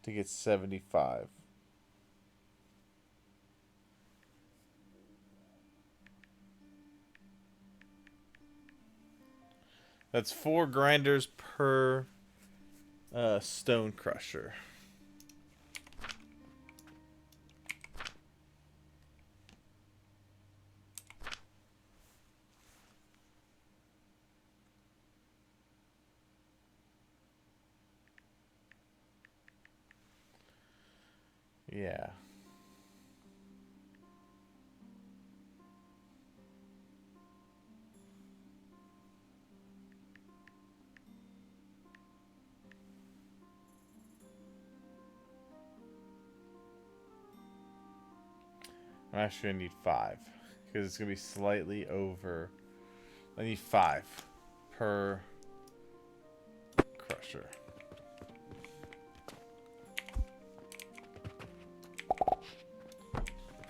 to get 75. That's 4 grinders per stone crusher. Yeah. I'm actually gonna need 5 because it's gonna be slightly over. I need 5 per crusher.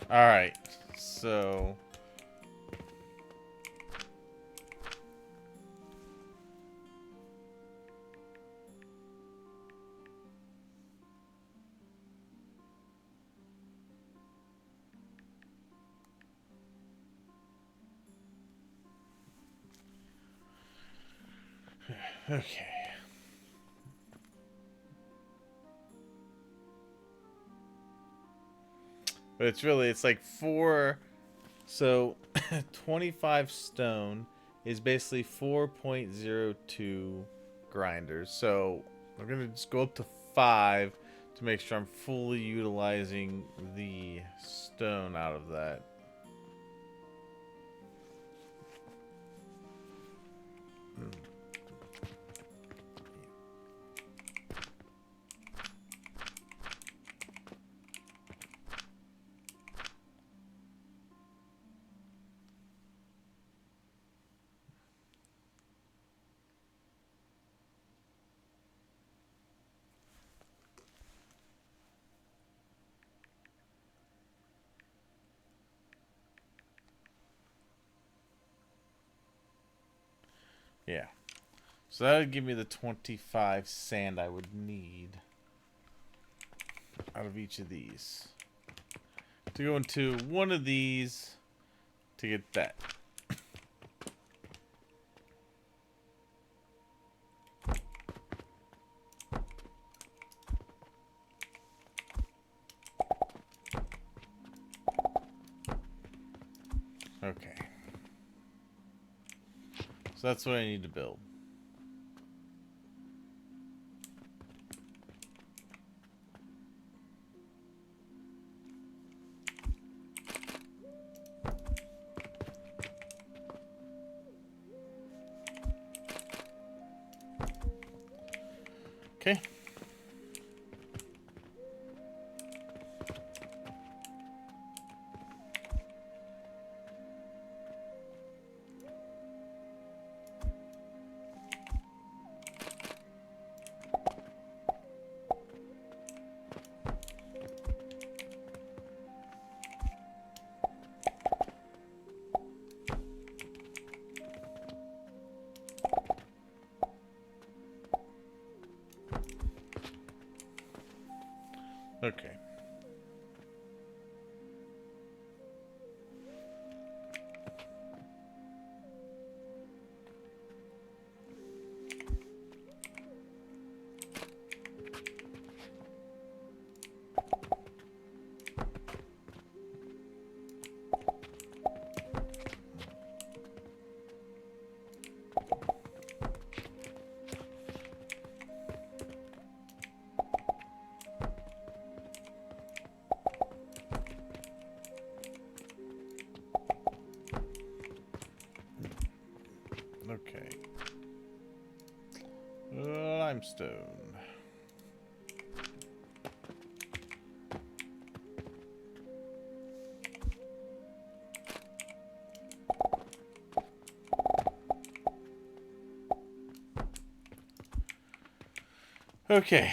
All right, so okay. But it's like 4. So 25 stone is basically 4.02 grinders. So I'm gonna just go up to 5 to make sure I'm fully utilizing the stone out of that. Yeah. So that would give me the 25 sand I would need out of each of these. To go into one of these to get that. Okay. So that's what I need to build. Okay. Okay. Limestone. Okay.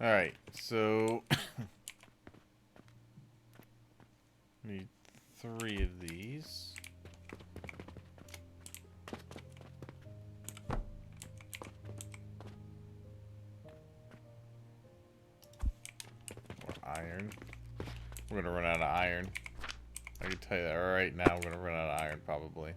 Alright, so need 3 of these. More iron. We're gonna run out of iron. I can tell you that right now, we're gonna run out of iron probably.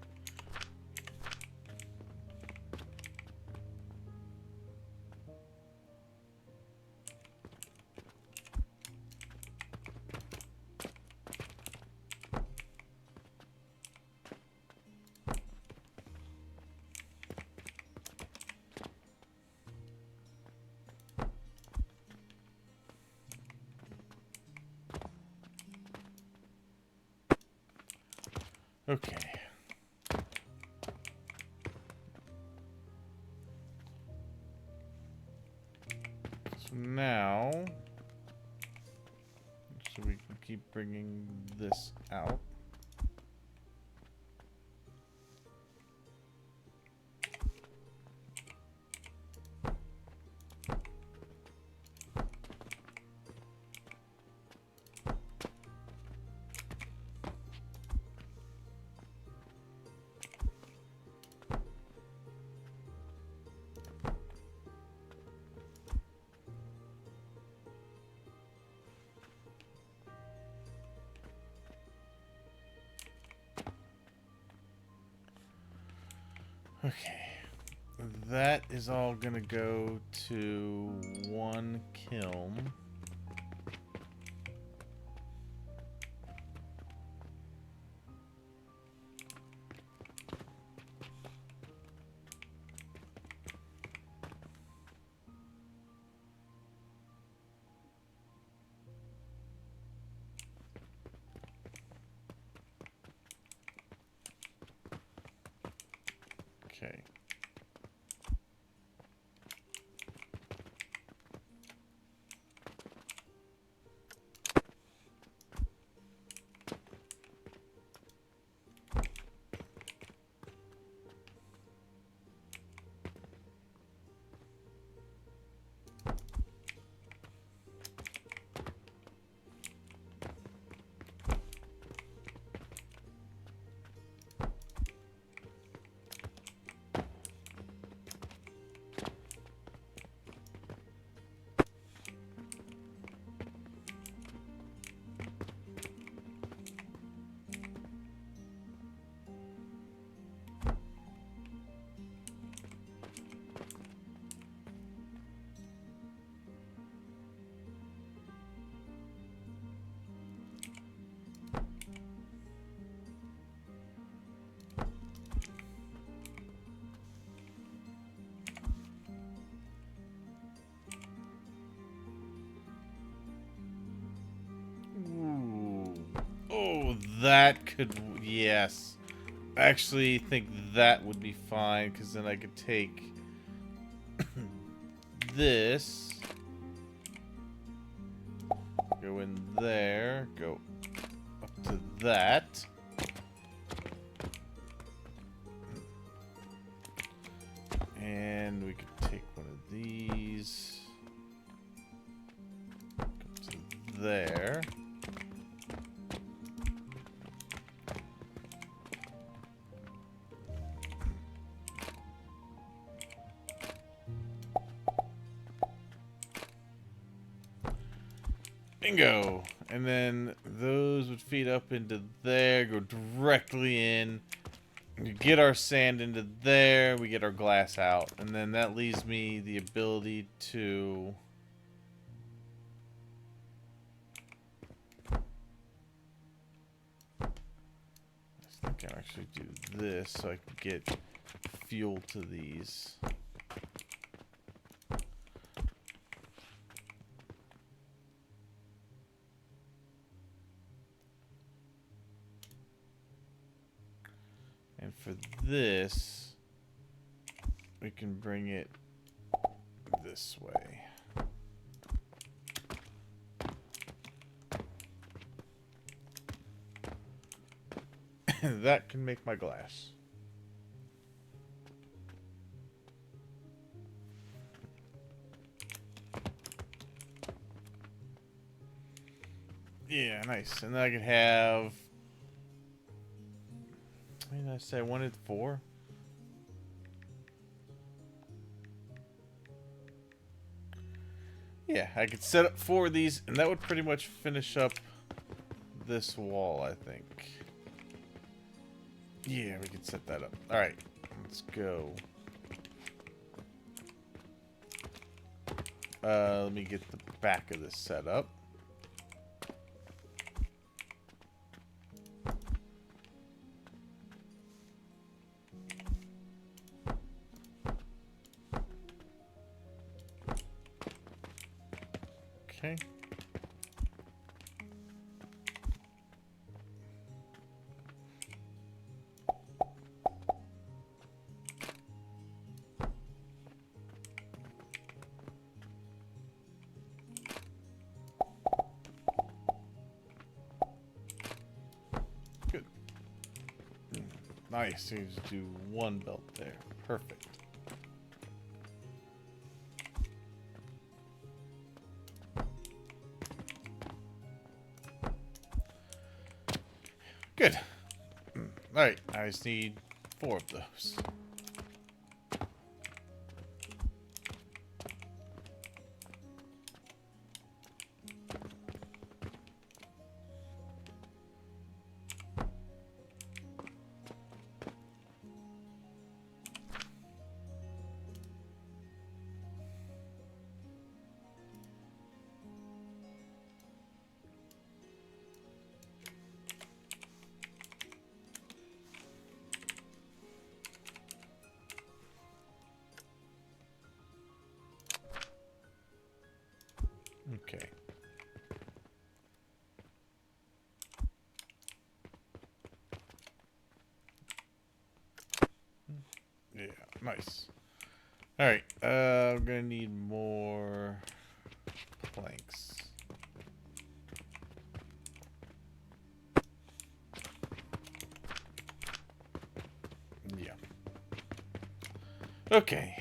Okay. So now, so we can keep bringing this out. Okay, that is all gonna go to 1 kiln. Okay. Ooh. Oh, that could, yes. I actually think that would be fine, because then I could take this, go in there, go up to that. And we could take one of these, go to there. Bingo! And then those would feed up into there, go directly in, We get our sand into there, we get our glass out, and then that leaves me the ability to... I think I'll actually do this so I can get fuel to these. And for this, we can bring it this way. That can make my glass. Yeah, nice. And then I can have... What did I say? I wanted 4? Yeah, I could set up 4 of these, and that would pretty much finish up this wall, I think. Yeah, we could set that up. Alright, let's go. Let me get the back of this set up. Okay. Good. Nice. So you just do 1 belt there. Perfect. Good. Alright, I just need 4 of those. Okay. Yeah, nice. Alright, I'm gonna need more planks. Yeah. Okay.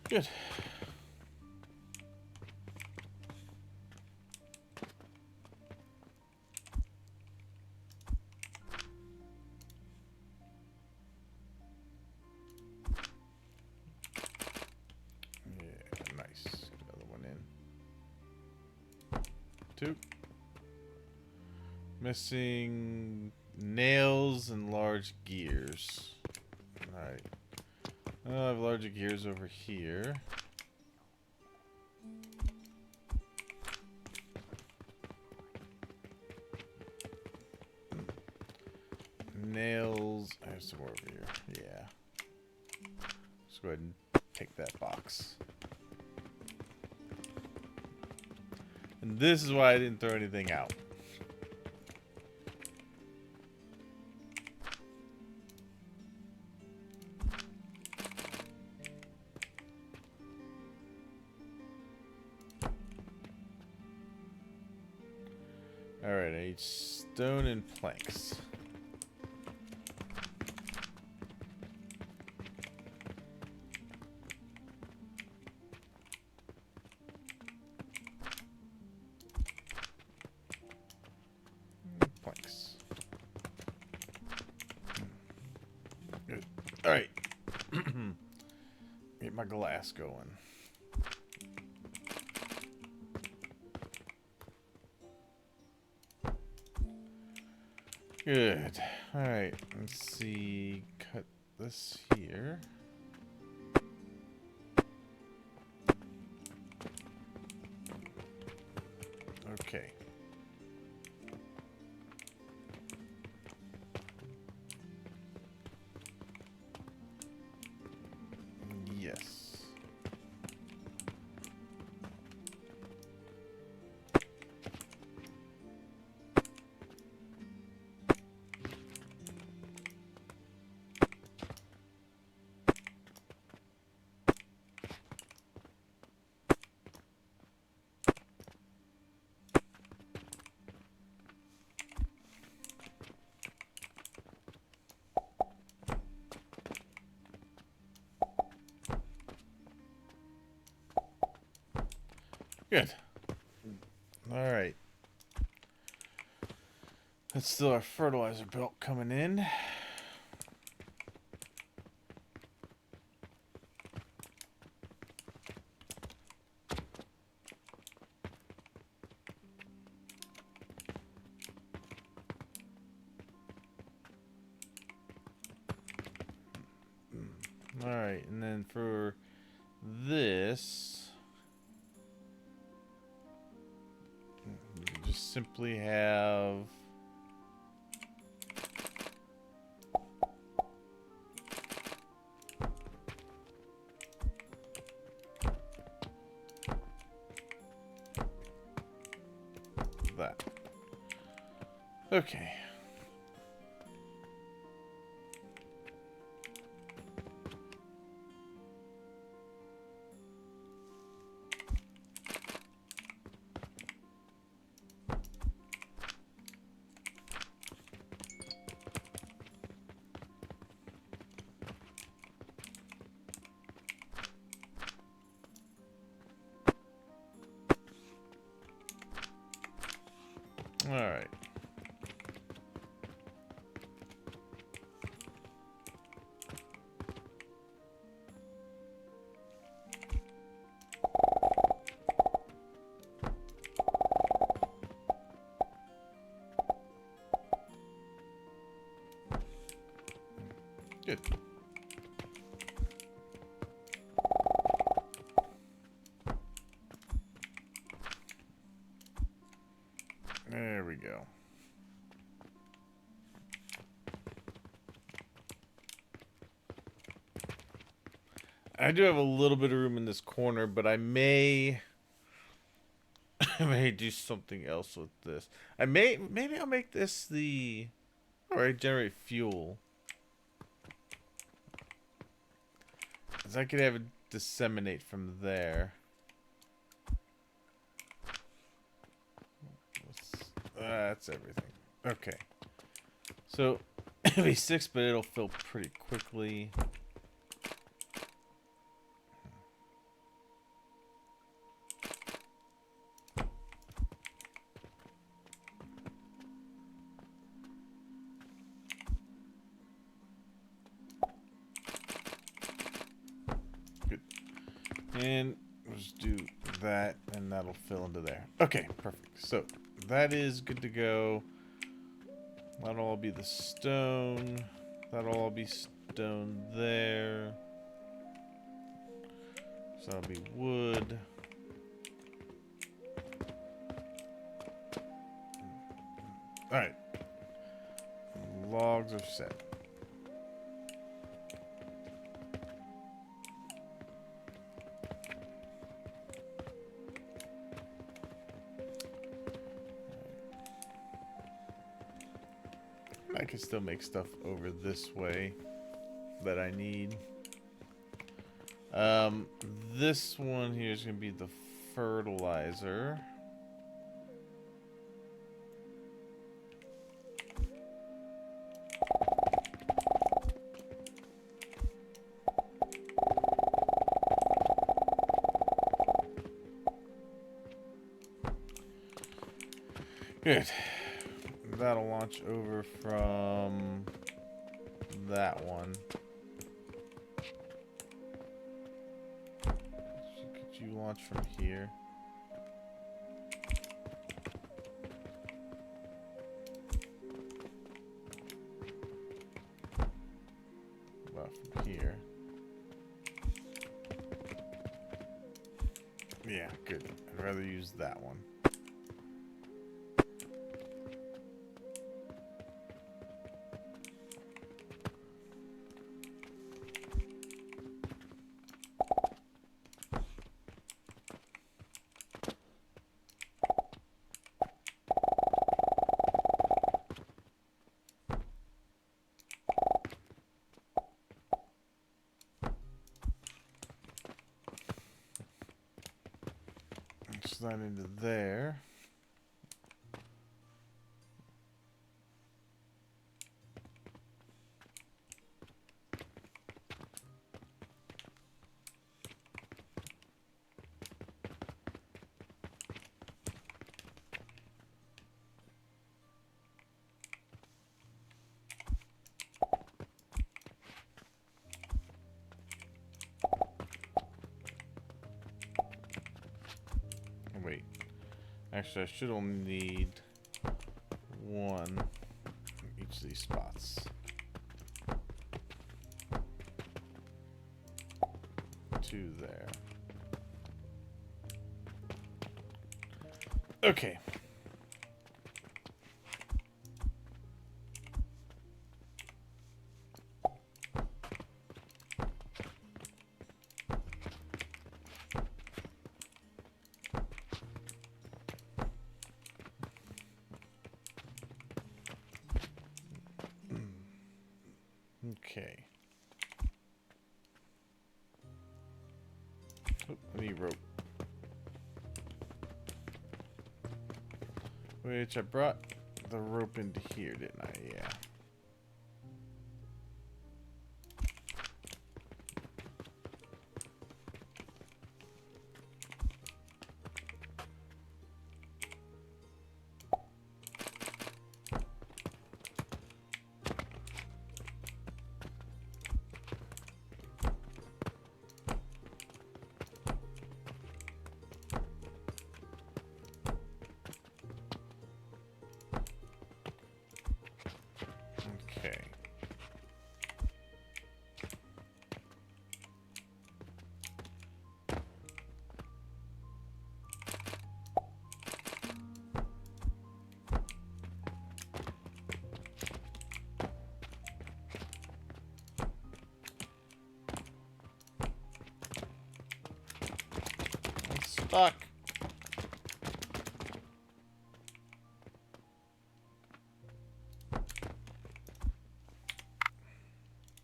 Good. Yeah, nice. Another one in. 2. Missing nails and large gears. Alright. I have larger gears over here. Nails. I have some more over here. Yeah. Let's go ahead and take that box. And this is why I didn't throw anything out. Alright, I need stone and planks. Planks. Good. Alright. Get my glass going. Good. Alright, let's see. Cut this here. Okay. Yes. Good. Alright. That's still our fertilizer belt coming in. Alright, and then for this, we just simply have that. Okay. All right. Good. There we go. I do have a little bit of room in this corner, but I may I may do something else with this. Maybe I'll make this the alright, generate fuel. Cause I could have it disseminate from there. That's everything. Okay. So it'll be 6, but it'll fill pretty quickly. Good. And we'll just do that, and that'll fill into there. Okay, perfect. So that is good to go. That'll all be the stone. That'll all be stone there. So that'll be wood. Alright. Logs are set. I can still make stuff over this way that I need. This one here is going to be the fertilizer. Good. That'll launch over from that one. So could you launch from here? About from here. Yeah, good. I'd rather use that one. That into there. Wait. Actually, I should only need one in each of these spots. Two there. Okay. Okay. Oh, I need rope. Which I brought the rope into here, didn't I? Yeah. Okay. I'm stuck.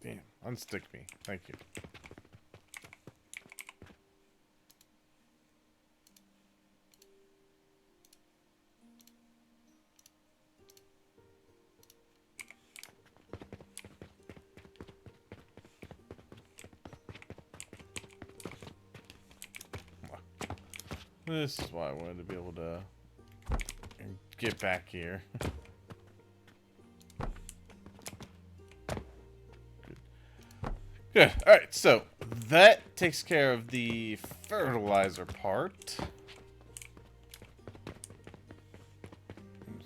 Damn, unstick me. Thank you. This is why I wanted to be able to get back here. Good. Alright, so that takes care of the fertilizer part.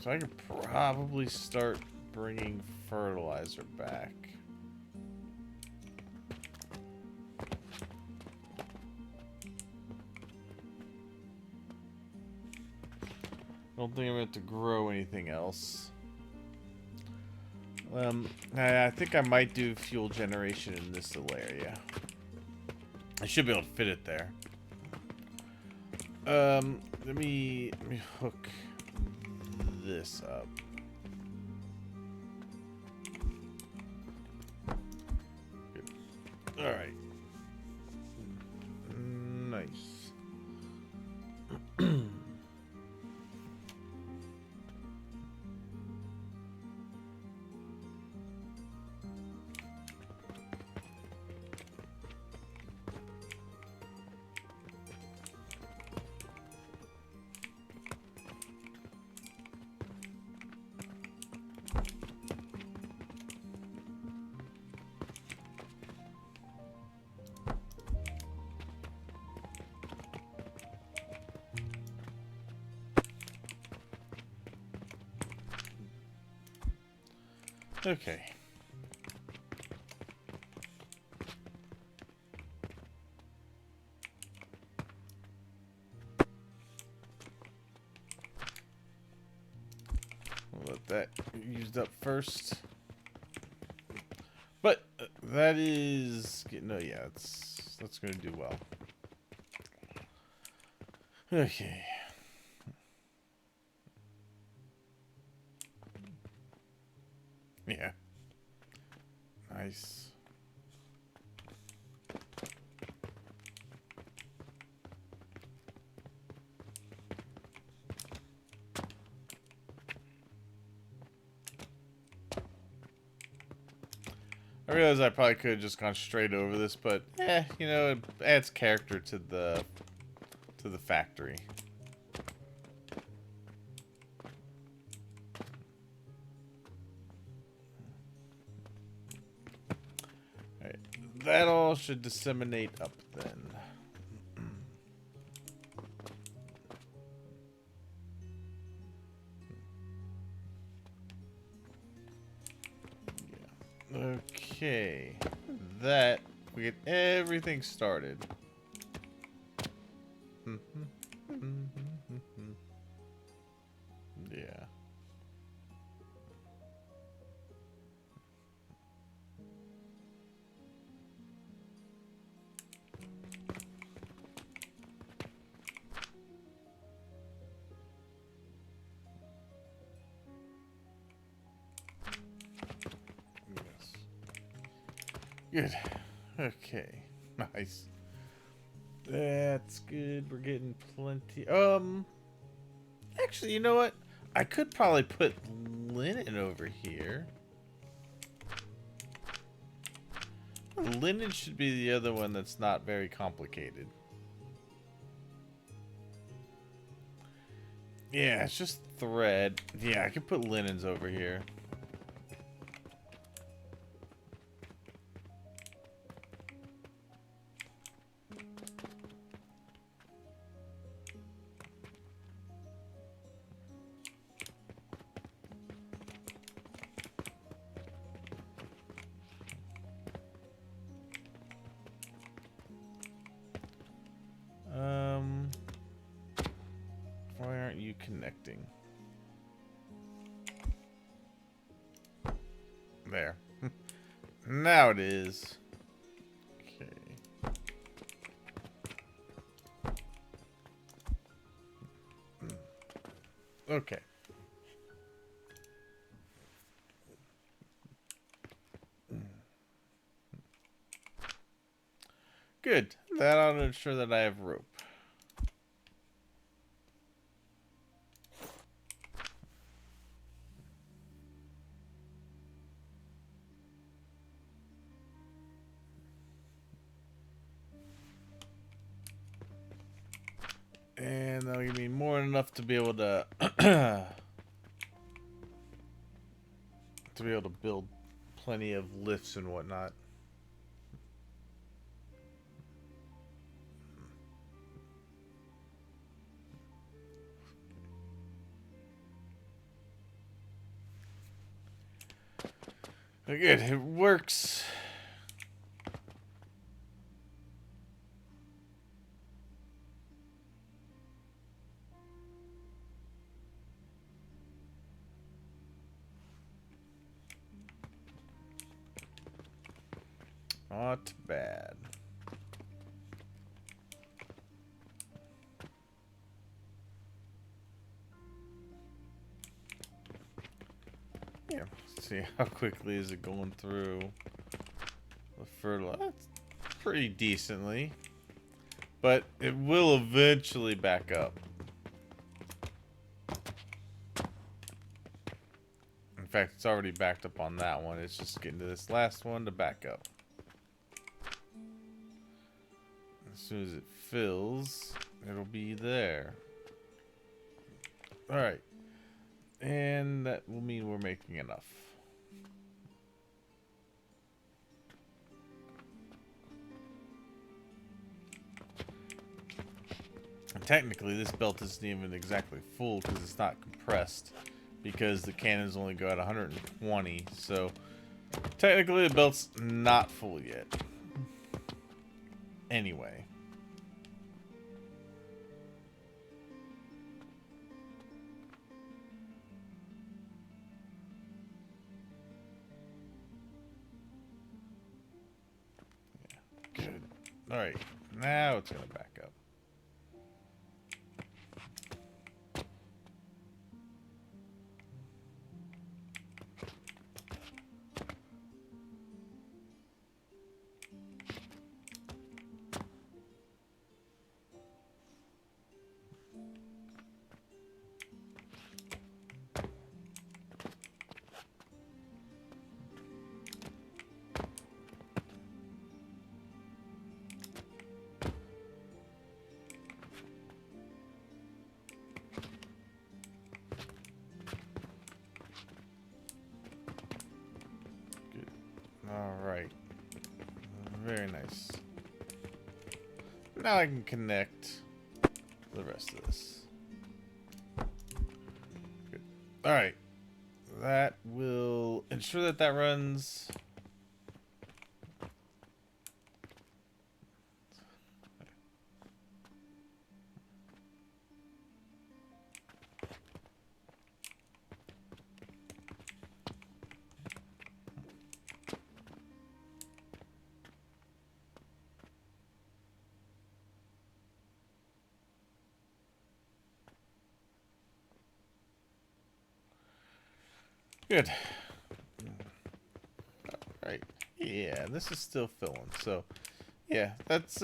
So I could probably start bringing fertilizer back. I don't think I'm going to have to grow anything else. I think I might do fuel generation in this little area. I should be able to fit it there. Let me hook this up. Good. All right. Nice. Okay. We'll let that get used up first. But that is no, yeah, that's gonna do well. Okay. Yeah. Nice. I realize I probably could have just gone straight over this, but you know, it adds character to the factory. Alright. That all should disseminate up then. Yeah. Okay. That we get everything started. Yeah. Yes. Good. Okay. Nice. That's good. We're getting plenty. Actually, you know what? I could probably put linen over here. Linen should be the other one that's not very complicated. Yeah, it's just thread. Yeah, I could put linens over here. Why aren't you connecting? There. Now it is. Okay. Okay. Good. That ought to ensure that I have rope. And that'll give me more than enough to be able to build plenty of lifts and whatnot. Good, it works. Not bad. Yeah, let's see how quickly is it going through the fertilizer. Pretty decently. But it will eventually back up. In fact, it's already backed up on that one. It's just getting to this last one to back up. As soon as it fills, it'll be there. Alright. And that will mean we're making enough. And technically, this belt isn't even exactly full because it's not compressed. because the cannons only go at 120. So technically the belt's not full yet. Anyway. Yeah, good. Alright, now it's gonna back up. Alright. Very nice. Now I can connect the rest of this. Good. Alright. That will ensure that that runs. Good. Right. Yeah, this is still filling. So, yeah, that's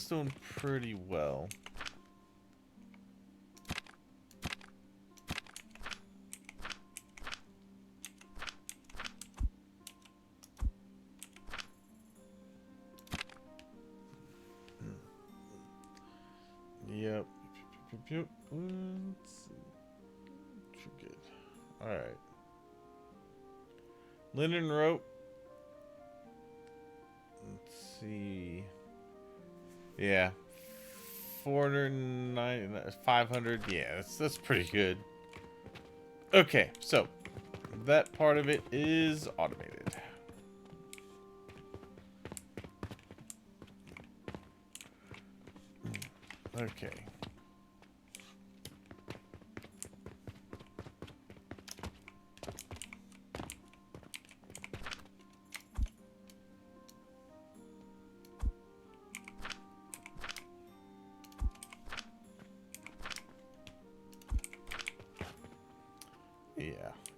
doing pretty well. Yep. Good. All right. Linen rope. Let's see. Yeah. 490, 500. Yeah, that's pretty good. Okay, so that part of it is automated. Okay.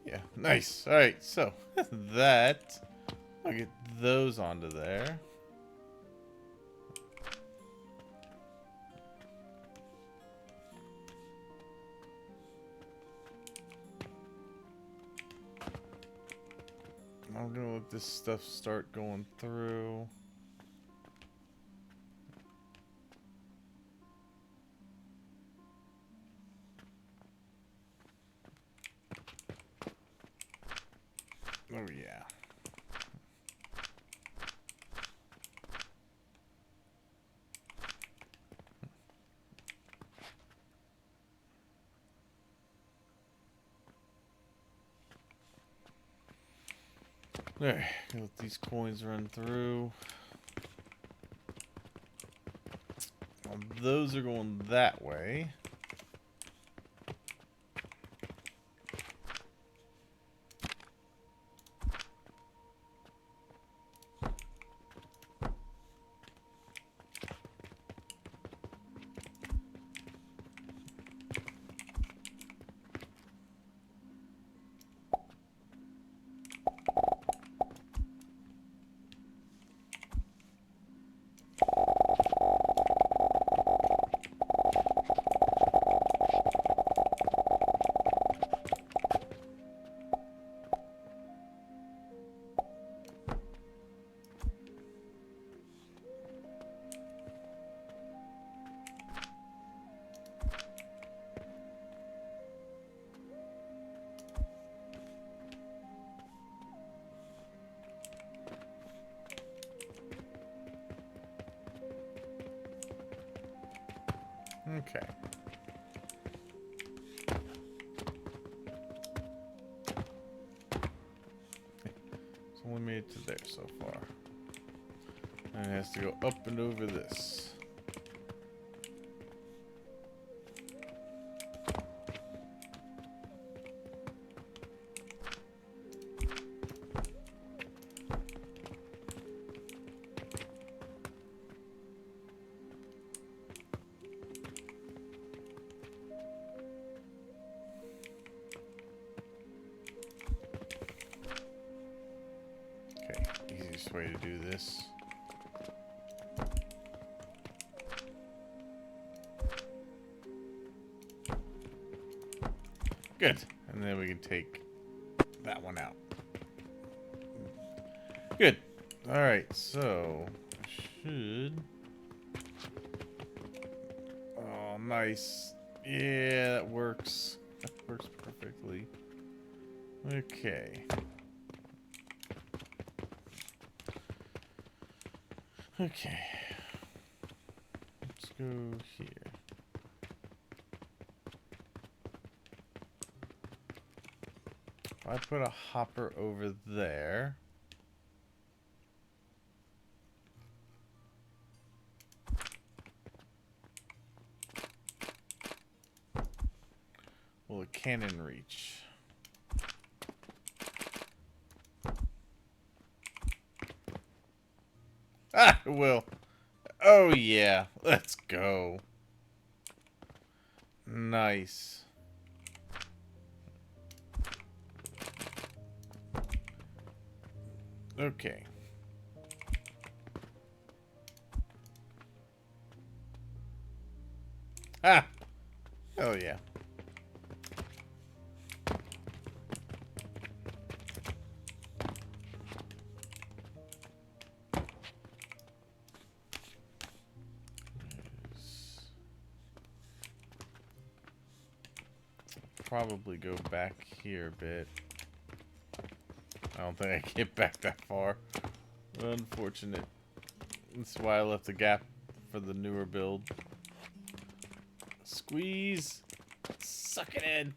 Yeah, nice. All right, so that I'll get those onto there. I'm gonna let this stuff start going through. Oh yeah. There, let these coins run through. Well, those are going that way. Okay. only made it to there so far. And it has to go up and over this. Easiest way to do this. Good. And then we can take that one out. Good. Alright, so I should. Oh, nice. Yeah, that works. That works perfectly. Okay. Okay. Let's go here. If I put a hopper over there. Will a cannon reach? Ah, it will. Oh, yeah. Let's go. Nice. Okay. Ah! Oh, yeah. Probably go back here a bit. I don't think I can get back that far. Unfortunate. That's why I left a gap for the newer build. Squeeze! Suck it in!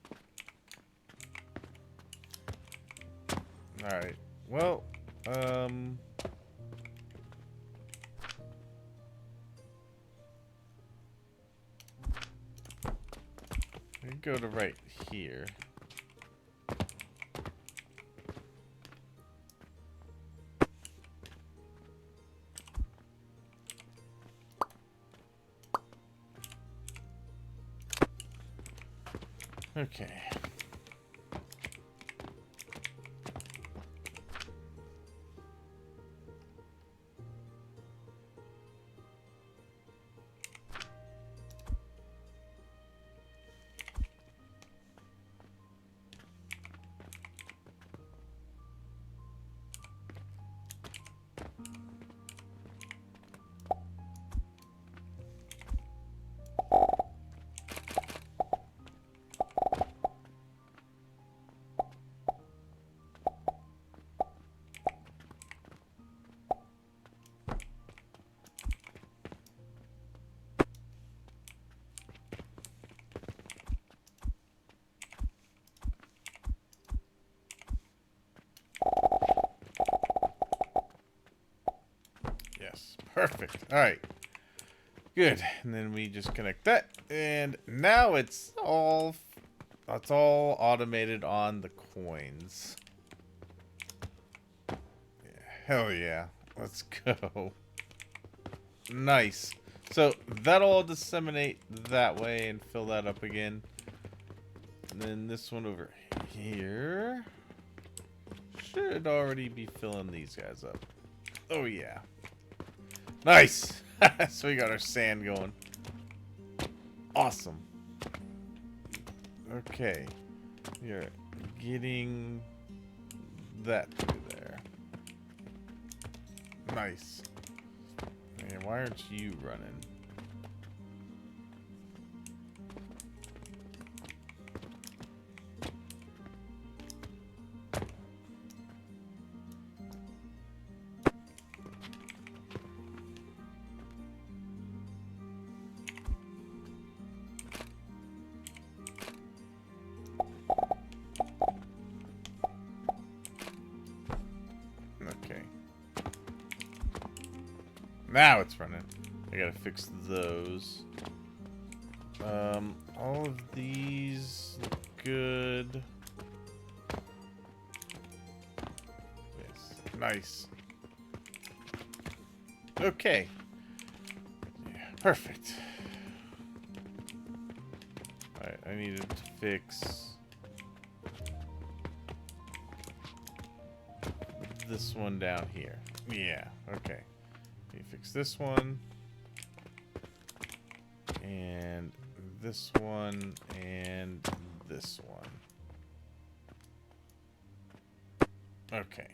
Alright. Well, we go to right here. Okay. Yes, perfect. All right, good. And then we just connect that, and now it's all automated on the coins. Yeah, hell yeah, let's go. Nice. So that'll all disseminate that way and fill that up again. And then this one over here should already be filling these guys up. Oh yeah. Nice! So we got our sand going. Awesome. Okay. You're getting that through there. Nice. Man, why aren't you running? Now it's running. I gotta fix those. All of these look good. Yes, nice. Okay. Yeah, perfect. Alright, I needed to fix this one down here. Yeah, okay. Let me fix this one. And this one. And this one. Okay.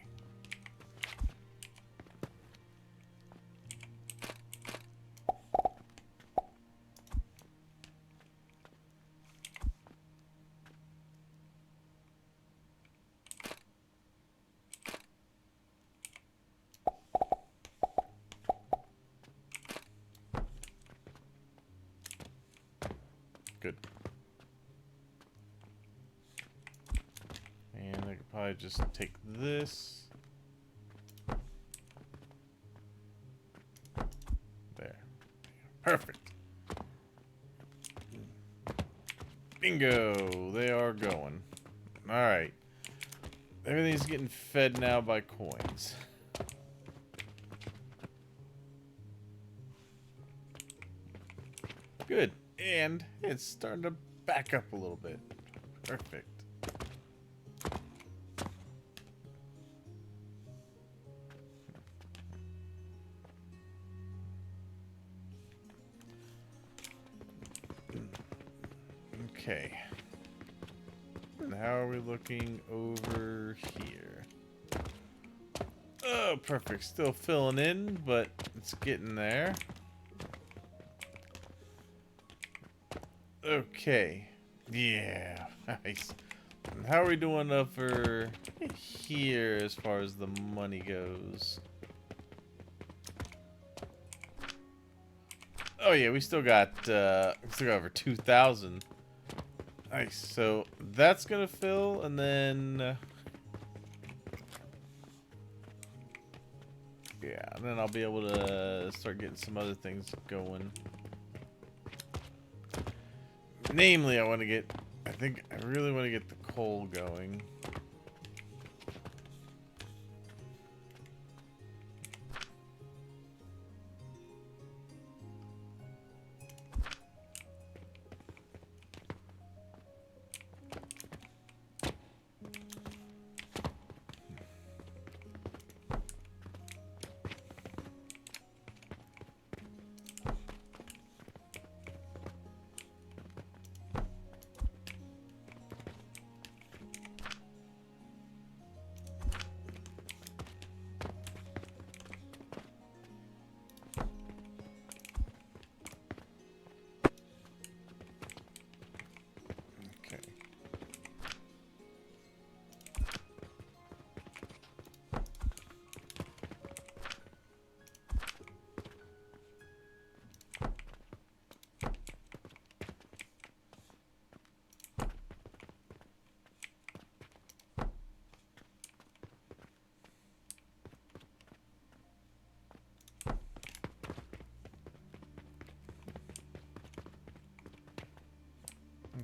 Good. And I could probably just take this. There. Perfect. Bingo! They are going. Alright. Everything's getting fed now by coins. Good. And it's starting to back up a little bit. Perfect. Okay. And how are we looking over here? Oh, perfect. Still filling in, but it's getting there. Okay. Yeah. Nice. And how are we doing over here as far as the money goes? Oh yeah, we still got over 2,000. Nice. So that's gonna fill, and then yeah, and then I'll be able to start getting some other things going. Namely, I really want to get the coal going.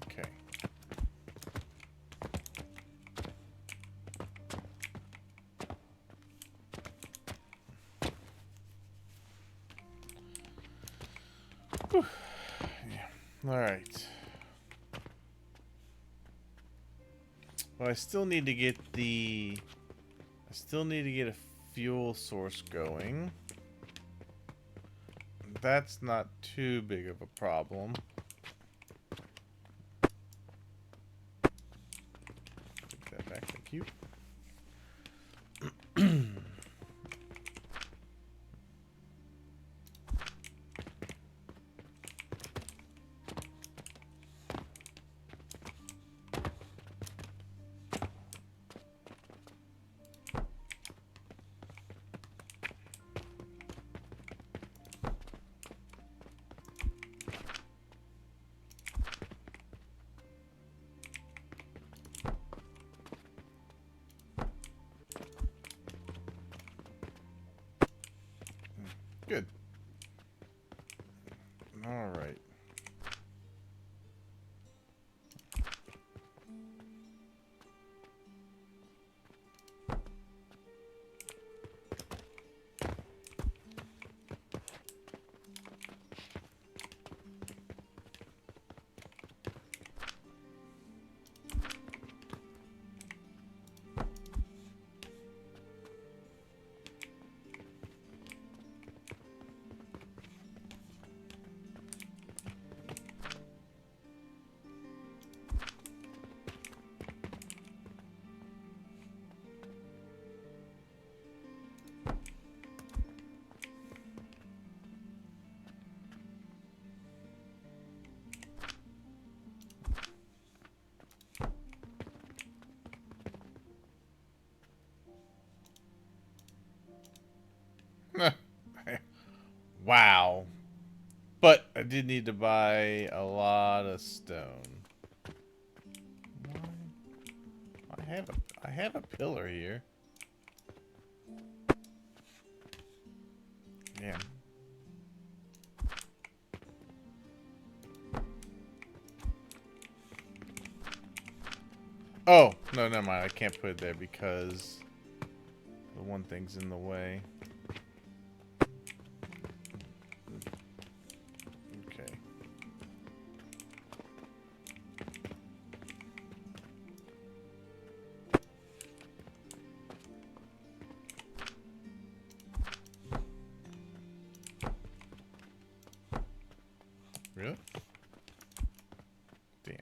Okay. Whew. Yeah. All right. Well, I still need to get a fuel source going. That's not too big of a problem. Take that back, thank you. Alright. Wow. But I did need to buy a lot of stone. I have a pillar here. Damn. Oh, no, never mind. I can't put it there because the one thing's in the way. Okay. Really? Damn.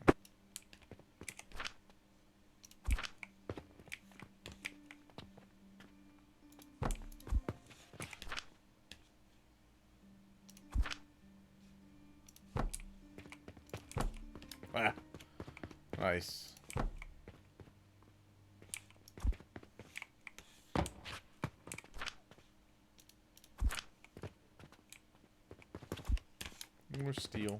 Ah. Nice. More steel.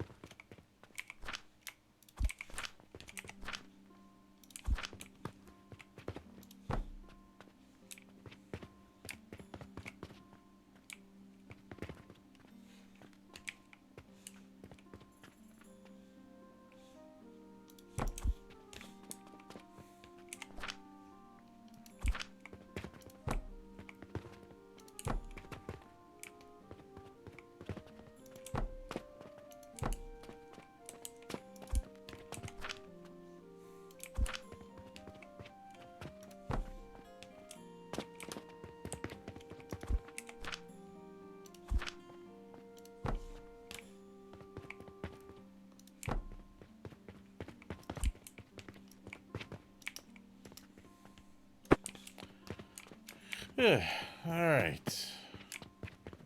Alright.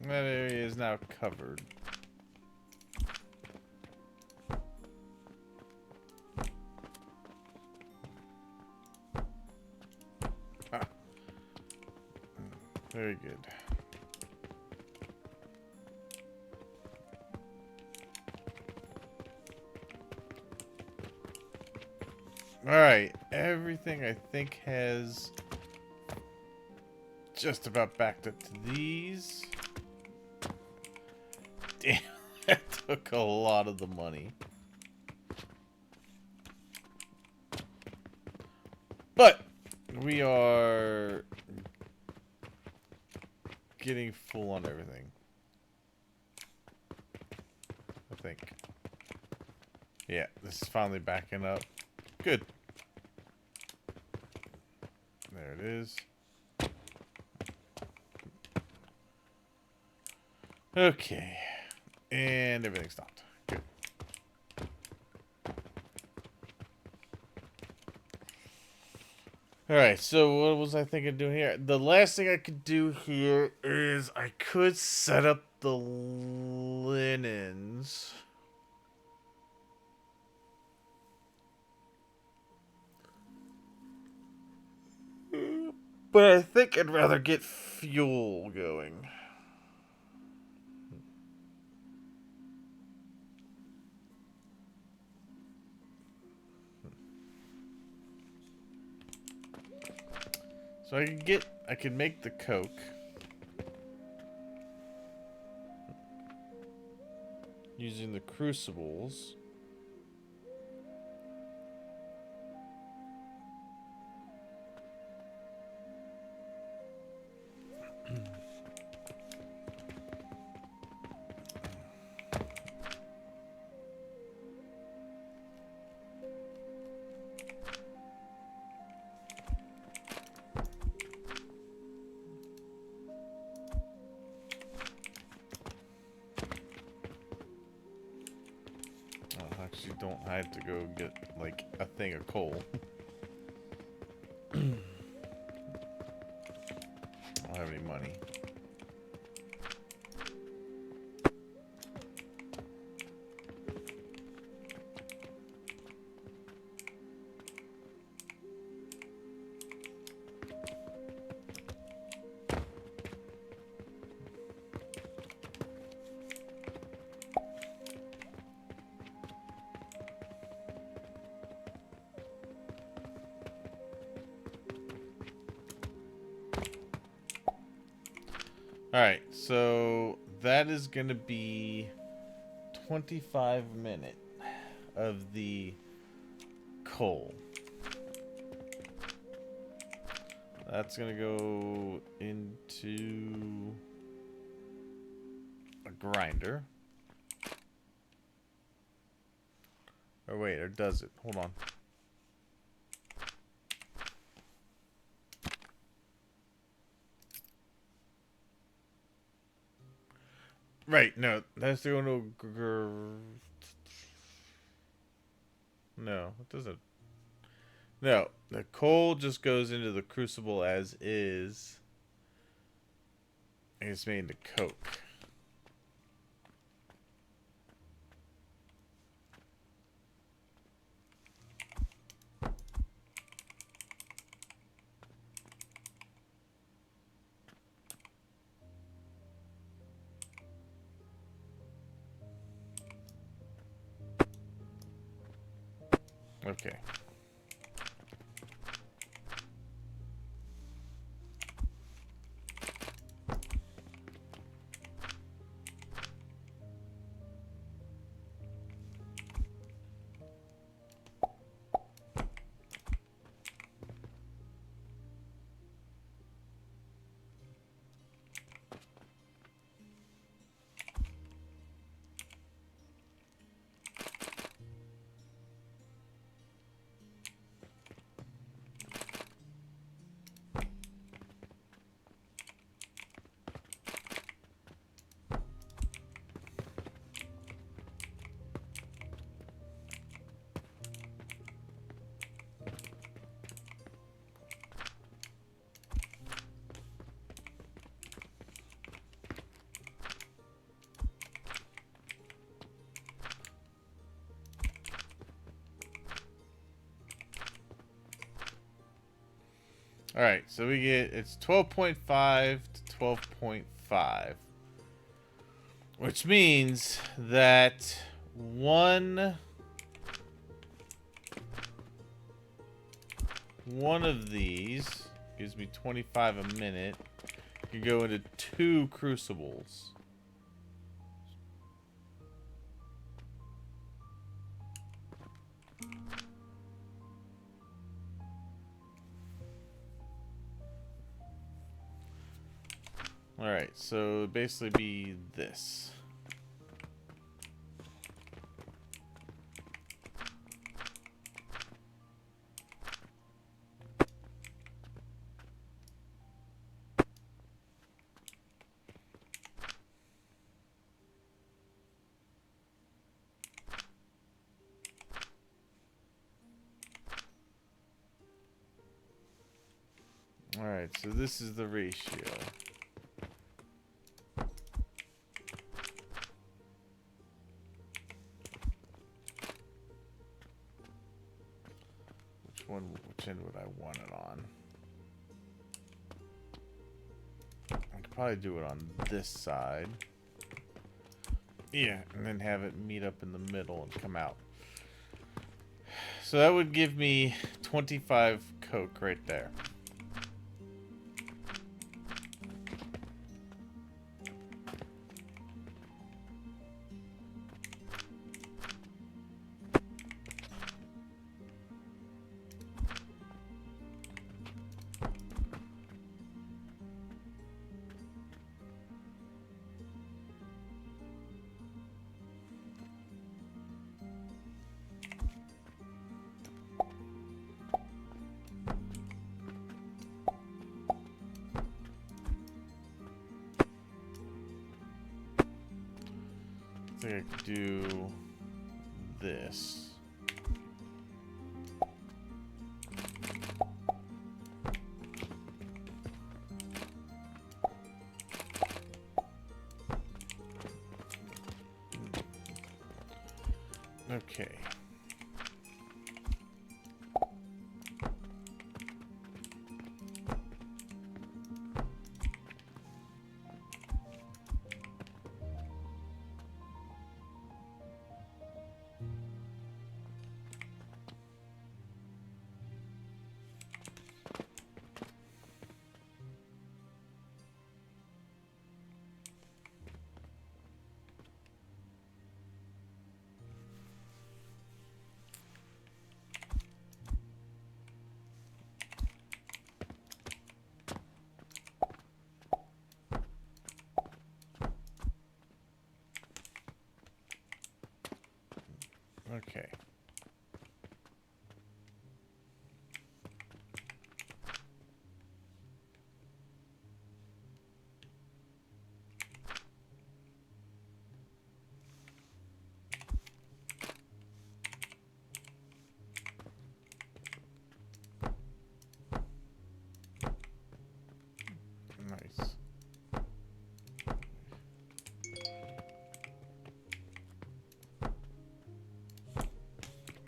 That area is now covered. Ah. Very good. Alright, everything I think has just about backed up to these. Damn, that took a lot of the money. But we are getting full on everything. I think. Yeah, this is finally backing up. Good. There it is. Okay. And everything stopped. Good. Alright, so what was I thinking of doing here? The last thing I could do here is I could set up the linens. But I think I'd rather get fuel going. So I could make the Coke. using the crucibles. Actually, don't have to go get like a thing of coal. I don't have any money. Alright, so that is going to be 25 minutes of the coal. That's going to go into a grinder. Or wait, or does it? Hold on. Right, no, that's going to no, it doesn't. No, the coal just goes into the crucible as is. And it's made into coke. Okay. Alright, so we get, it's 12.5 to 12.5. Which means that one of these gives me 25 a minute. Can go into 2 crucibles. Alright, so basically be this. Alright, so this is the ratio. Which end would I want it on? I could probably do it on this side. Yeah, and then have it meet up in the middle and come out. So that would give me 25 coke right there. think I could do this. Okay. Okay. Nice.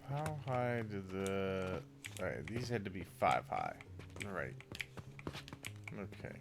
How high did the... Alright, these had to be 5 high. Alright. Okay.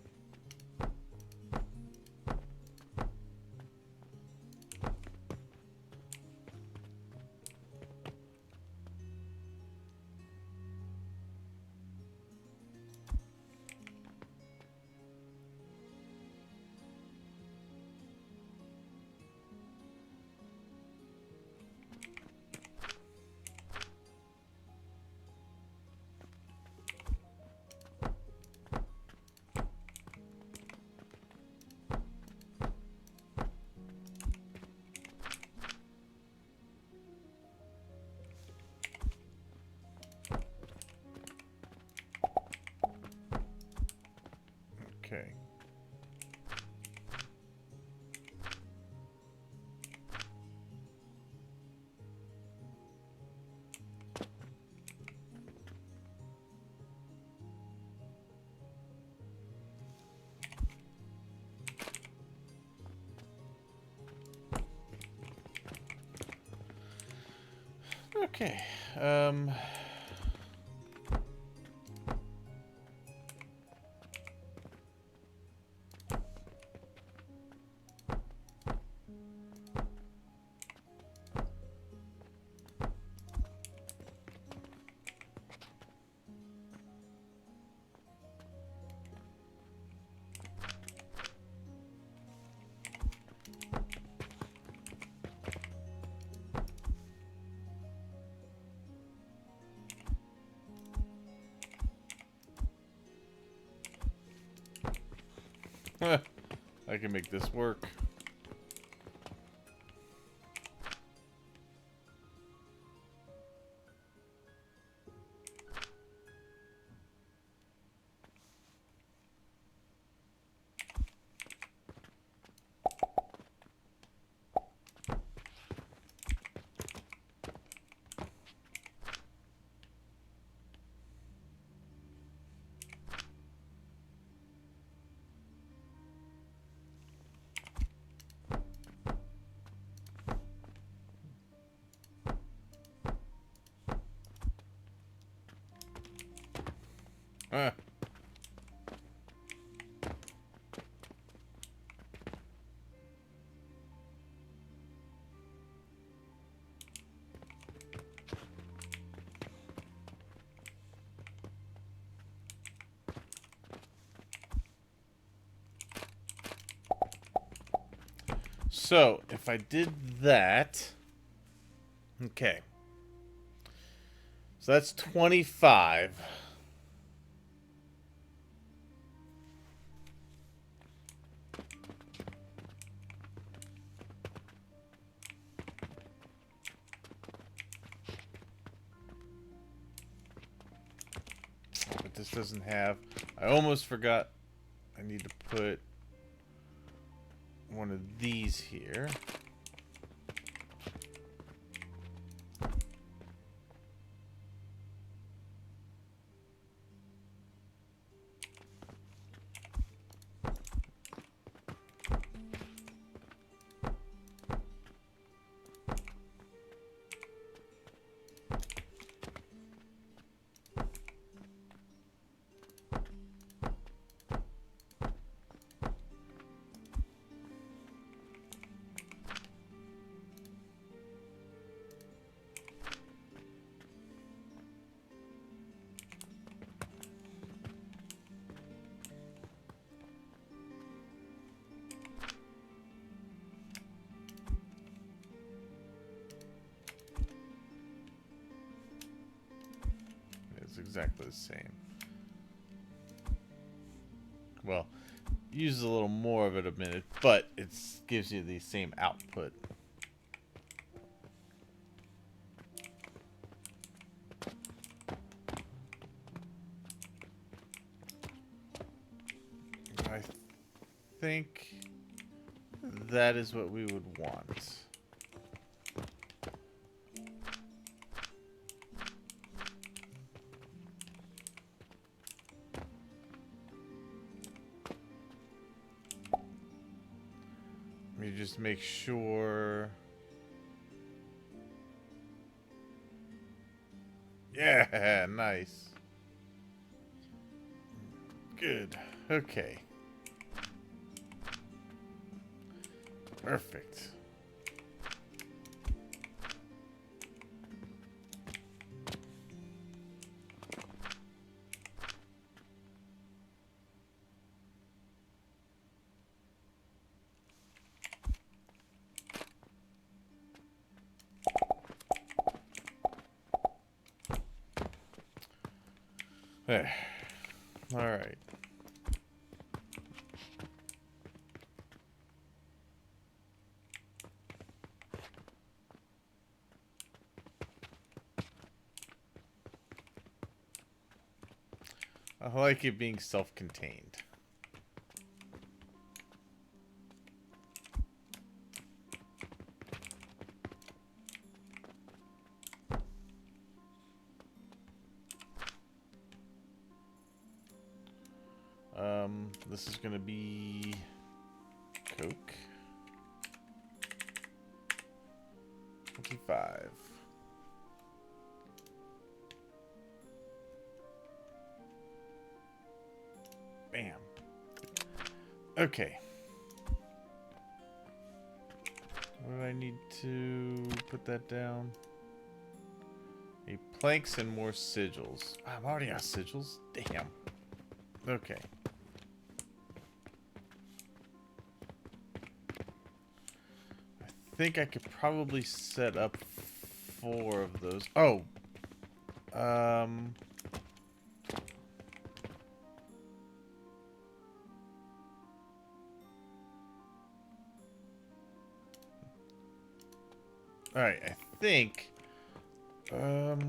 Okay. Okay. I can make this work. Uh. So, if I did that... Okay. So that's 25. But this doesn't have... I almost forgot I need to put one of these here. it's exactly the same. Well, uses a little more of it a minute, but it gives you the same output. I think that is what we would want. Let me just make sure. Yeah, nice. Good. Okay. Perfect. There. All right. I like it being self-contained. This is gonna be Coke. 25. Bam. Okay. What do I need to put that down? A planks and more sigils. I've already got sigils. Damn. Okay. I think I could probably set up 4 of those. Oh. Alright, I think 25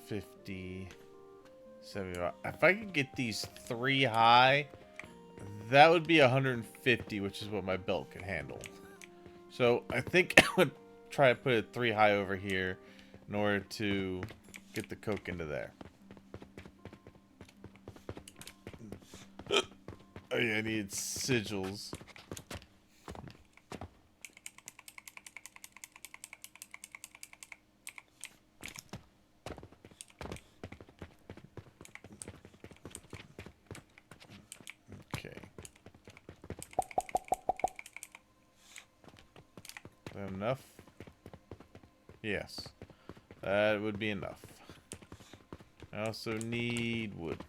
50 75. If I could get these 3 high, that would be 150, which is what my belt can handle. So I think I would try to put it 3 high over here in order to get the Coke into there. Oh yeah, I need sigils. Okay. Is that enough? Yes. That would be enough. I also need wood.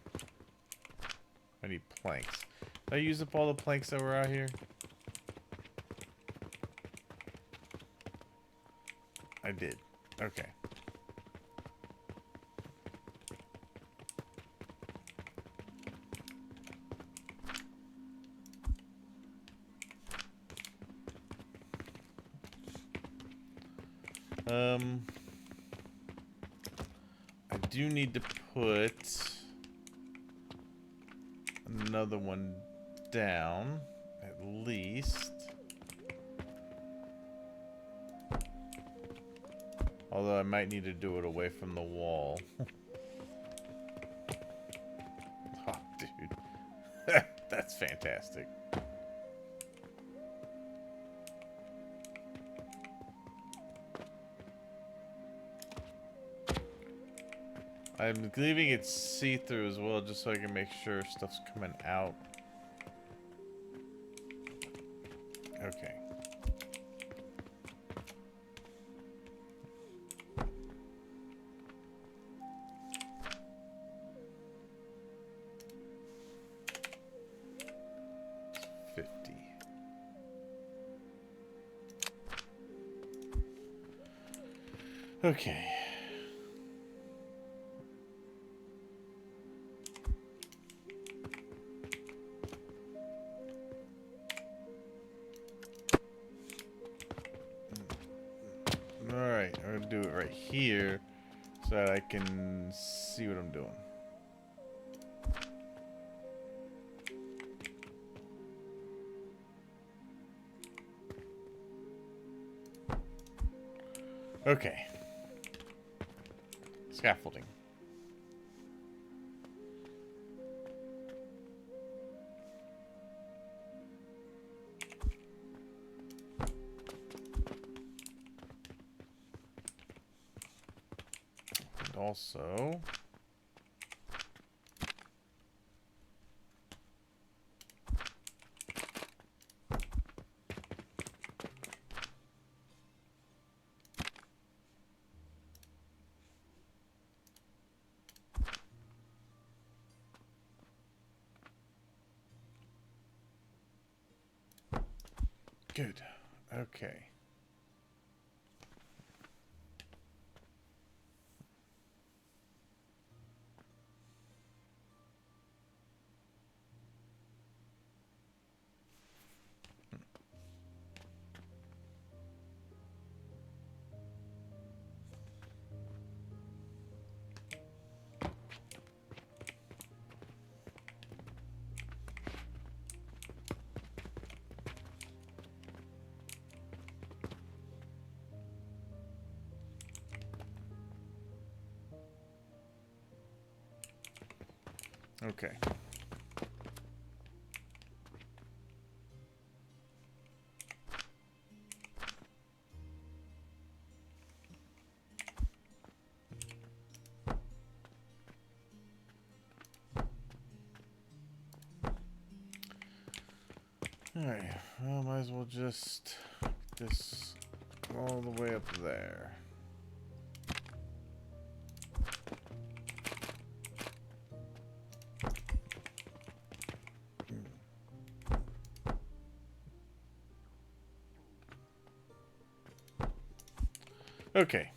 I need planks. Did I use up all the planks that were out here? I did. Okay. I do need to put another one down, at least. Although I might need to do it away from the wall. Oh, dude. That's fantastic. I'm leaving it see-through as well, just so I can make sure stuff's coming out. Okay. Okay. Alright, I'm gonna do it right here so that I can see what I'm doing. Okay. Scaffolding. And also... Good. Okay. Okay. Alright, well, might as well just get this all the way up there. Okay.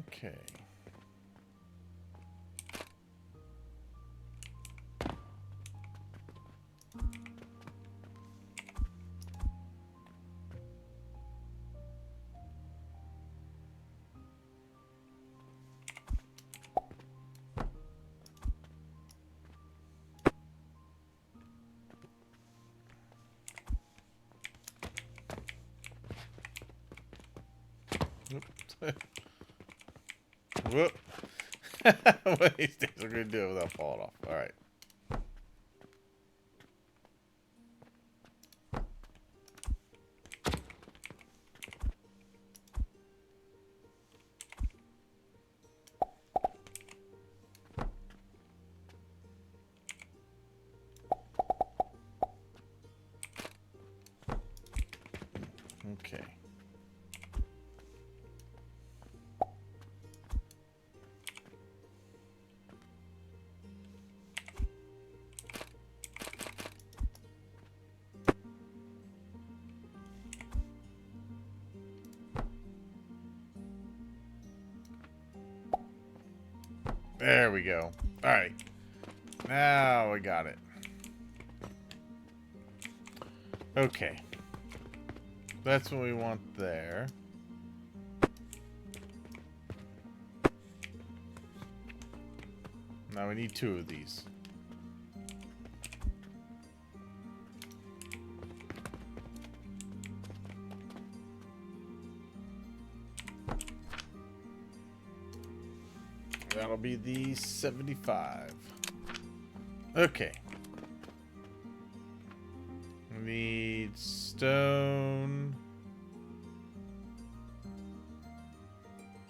Okay. Whoop. Whoop. What these things are gonna do it without falling off. Alright. Okay. There we go. Alright. Now we got it. Okay. That's what we want there. Now we need 2 of these. That'll be the 75. Okay. We need stone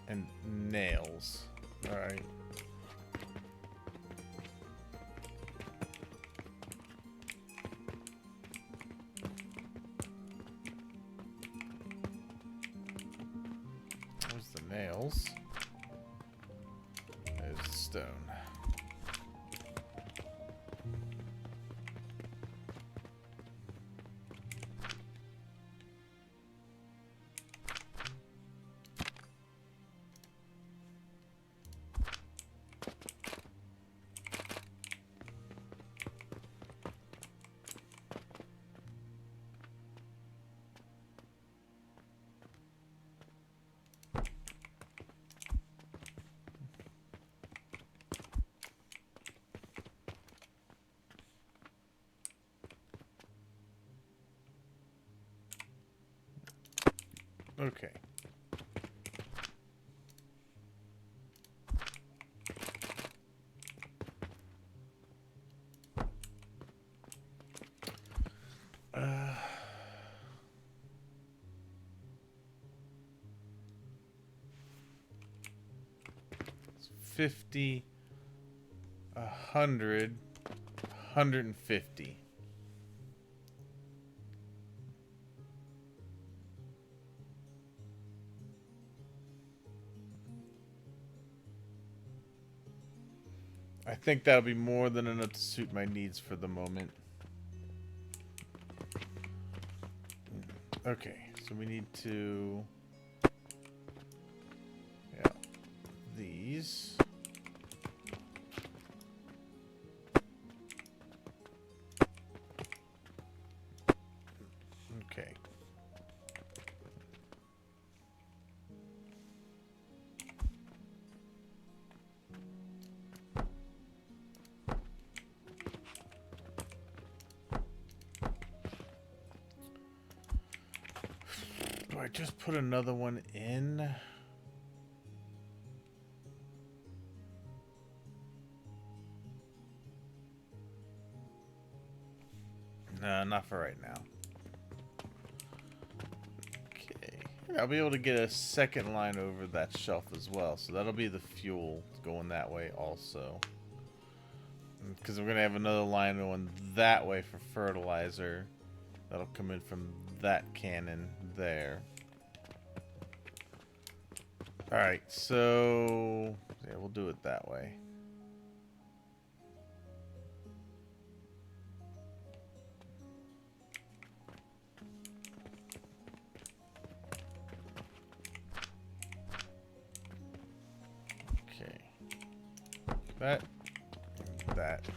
and nails. Alright. nails. There's the stone. Okay. Uh, 50, 100, 150. I think that'll be more than enough to suit my needs for the moment. Okay, so we need to... Yeah, these. Okay. Do I just put another one in? No, not for right now. Okay. I'll be able to get a second line over that shelf as well. So that'll be the fuel going that way also. Because we're going to have another line going that way for fertilizer. That'll come in from that cannon there. Alright, so... yeah, we'll do it that way. Okay. That. And that.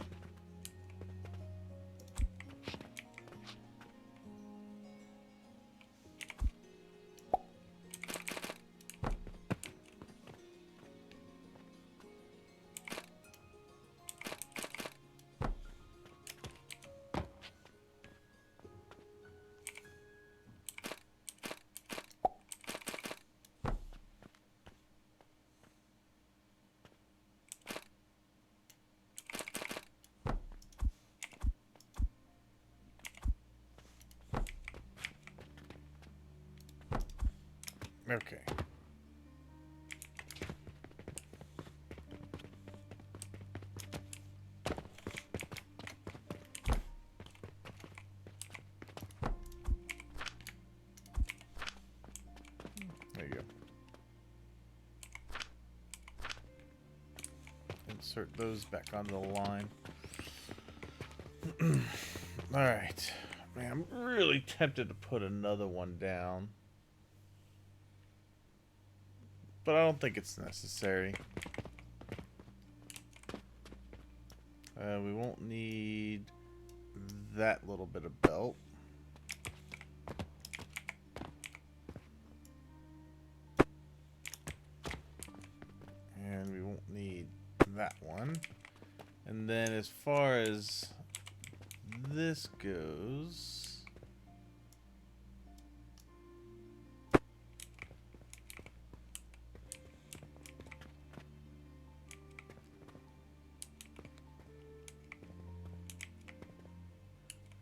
Okay. There you go. Insert those back onto the line. Alright. Man, I'm really tempted to put another one down. But I don't think it's necessary. We won't need that little bit of belt. And we won't need that one. And then as far as this goes...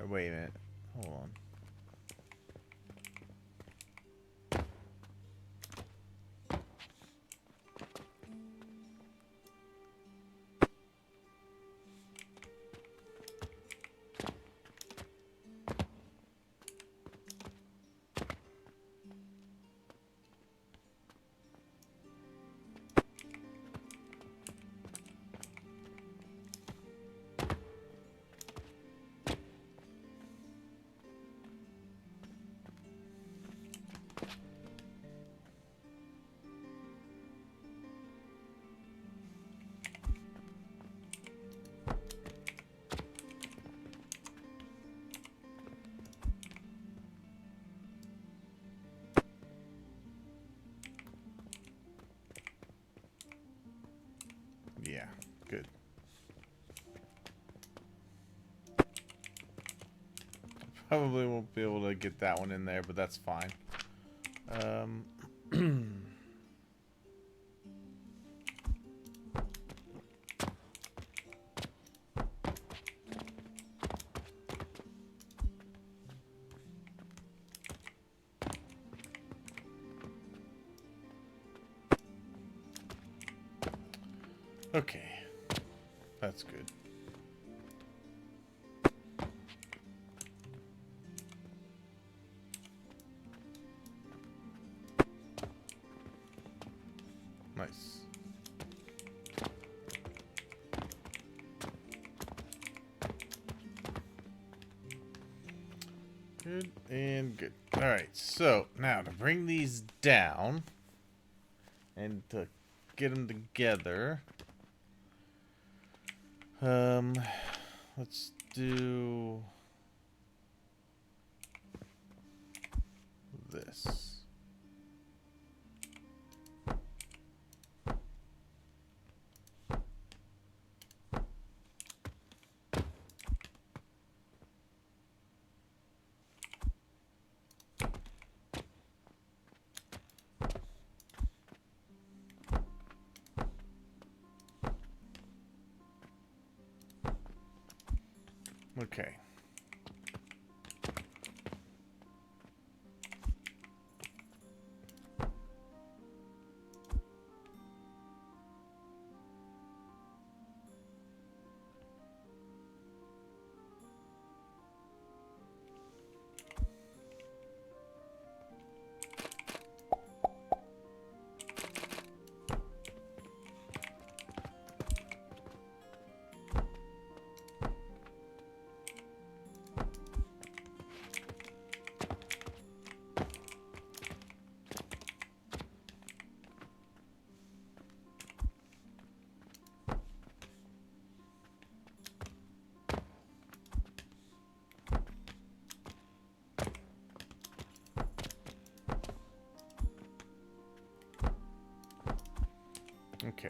oh, wait a minute. Hold on. probably won't be able to get that one in there, but that's fine. Okay, that's good. Nice. Good and good. Alright, so now to bring these down and to get them together, let's do this. Okay. Okay.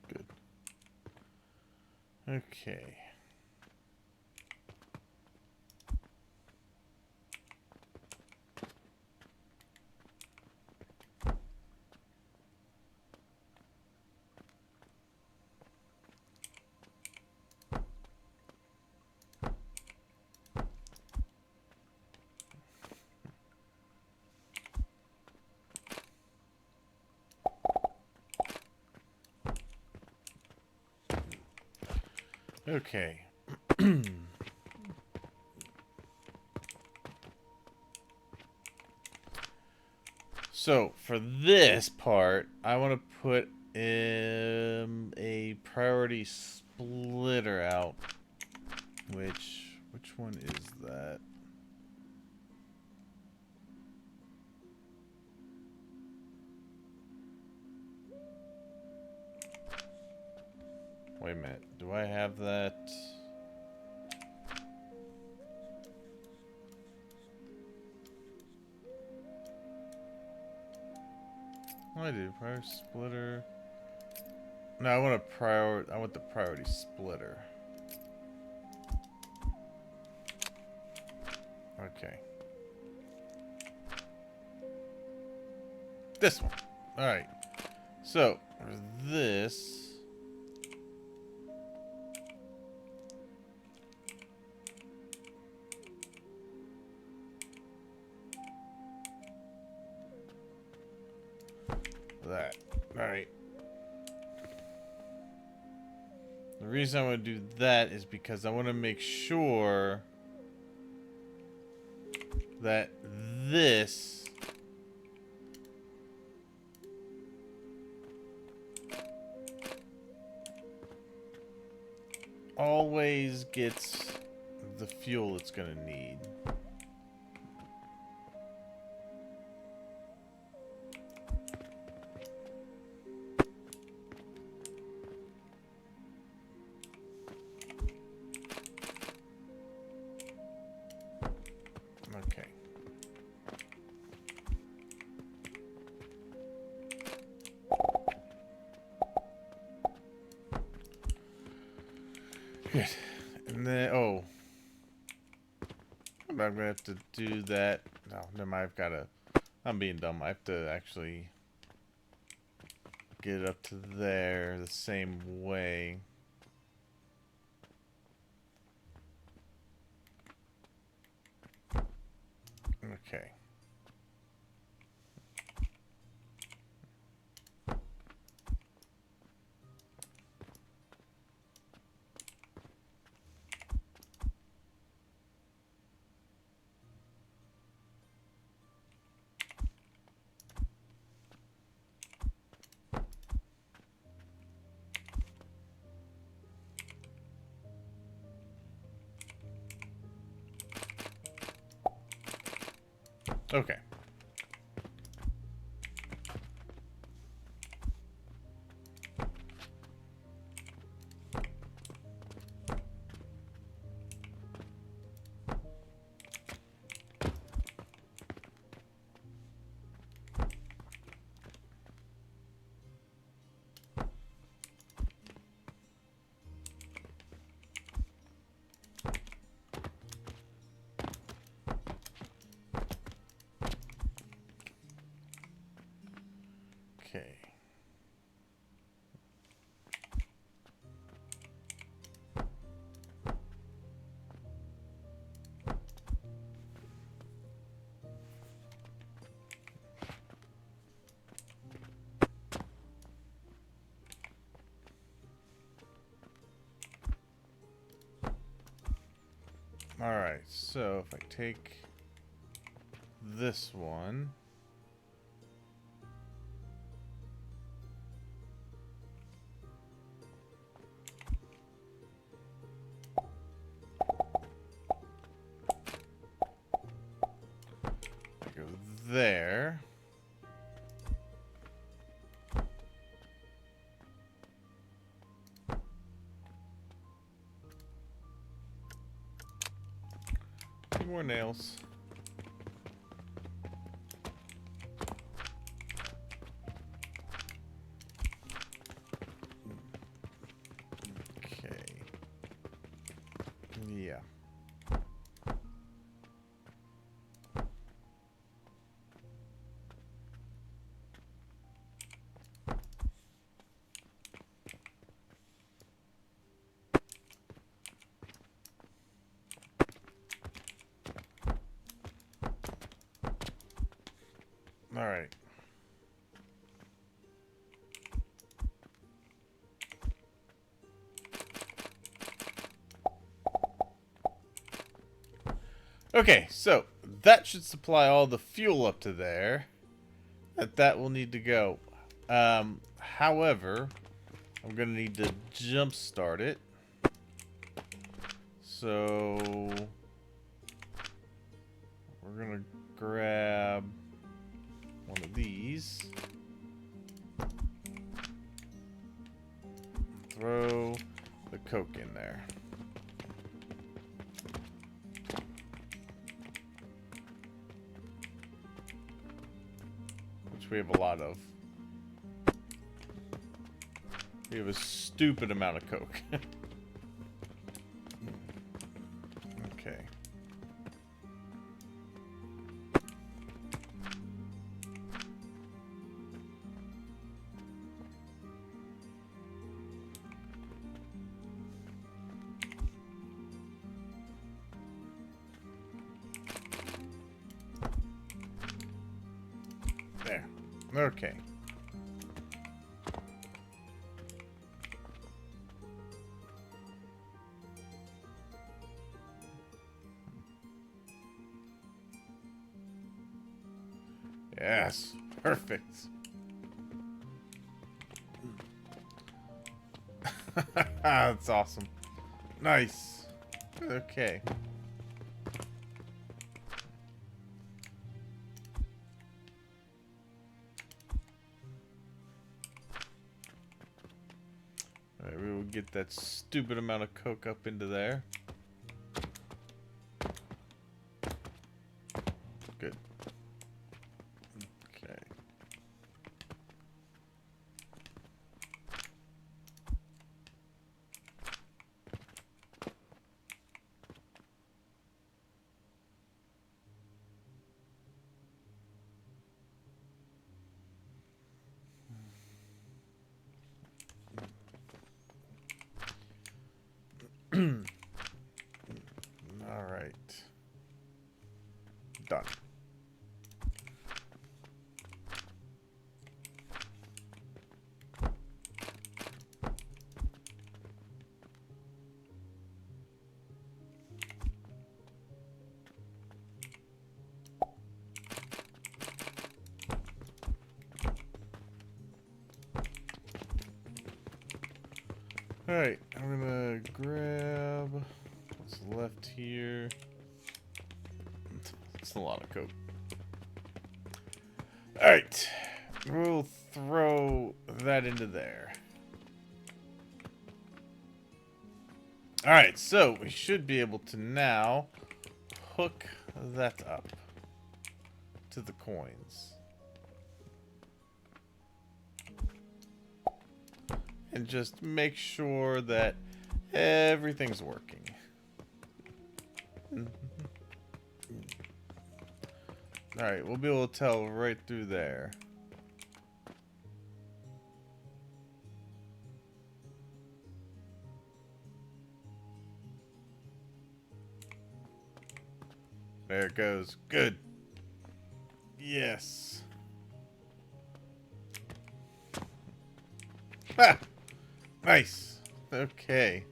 Good. Okay. Okay. So, for this part, I want to put a priority splitter out. Which one is that? Wait a minute. Do I have that? Oh, I do. Priority splitter. No, I want I want the priority splitter. Okay. This one. Alright. So, for this. That. Alright. The reason I want to do that is because I want to make sure that this always gets the fuel it's gonna need. Okay. Good. And then, oh. I'm gonna have to do that. No, never mind. I've gotta. I'm being dumb. I have to actually get it up to there the same way. Okay. Okay. Okay. Alright, so if I take this one. I go there. Two more nails. Okay. Yeah. All right. Okay, so that should supply all the fuel up to there. That will need to go. However, I'm gonna need to jump start it. So we're gonna grab one of these. Throw the Coke in there. Which we have a lot of. We have a stupid amount of Coke. Okay. There. Okay. Yes. Perfect. That's awesome. Nice. Okay. Alright, we will get that stupid amount of coke up into there. Good. Okay. Alright. Done. Alright, I'm gonna grab what's left here. It's a lot of coke. Alright, we'll throw that into there. Alright, so we should be able to now hook that up to the coins. And just make sure that everything's working. Alright, we'll be able to tell right through there. There it goes. Good. Yes. Ah! Nice. Okay.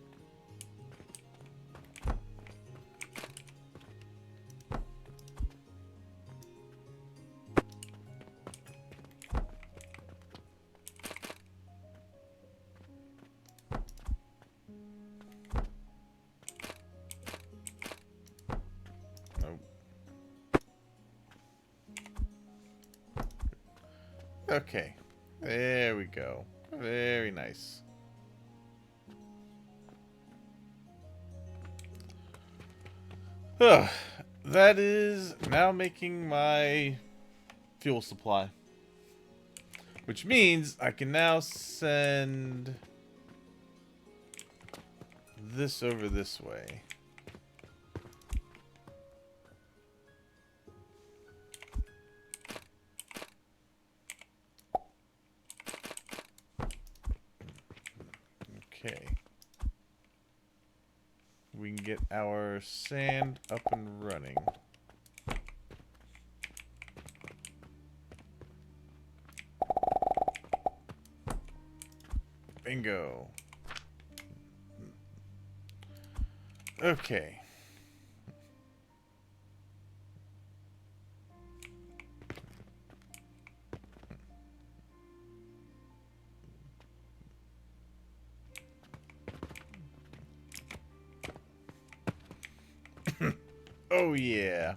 Oh. Okay. There we go. Very nice. That is now making my fuel supply. Which means I can now send this over this way. Okay. We can get our sand up and running. Bingo. Okay. Oh yeah.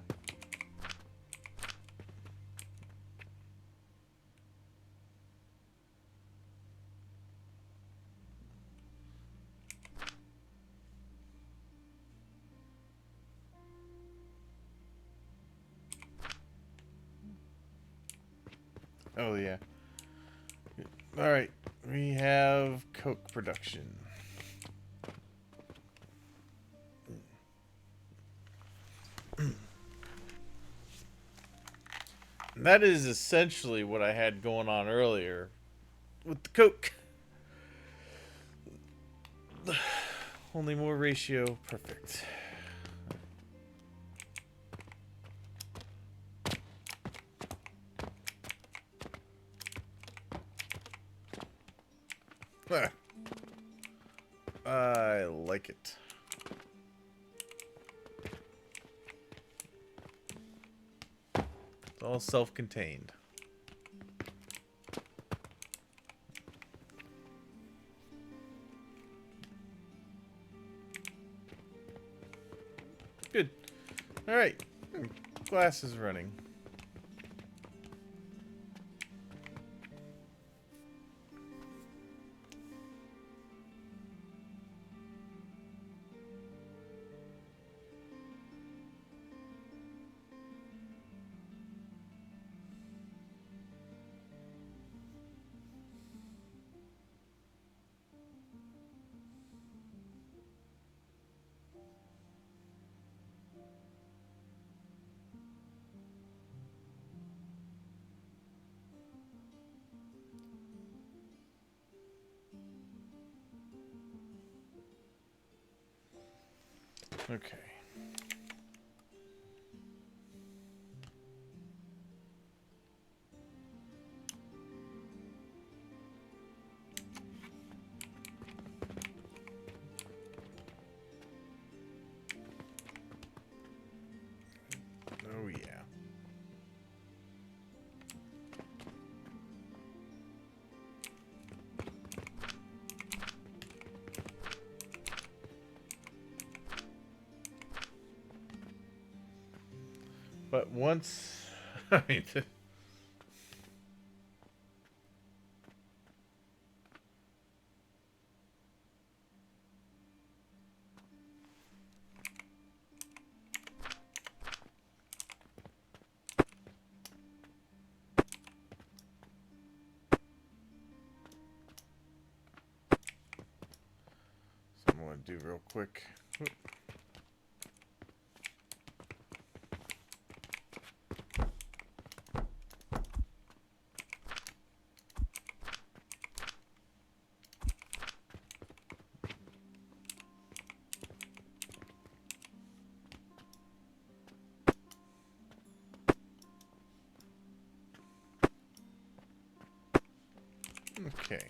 Oh yeah. Alright. We have coke production. That is essentially what I had going on earlier with the coke. Only more ratio. Perfect. I like it. It's all self-contained. Good. All right. Glass is running. Okay. Oh yeah. But once, I mean, so I'm gonna do real quick. Okay.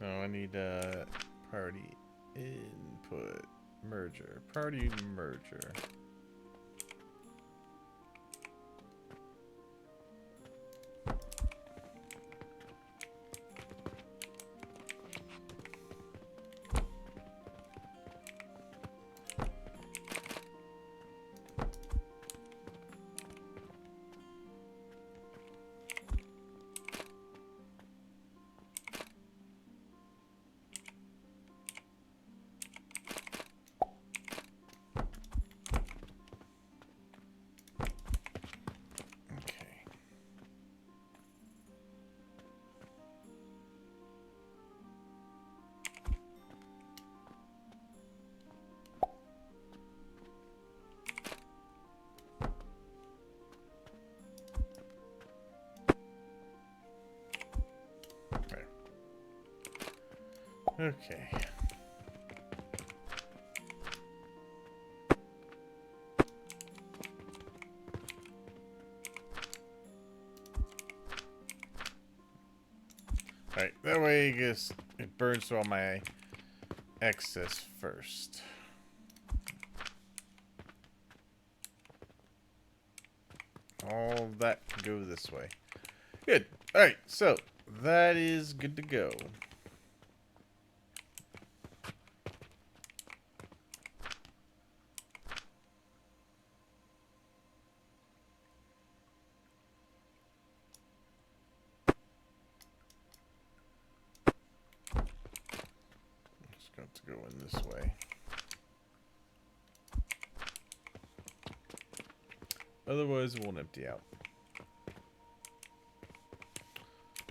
Now I need a party input merger. Party merger. Okay. Okay. Okay. Alright, that way it burns through all my excess first. All that can go this way. Good. Alright, so that is good to go. Just got to go in this way. Otherwise, it won't empty out.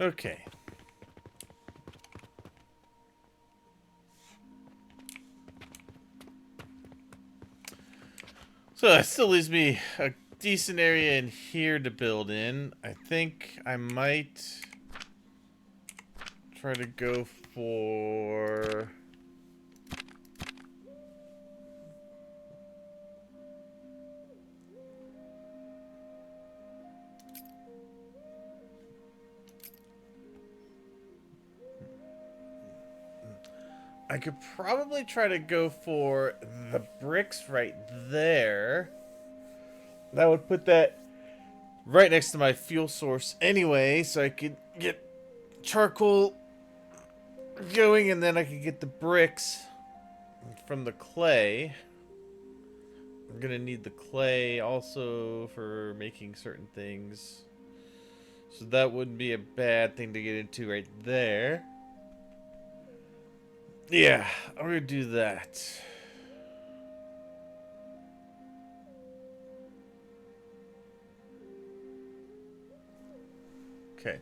Okay. So that still leaves me a decent area in here to build in. I think I might try to go for... I could probably try to go for the bricks right there. That would put that right next to my fuel source anyway, so I could get charcoal going, and then I could get the bricks from the clay, we're gonna need the clay also for making certain things. So that wouldn't be a bad thing to get into right there. Yeah, I'm gonna do that. Okay.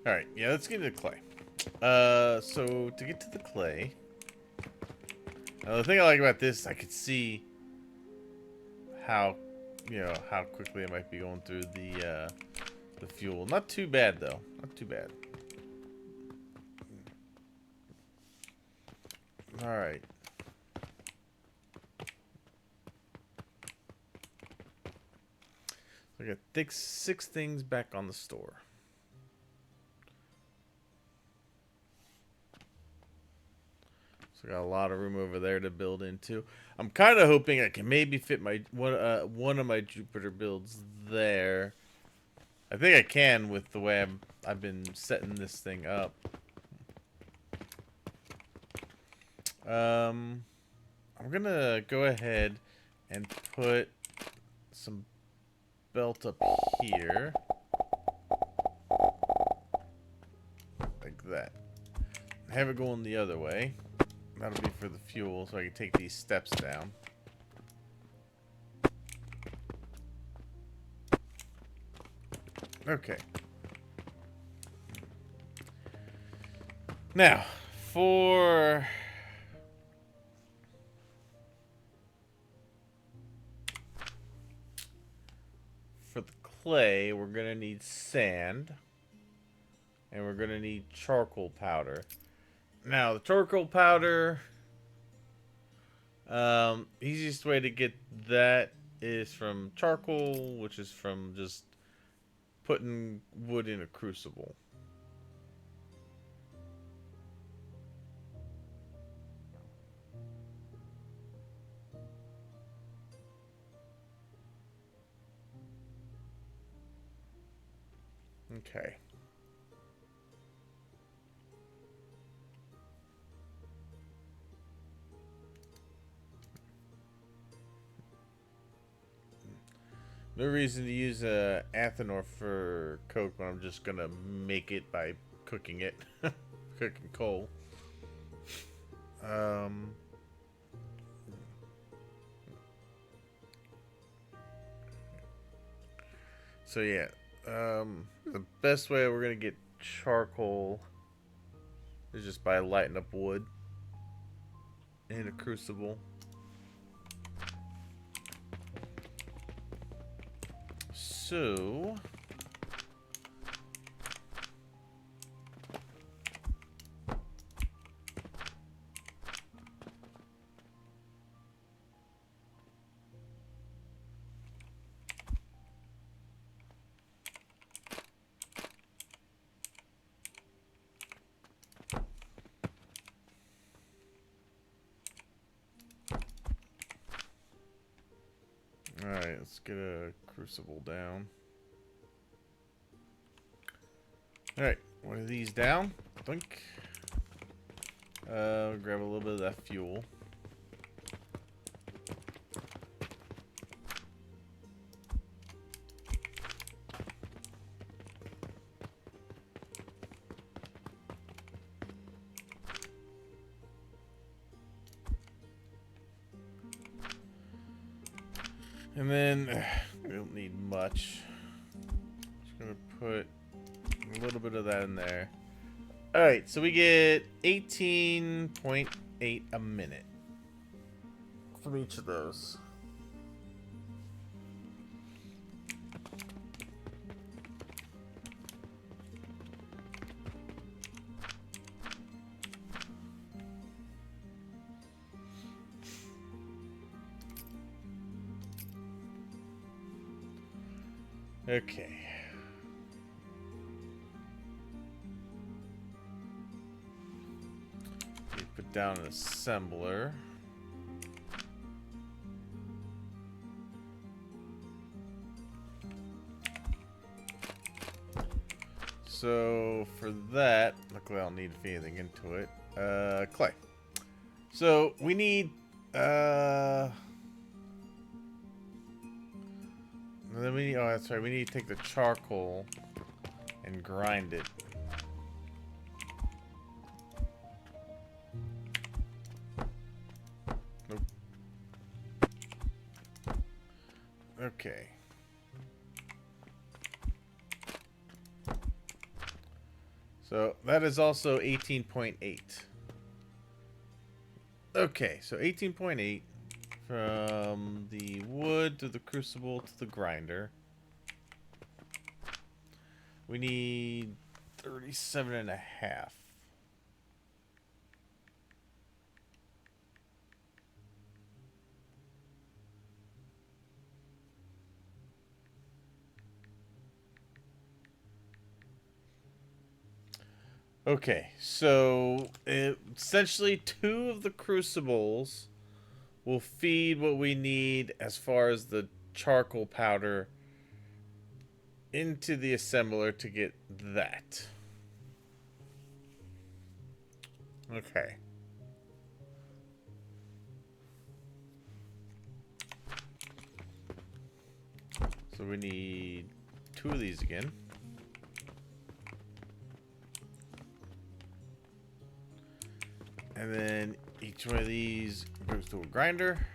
Alright, yeah, let's get to the clay. So to get to the clay, the thing I like about this, I could see how, how quickly I might be going through the fuel. Not too bad though. Not too bad. All right. So I got six things back on the store. So I got a lot of room over there to build into. I'm kind of hoping I can maybe fit my one of my Jupiter builds there. I think I can with the way I've been setting this thing up. I'm gonna go ahead and put some belt up here. Like that. Have it going the other way. That'll be for the fuel, so I can take these steps down. Okay. Now, for the clay, we're gonna need sand, and we're gonna need charcoal powder. Now, the charcoal powder, easiest way to get that is from charcoal, which is from just putting wood in a crucible. Okay. No reason to use ethanol for coke when I'm just gonna make it by cooking it. Cooking coal. So yeah, the best way we're gonna get charcoal is just by lighting up wood in a crucible. So alright, let's get a crucible down. Alright, one of these down. Blink. Grab a little bit of that fuel. And then, we don't need much. Just gonna put a little bit of that in there. Alright, so we get 18.8 a minute from each of those. Okay. You put down an assembler. So for that, luckily I don't need to feed anything into it. Clay. So we need and then we need, oh that's right, we need to take the charcoal and grind it. Nope. Okay. So that is also 18.8. Okay, so 18.8 from the wood to the crucible to the grinder. We need 37.5. Okay, so essentially 2 of the crucibles will feed what we need as far as the charcoal powder into the assembler to get that. Okay. So we need 2 of these again. And then each one of these goes to a grinder.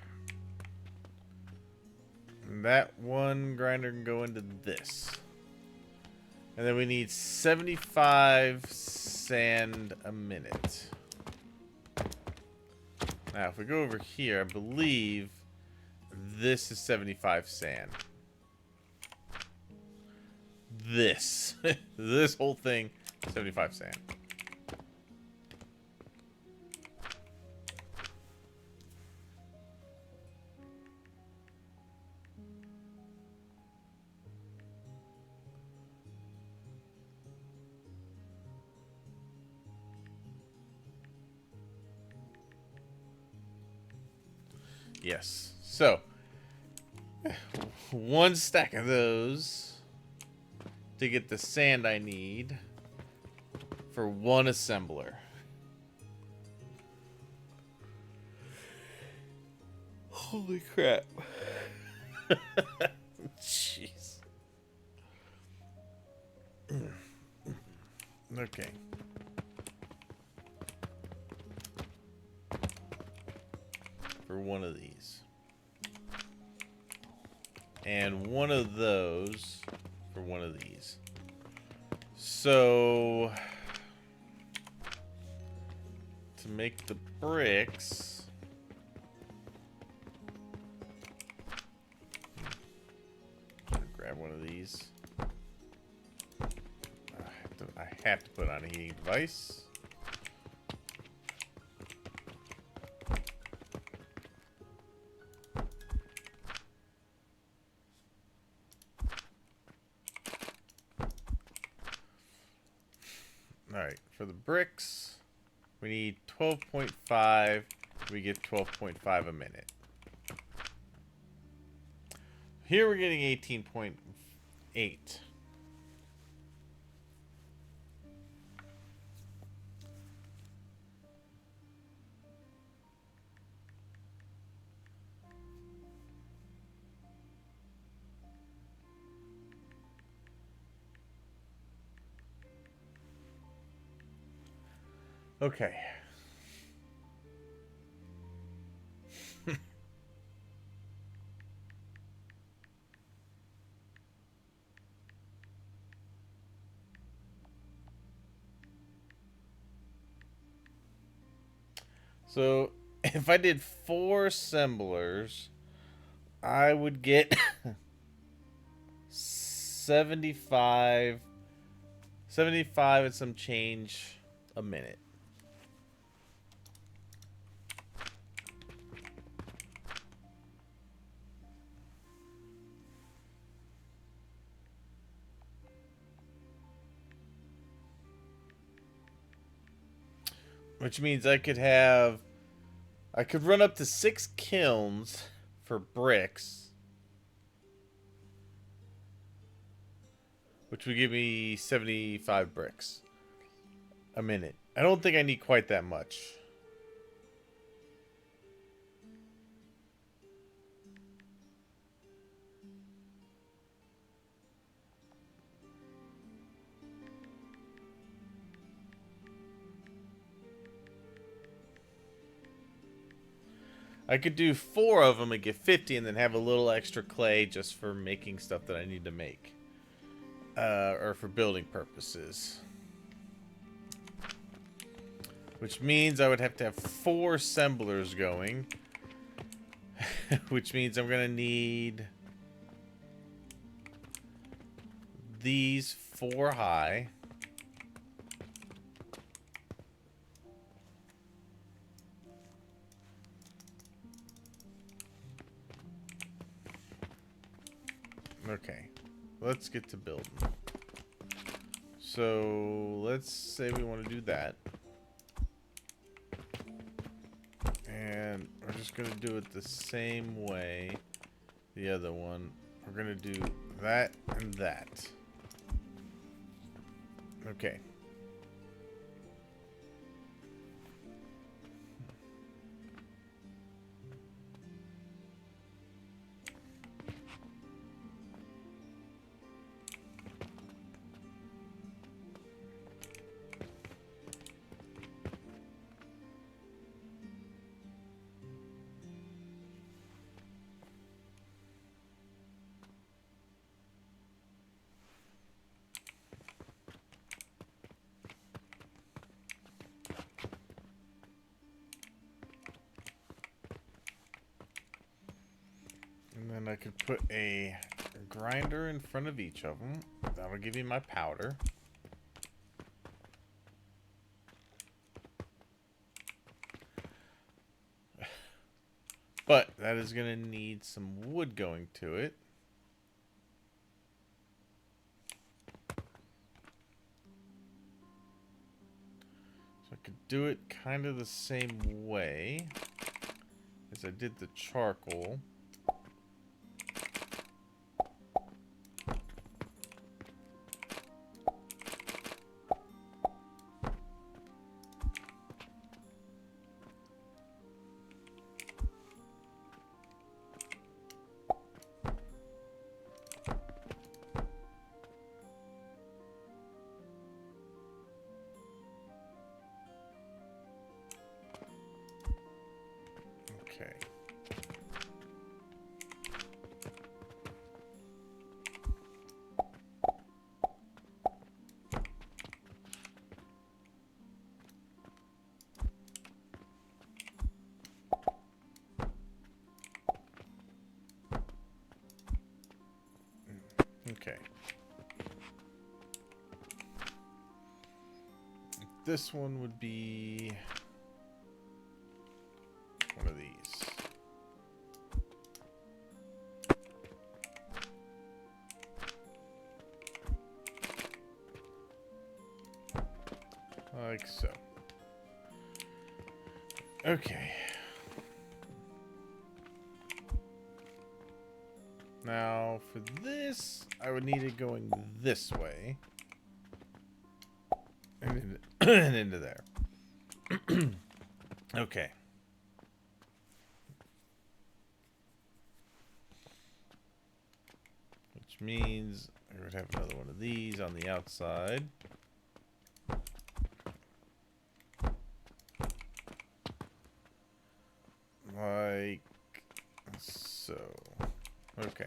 And that one grinder can go into this. And then we need 75 sand a minute. Now, if we go over here, I believe this is 75 sand. This. This whole thing, 75 sand. Yes. So, 1 stack of those to get the sand I need for 1 assembler. Holy crap. Jeez. Okay. For 1 of these. And 1 of those for 1 of these. So to make the bricks, grab 1 of these. I have to put on a heating device. Alright, for the bricks, we need 12.5. We get 12.5 a minute. Here we're getting 18.8. Okay. So, if I did 4 assemblers, I would get 75 and some change a minute. Which means I could run up to 6 kilns for bricks, which would give me 75 bricks a minute. I don't think I need quite that much. I could do 4 of them and get 50 and then have a little extra clay just for making stuff that I need to make. Or for building purposes. Which means I would have to have 4 assemblers going. Which means I'm going to need these 4 high. Okay, let's get to building. So let's say we want to do that. And we're just going to do it the same way the other one. We're going to do that and that. Okay. And then I could put a grinder in front of each of them. That'll give me my powder. But that is going to need some wood going to it. So I could do it kind of the same way as I did the charcoal. Okay. Okay. This one would be one of these. Like so. Okay. Now, for this, I would need it going this way. And into there. Okay. Which means I would have another one of these on the outside. Like so. Okay.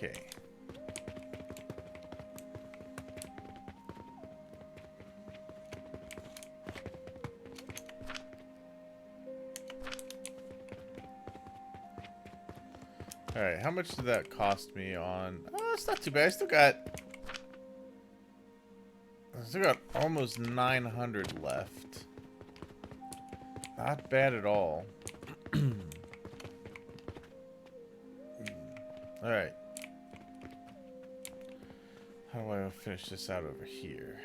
Okay. Alright, how much did that cost me on... Oh, it's not too bad. I still got almost 900 left. Not bad at all. Alright. How do I finish this out over here?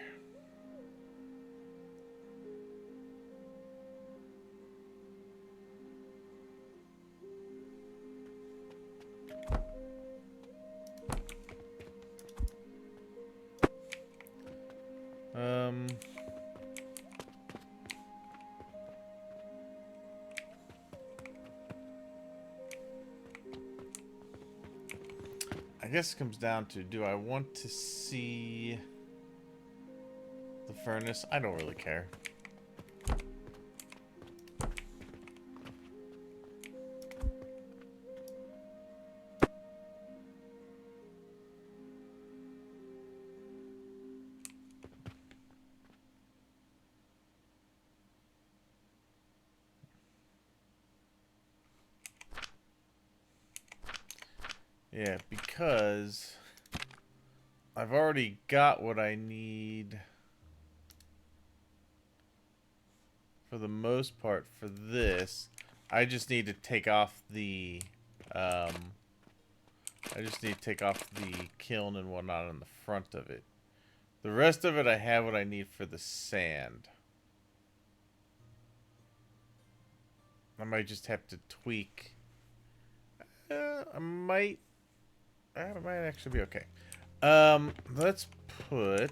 I guess it comes down to, do I want to see the furnace? I don't really care. Yeah, because I've already got what I need for the most part for this. I just need to take off the kiln and whatnot on the front of it. The rest of it I have what I need for the sand. I might just have to tweak. I might actually be okay. Let's put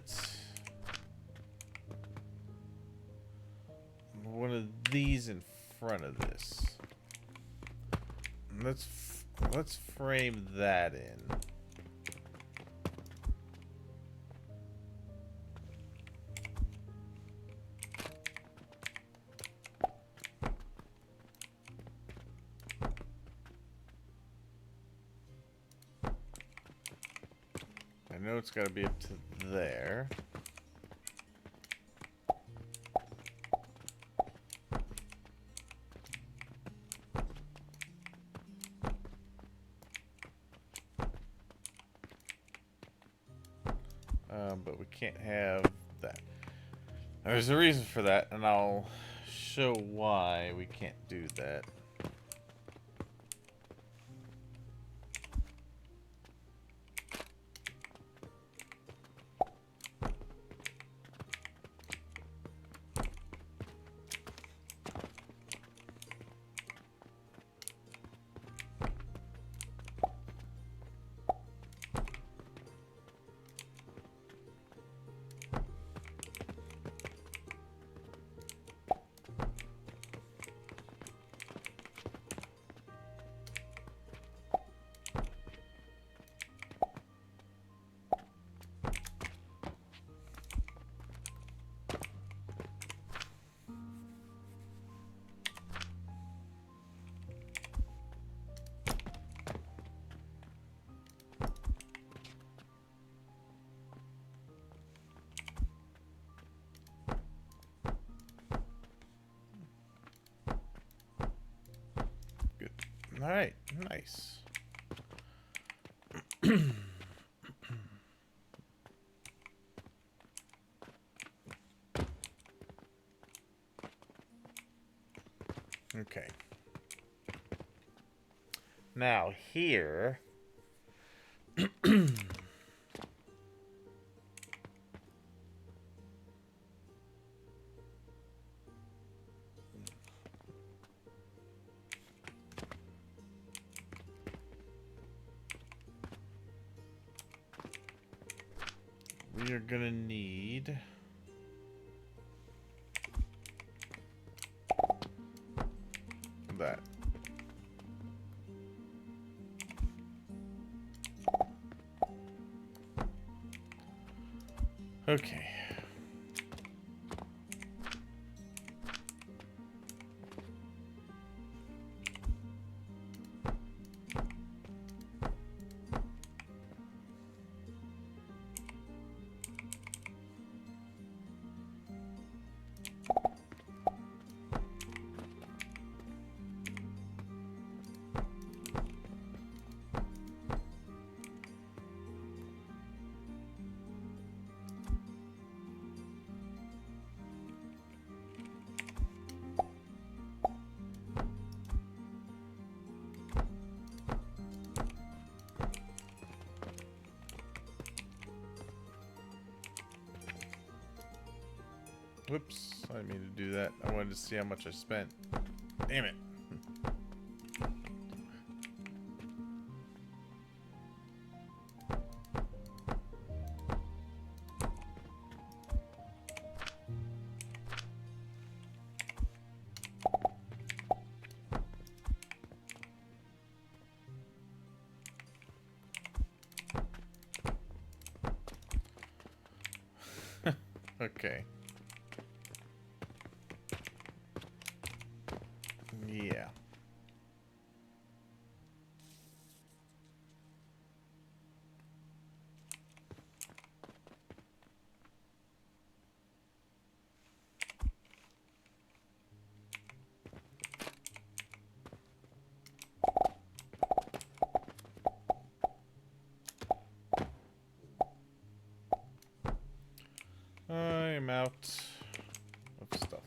one of these in front of this. Let's frame that in. I know it's got to be up to there. But we can't have that. There's a reason for that, and I'll show why we can't do that. All right, nice. Okay. Now here, we are gonna need that. Okay. Whoops, I didn't mean to do that. I wanted to see how much I spent. Damn it. Okay. Yeah. I'm out of stuff.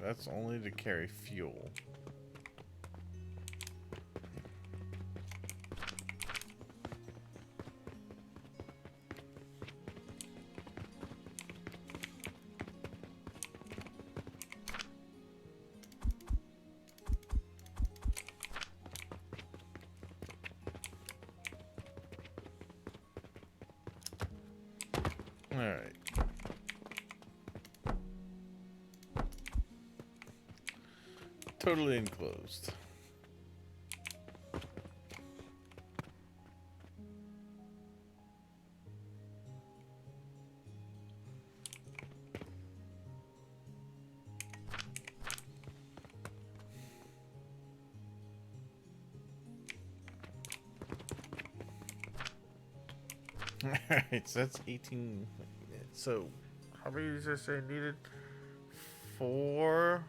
That's only to carry fuel. Alright. Totally enclosed. Alright, so that's 18. So, how many did I say I needed? 4.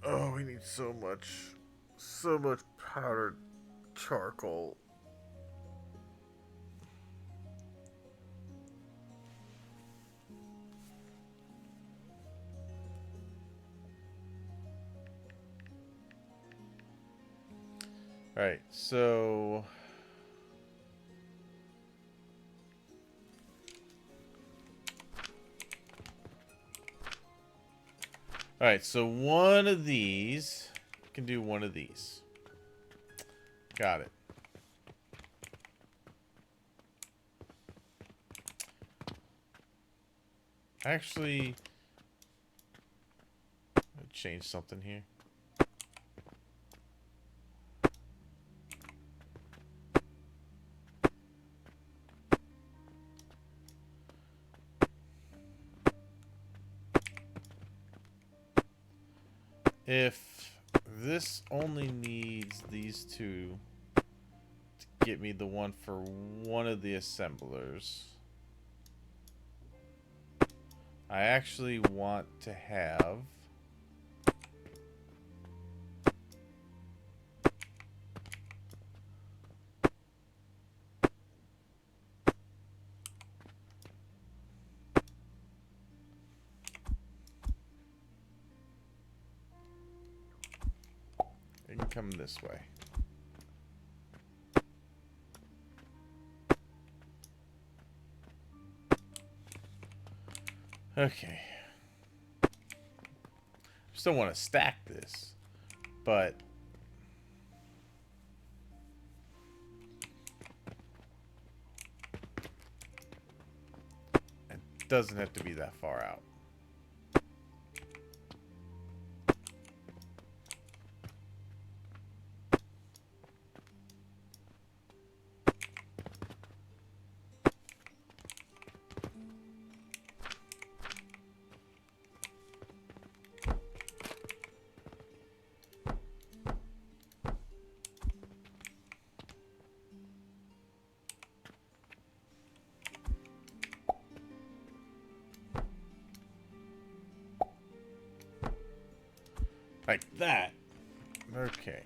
Oh, we need so much powdered charcoal. Alright, so... Alright, so one of these can do one of these. Got it. Actually, I'll change something here. If this only needs these two to get me the one for one of the assemblers, I actually want to have it can come this way. Okay. Still want to stack this, but it doesn't have to be that far out. Like that. Okay.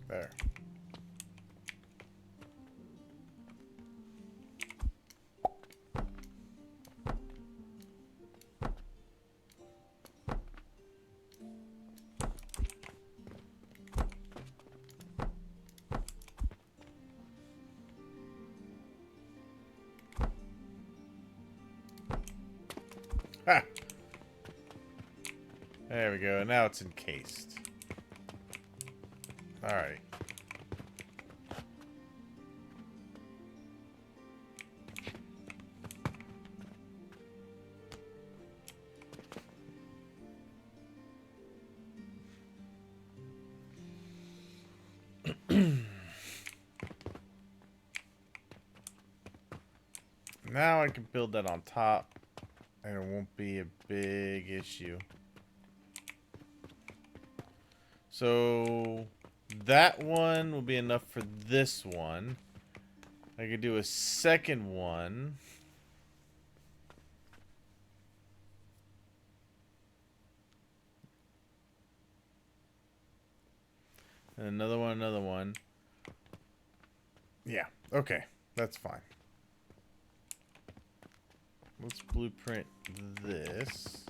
There. Ha! There we go. Now it's encased. Alright. Now I can build that on top, and it won't be a big issue. So that one will be enough for this one. I could do a second one. And another one, another one. Yeah, okay. That's fine. Let's blueprint this.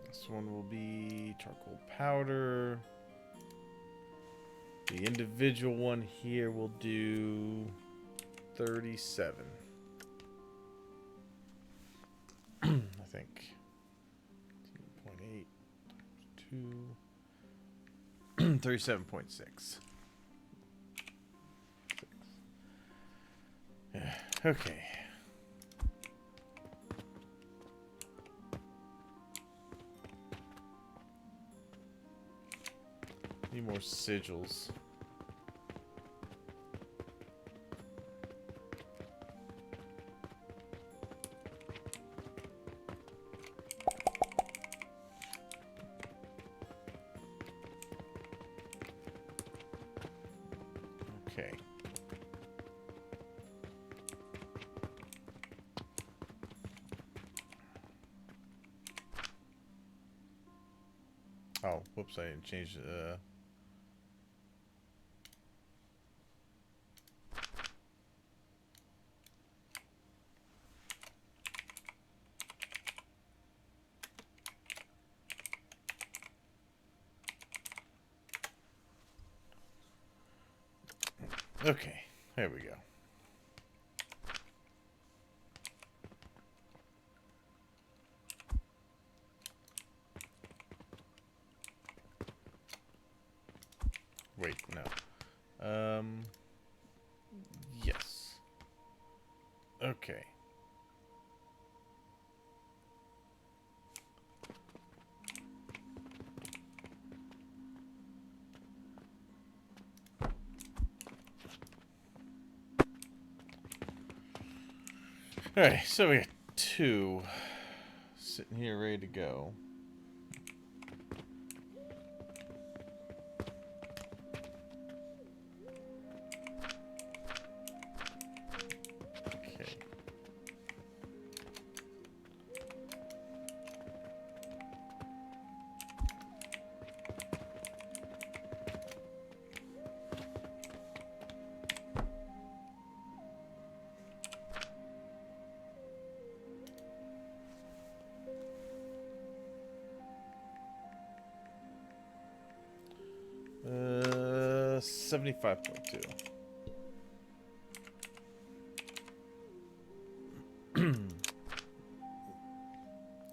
This one will be charcoal powder. The individual one here will do 37. I think. 2.8 times 2. 37.6. Yeah, okay. Need more sigils. Okay. Oh, whoops, I didn't change okay, there we go. Wait, no. Yes. Okay. Alright, so we got 2 sitting here ready to go. Okay. 75.2.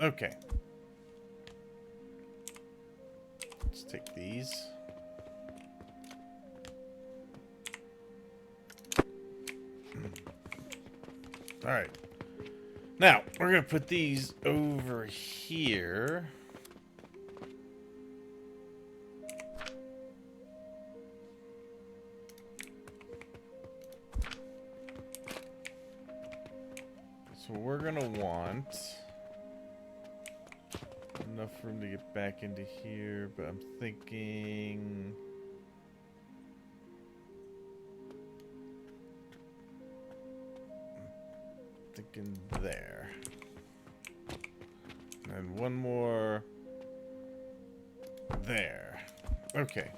Okay. Let's take these. All right. Now, we're going to put these over here. So we're going to want enough room to get back into here, but I'm thinking... there. And one more there. Okay.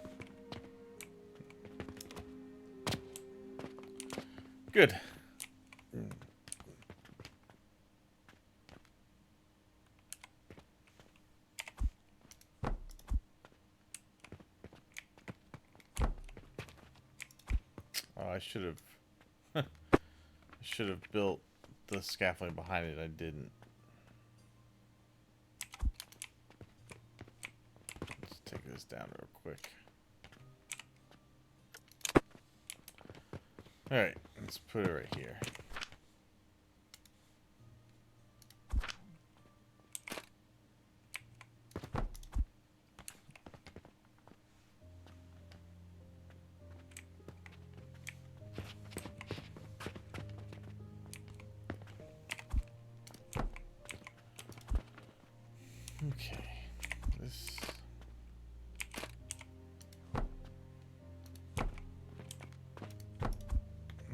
Good. Oh, I should have I should have built the scaffolding behind it. I didn't. Let's take this down real quick. Alright, let's put it right here. Okay, this...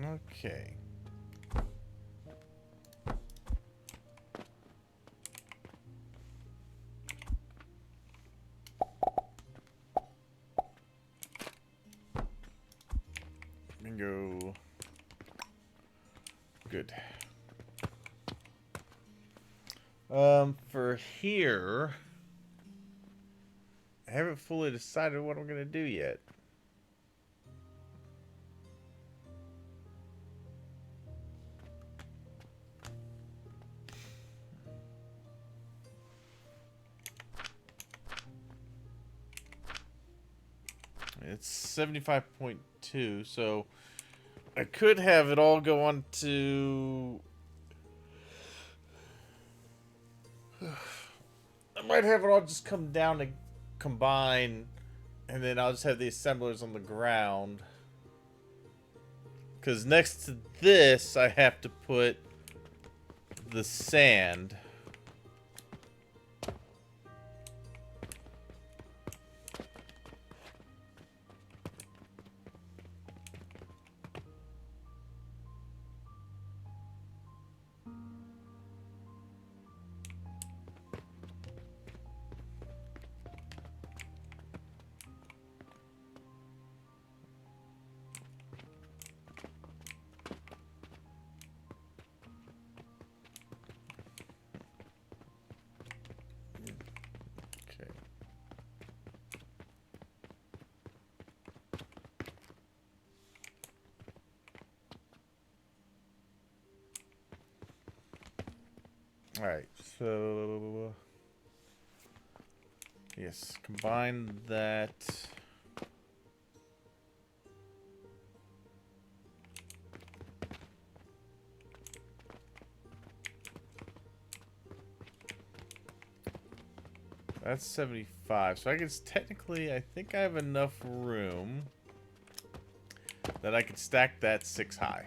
Okay. Bingo. Good. For here, I haven't fully decided what I'm gonna do yet. It's 75.2, so I could have it all go on to... I might have it all just come down and combine, and then I'll just have the assemblers on the ground. Because next to this, I have to put the sand. Alright, so... Yes, combine that... That's 75, so I guess technically I think I have enough room that I could stack that 6 high.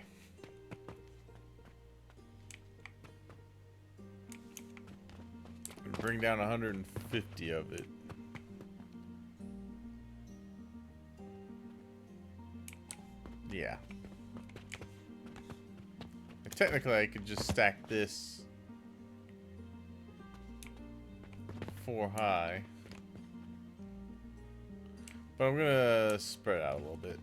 Bring down 150 of it. Yeah. Technically, I could just stack this 4 high. But I'm gonna spread it out a little bit.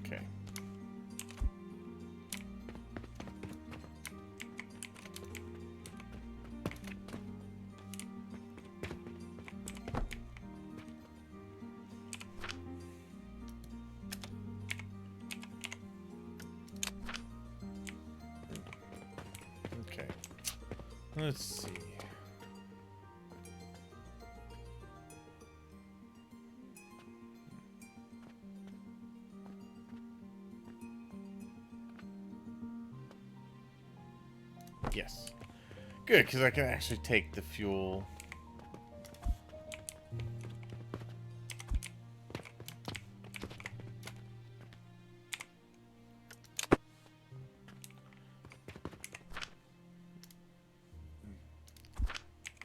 Okay. Okay. Let's see. Yes. Good, because I can actually take the fuel.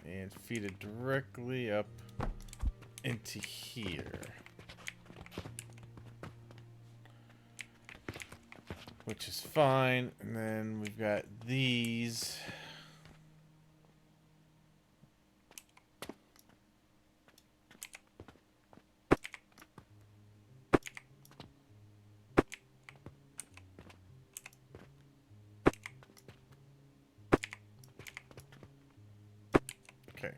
And feed it directly up into here. Which is fine. And then we've got these. Okay.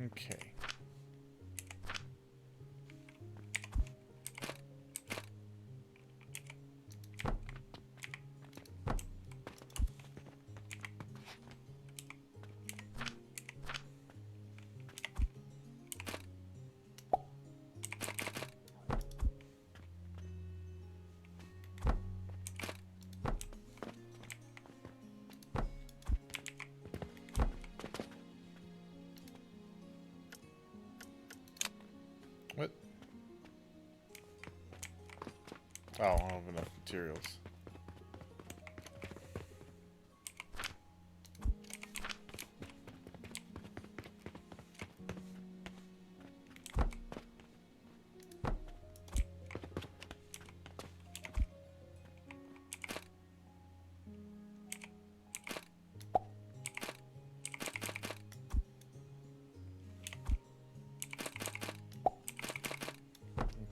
Okay. What? Oh, I don't have enough materials.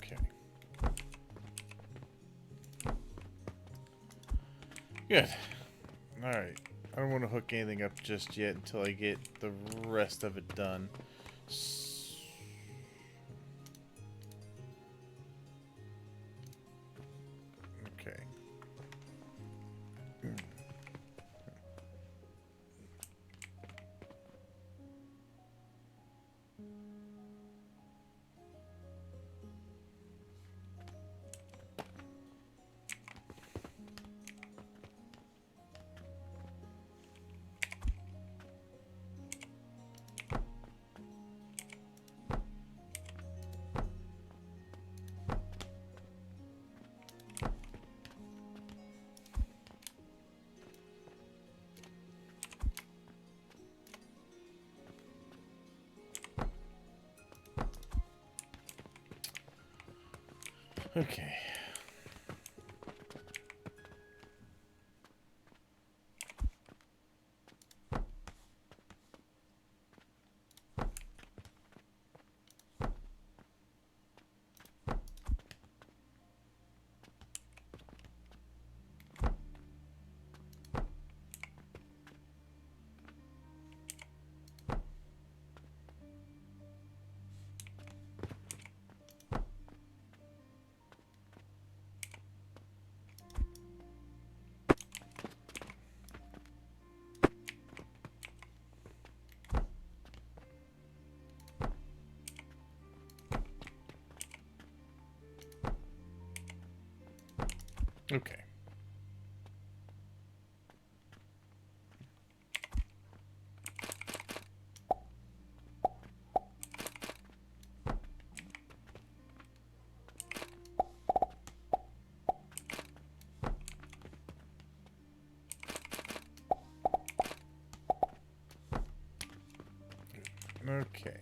Okay. Good. Alright. I don't want to hook anything up just yet until I get the rest of it done. Okay. Okay. Okay. Okay.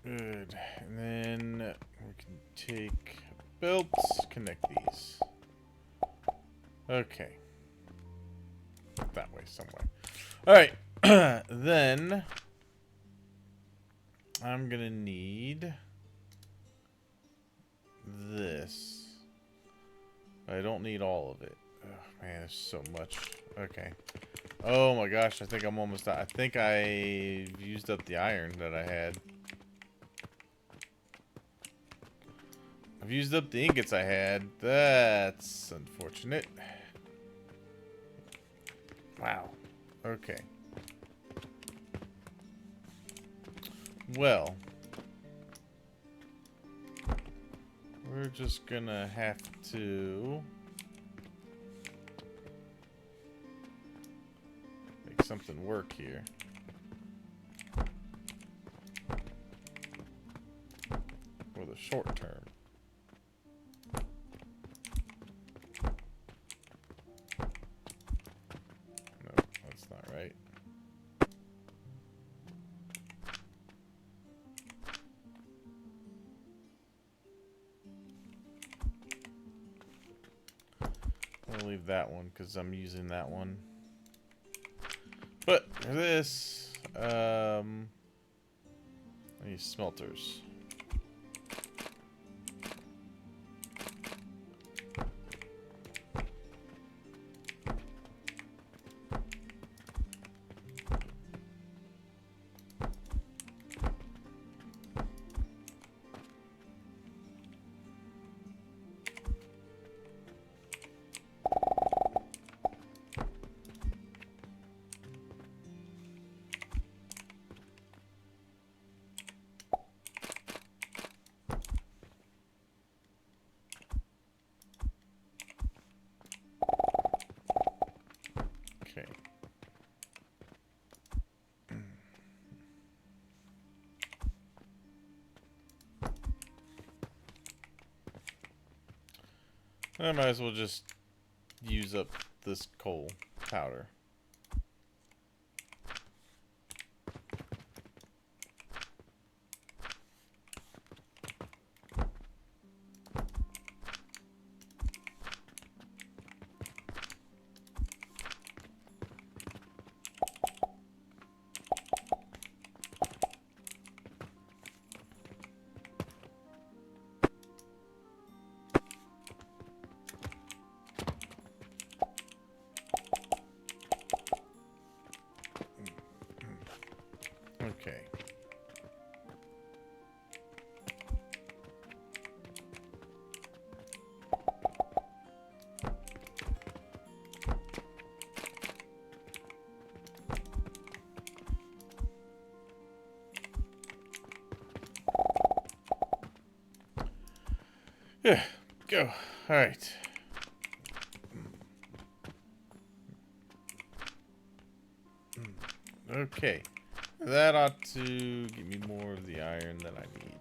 Good. And then we can take belts, connect these. Okay. That way somewhere. Alright. Then I'm gonna need I don't need all of it. Oh, man, there's so much. Okay. Oh my gosh, I think I'm almost out. I think I used up the iron that I had. I've used up the ingots I had. That's unfortunate. Wow. Okay. Well, we're just gonna have to make something work here. For the short term. No, that's not right. I'll leave that one because I'm using that one. But for this, I need smelters. Okay. I might as well just use up this coal powder. Okay. Yeah, go. All right. Okay. That ought to give me more of the iron that I need.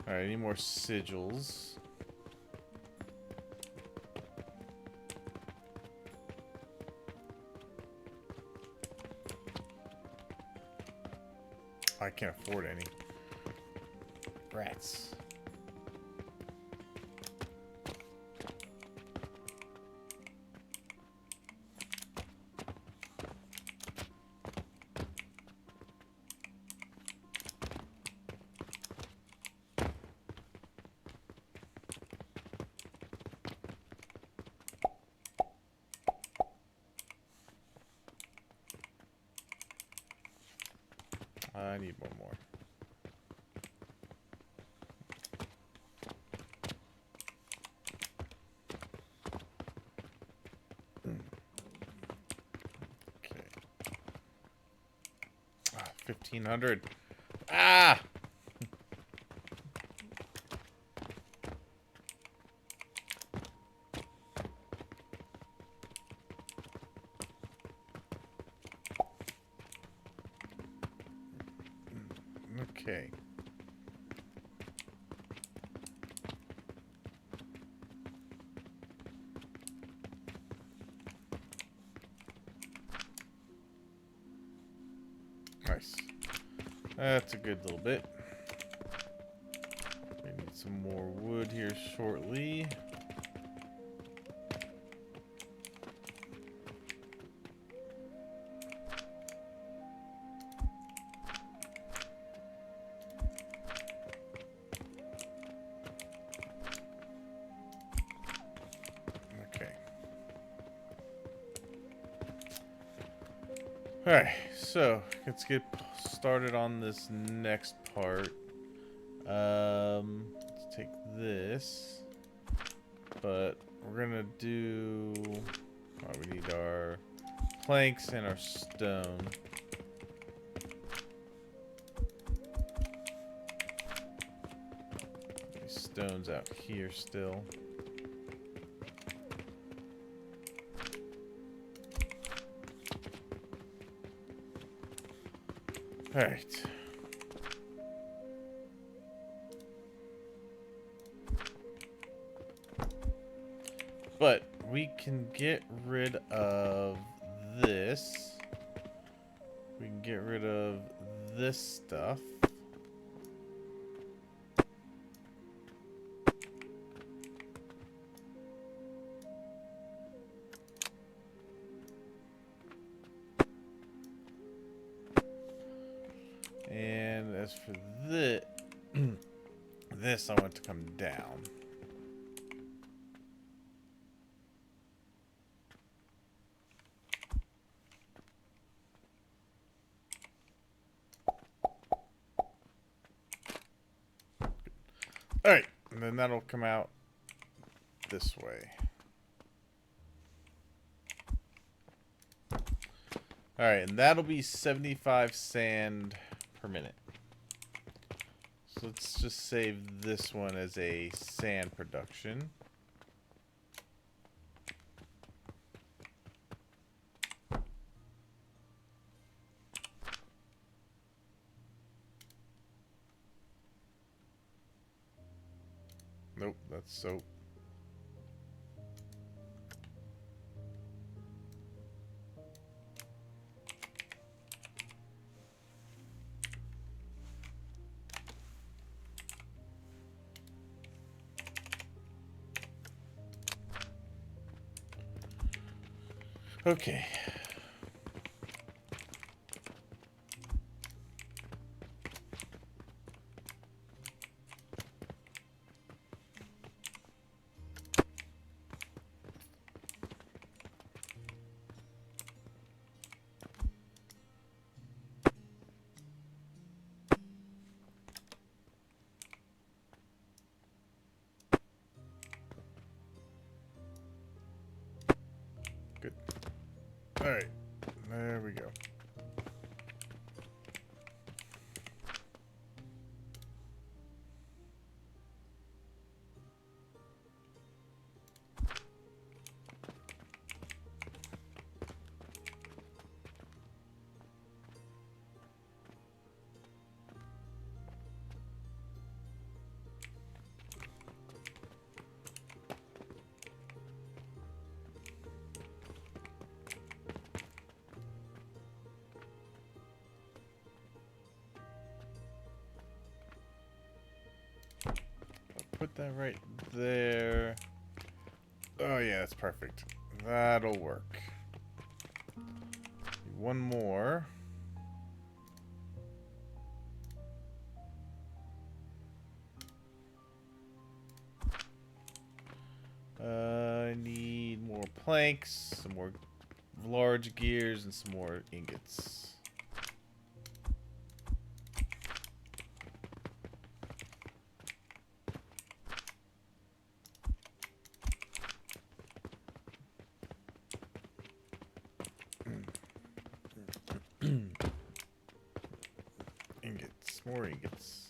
Alright, any more sigils? I can't afford any. Rats. I need one more. Okay. 1,500. Ah! Okay. Nice. That's a good little bit. We need some more wood here shortly. Alright, so let's get started on this next part. Let's take this, but we're gonna do. Oh, we need our planks and our stone. These stones out here still. All right. But we can get rid of this. We can get rid of this stuff. And as for this, this I want to come down. Alright, and then that'll come out this way. Alright, and that'll be 75 sand per minute. So let's just save this one as a sand production. Nope, that's soap. Okay. Good. All right. There we go. Put that right there. Oh yeah, that's perfect. That'll work. One more. I need more planks, some more large gears, and some more ingots. Ingots, more ingots.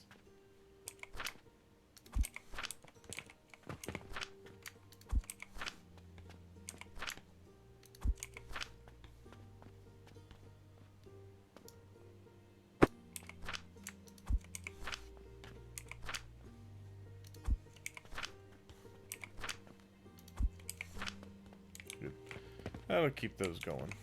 Good. That'll keep those going.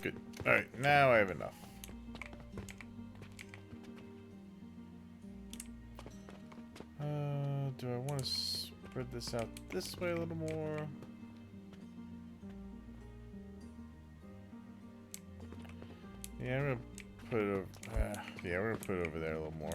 Good. Alright, now I have enough. Do I want to spread this out this way a little more? Yeah, I'm gonna put it over. Yeah, we're gonna put it over there a little more.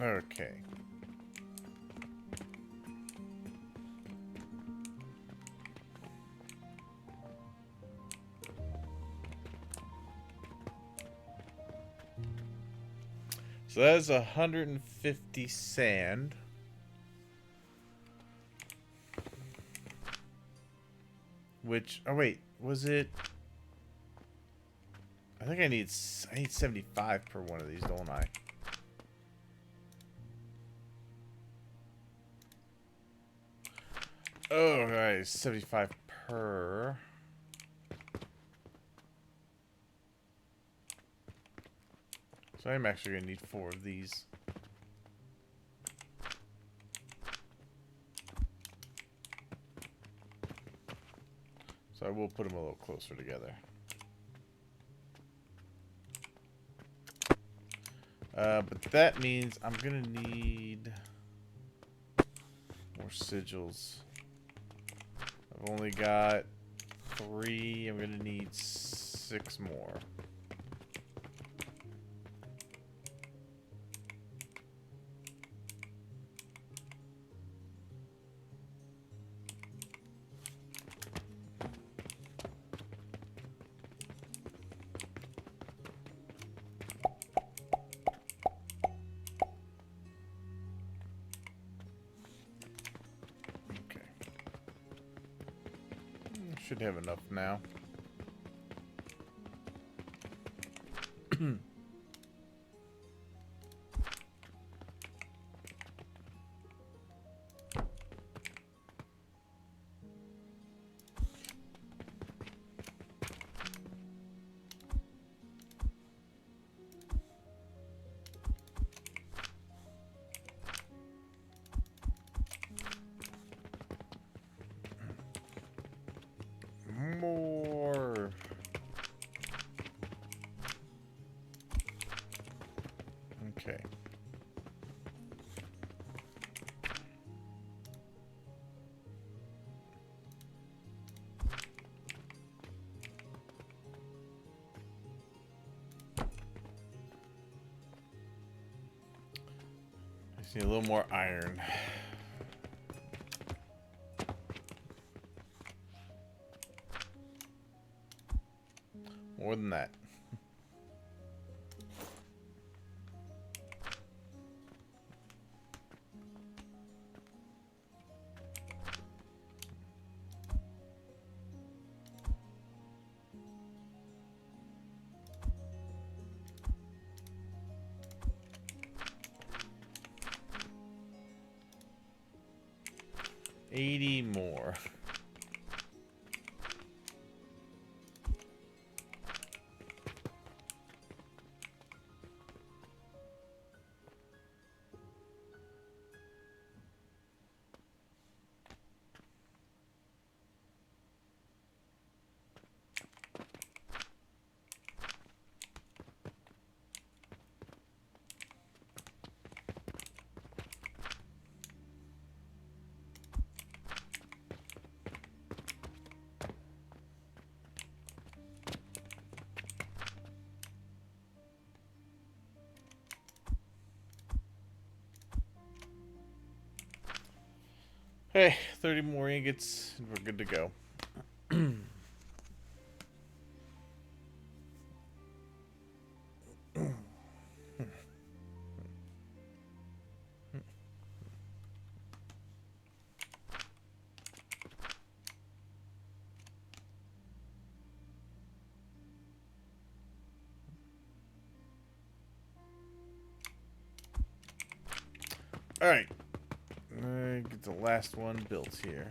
Okay. So that is 150 sand. Which, oh wait, was it? I think I need 75 per one of these, don't I? Oh, right, 75 per. So I'm actually gonna need 4 of these. So I will put them a little closer together. But that means I'm gonna need more sigils. I've only got 3. I'm gonna need 6 more. Should have enough now. More. Okay. I just need a little more iron. More than that. $80 more. Hey, 30 more ingots, and we're good to go. Alright. Get the last one built here.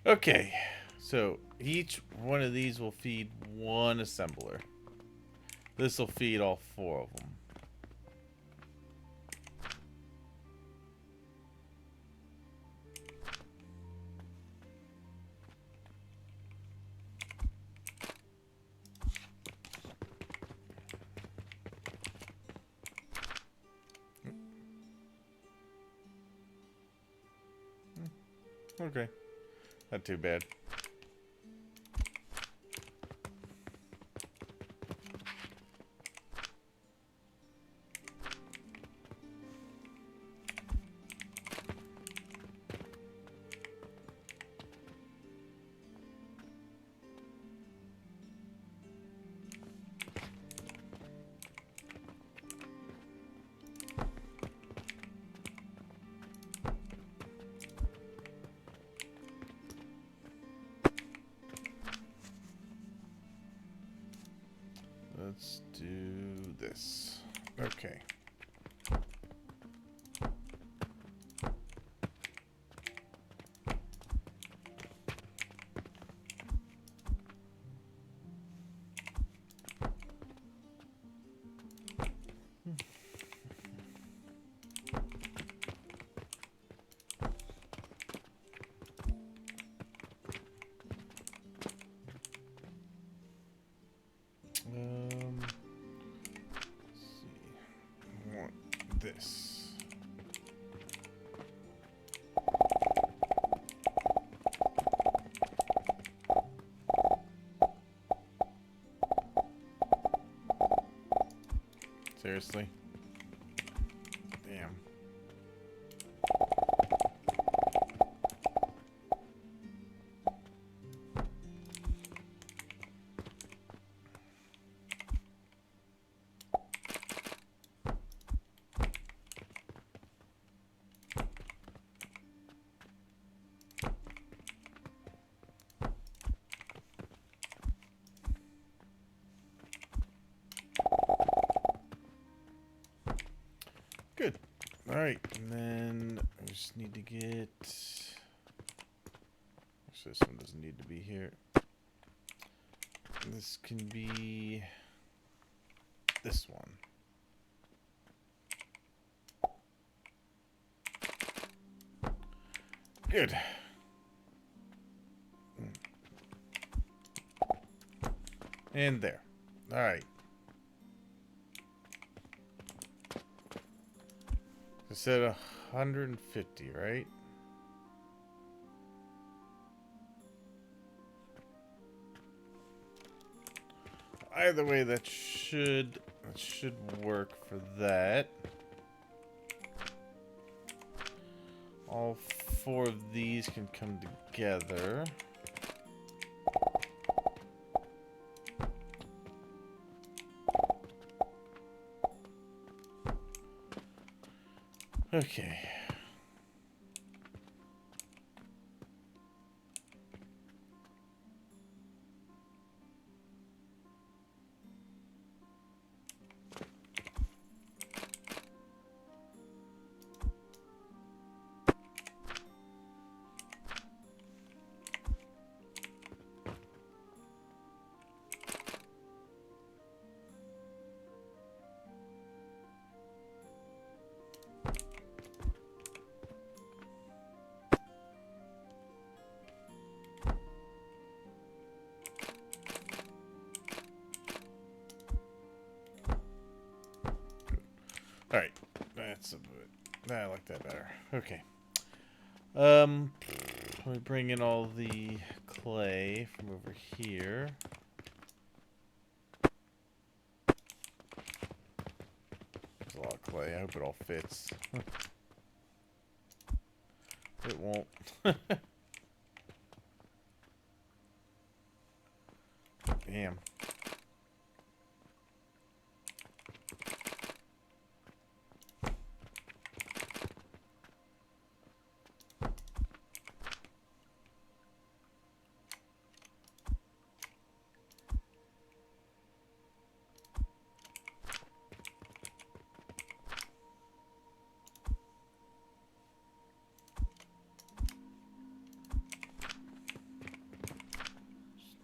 Okay. So, each one of these will feed one assembler. This will feed all 4 of them. Okay. Not too bad. Let's do this. Okay. Let's see. I want this. Seriously? Damn. Good. All right, and then I just need to get. Actually, this one doesn't need to be here. This can be this one. Good. And there. All right. I said 150, right? Either way, that should work for that. All four of these can come together. Okay. All right, that's a bit. I like that better. Okay. Let me bring in all the clay from over here. There's a lot of clay. I hope it all fits. It won't. Damn.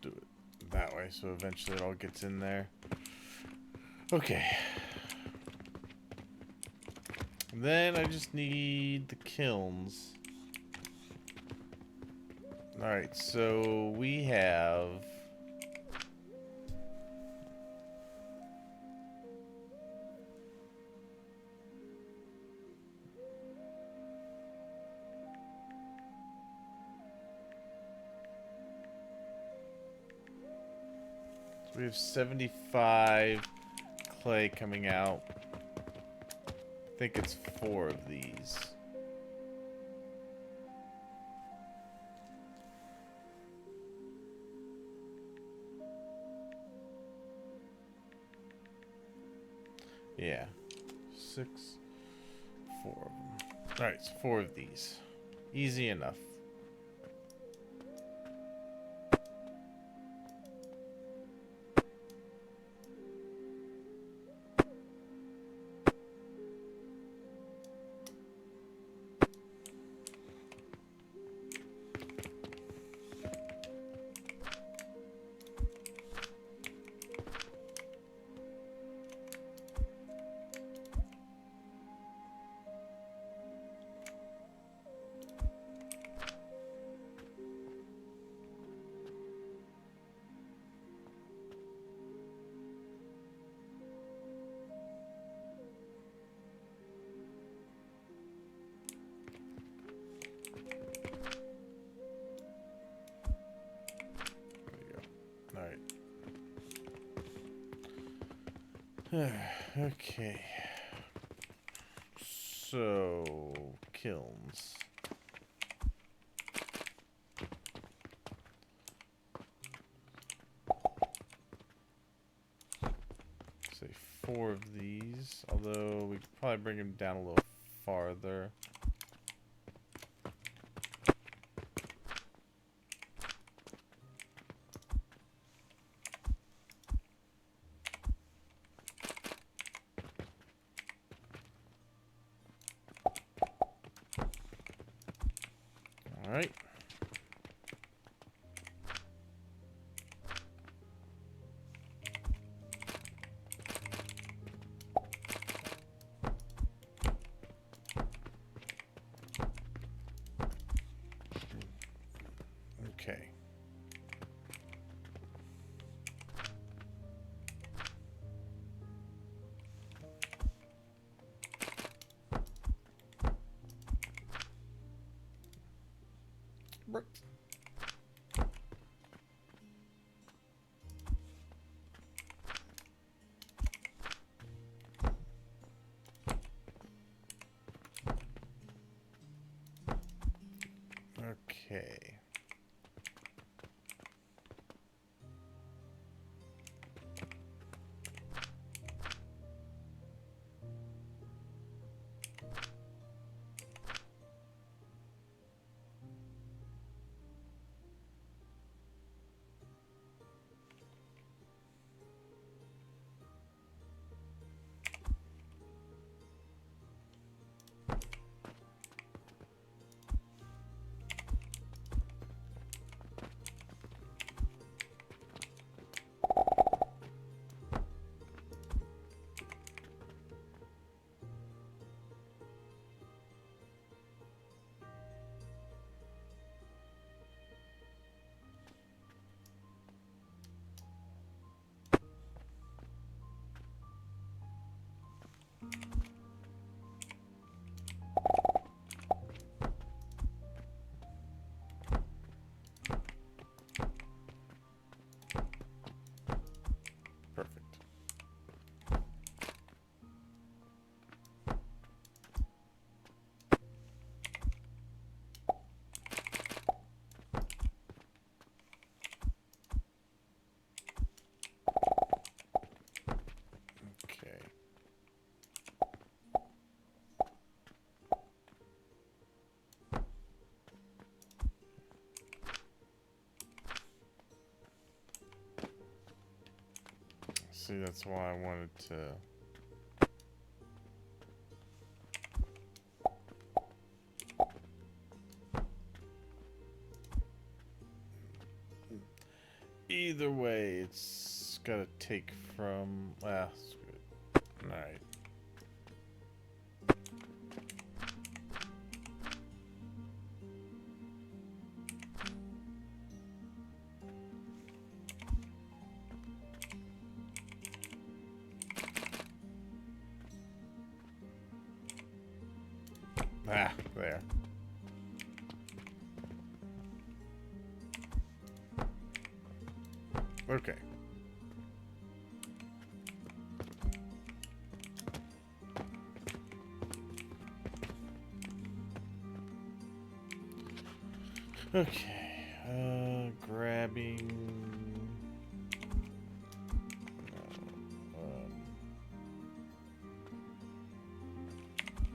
Do it that way so eventually it all gets in there. Okay. Then I just need the kilns. Alright, so we have... So we have 75 clay coming out. I think it's 4 of these. Yeah. 6, 4 of them. Alright, so 4 of these. Easy enough. Okay. So, kilns. Say 4 of these, although we could probably bring them down a little farther. All right. Okay. Okay. Perfect. Okay. See, that's why I wanted to. Either way, it's gotta take from. Ah, screw it. Alright. Ah, there. Okay. Okay. Grabbing.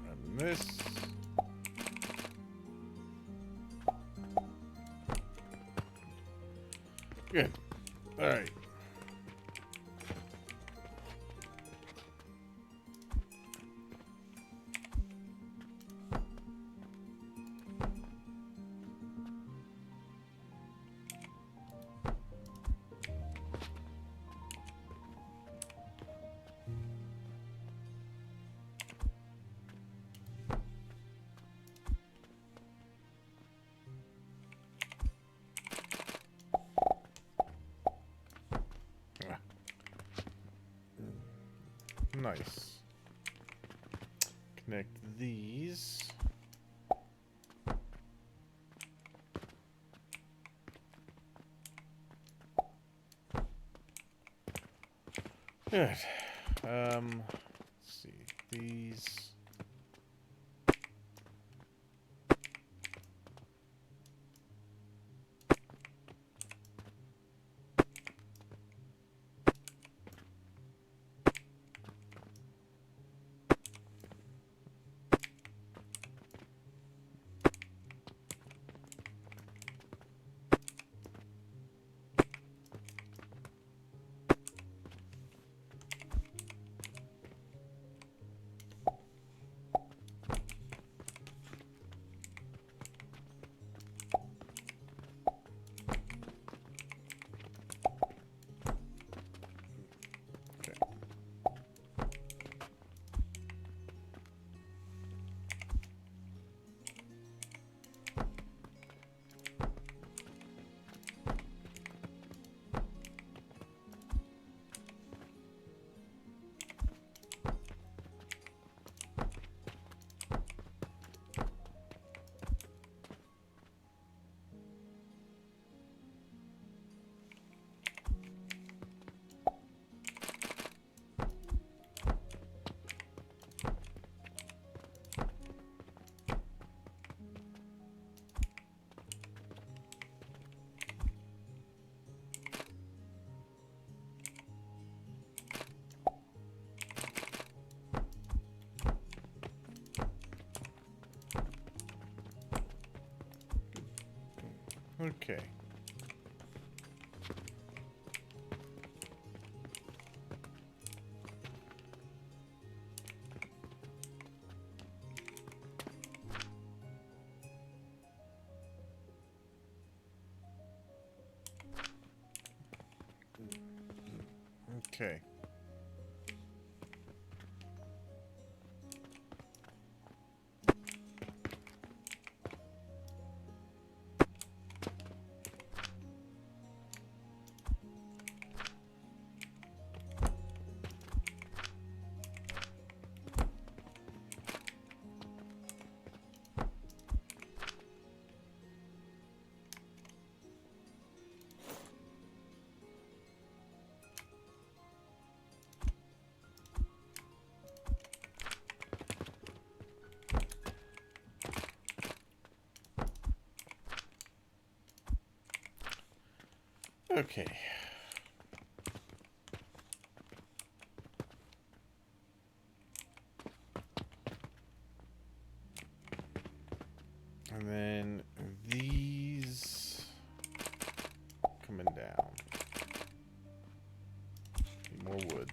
Grabbing this. Good. All right. Nice. Connect these. Good. Let's see. These. Okay. Okay. Okay. And then these coming down. Need more wood.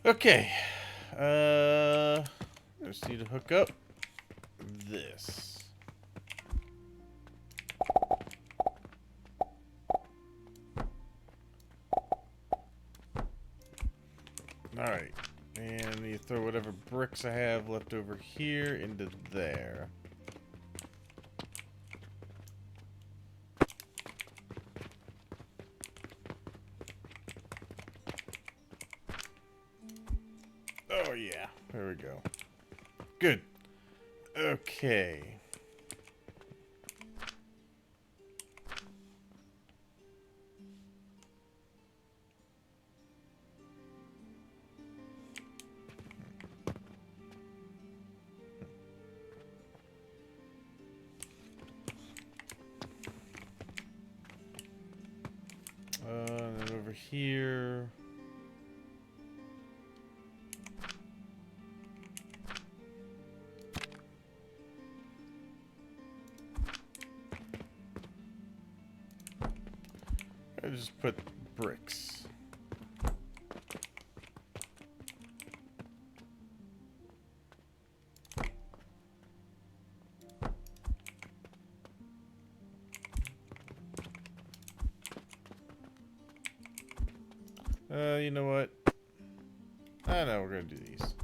Okay. Just need to hook up this. Alright. And I need to throw whatever bricks I have left over here into there. Oh yeah, there we go. Good. Okay. And then over here. I just put bricks. You know what? I know we're gonna do these.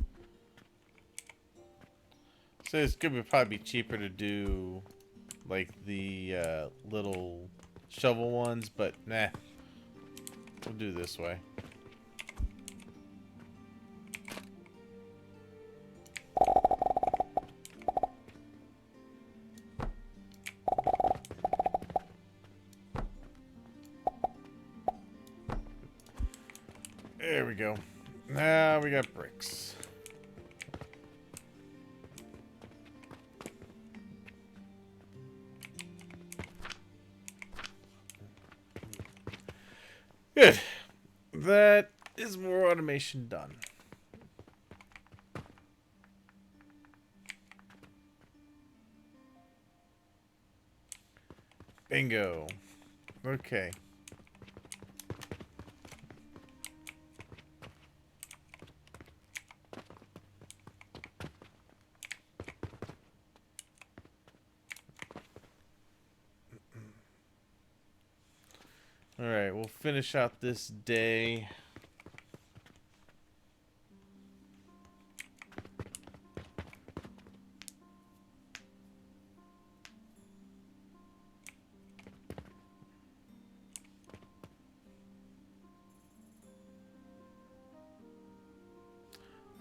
So it's gonna probably be cheaper to do like the little shovel ones, but nah. We'll do this way. There we go. Now we got bricks. Good. That is more automation done. Bingo. Okay. Alright, we'll finish out this day.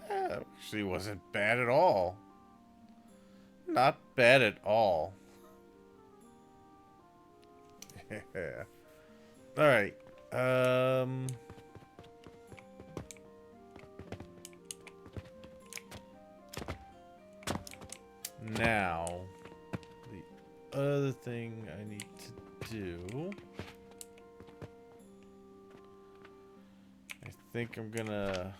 Actually wasn't bad at all. Not bad at all. Yeah. Alright. Now, the other thing I need to do, I think I'm gonna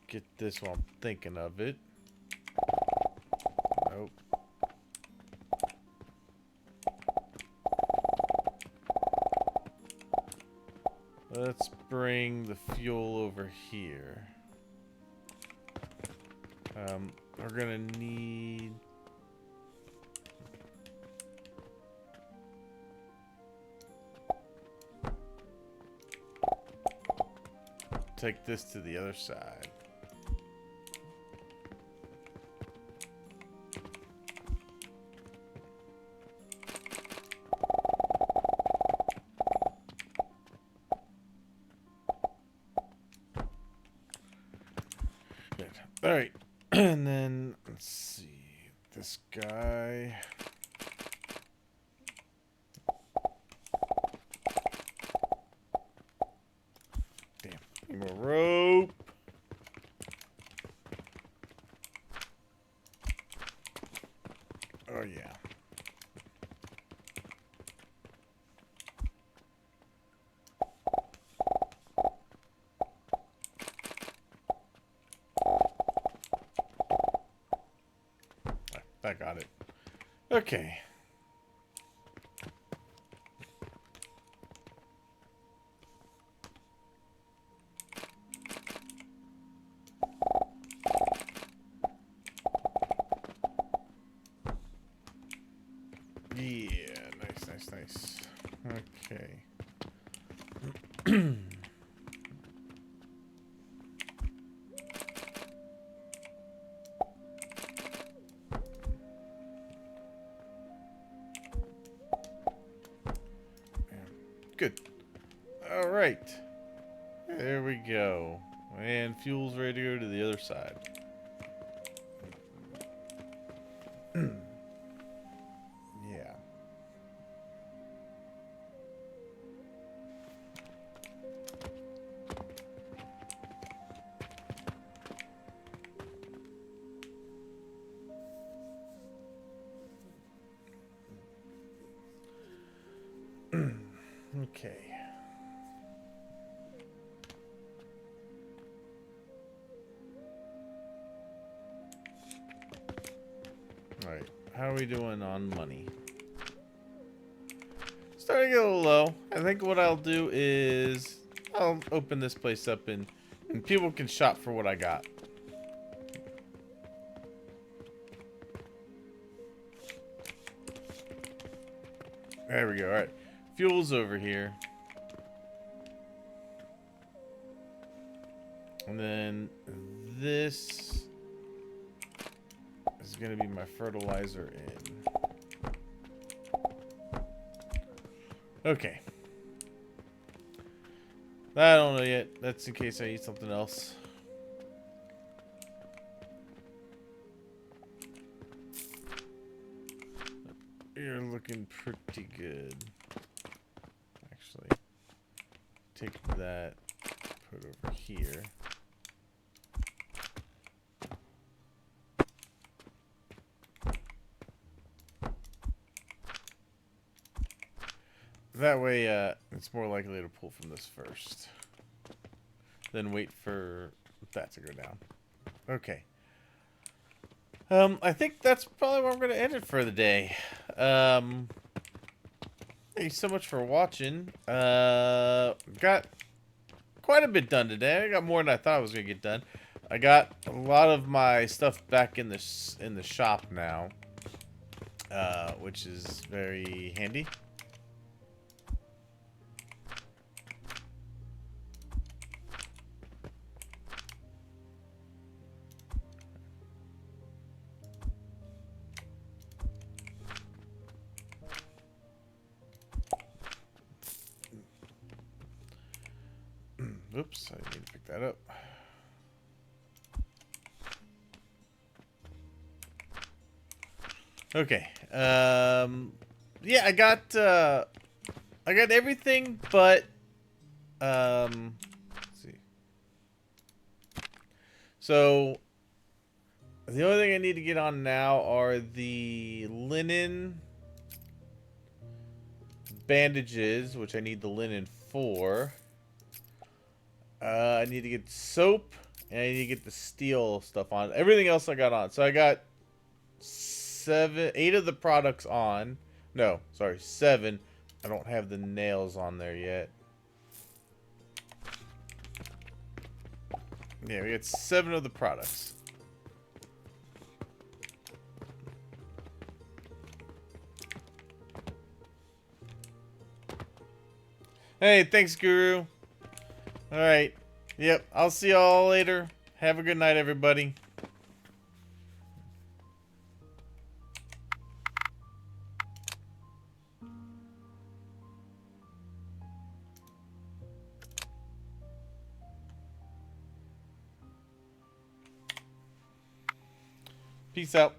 get this while I'm thinking of it. Nope. Let's bring the fuel over here. We're gonna need take this to the other side. Good. All right. And then let's see this guy. Damn, need more rope. Oh yeah. I got it. Okay. Yeah, nice. Okay. Good. All right. There we go. And fuel's ready to go to the other side. Yeah. Okay. Alright, how are we doing on money? Starting to get a little low. I think what I'll do is I'll open this place up and people can shop for what I got. There we go. Alright. Fuel's over here. And then this is going to be my fertilizer in. Okay. I don't know yet. That's in case I eat something else. You're looking pretty good. Actually, take that, put it over here. That way, it's more likely to pull from this first. Then wait for that to go down. Okay. I think that's probably where I'm going to end it for the day. Thank you so much for watching. Got quite a bit done today. I got more than I thought I was going to get done. I got a lot of my stuff back in the shop now, which is very handy. Oops, I need to pick that up. Okay. Yeah, I got everything but let's see. So the only thing I need to get on now are the linen bandages, which I need the linen for. I need to get soap, and I need to get the steel stuff on. Everything else I got on. So I got 8 of the products on. No, sorry, 7. I don't have the nails on there yet. Yeah, we got 7 of the products. Hey, thanks, Guru. Alright. Yep, I'll see y'all later. Have a good night, everybody. Peace out.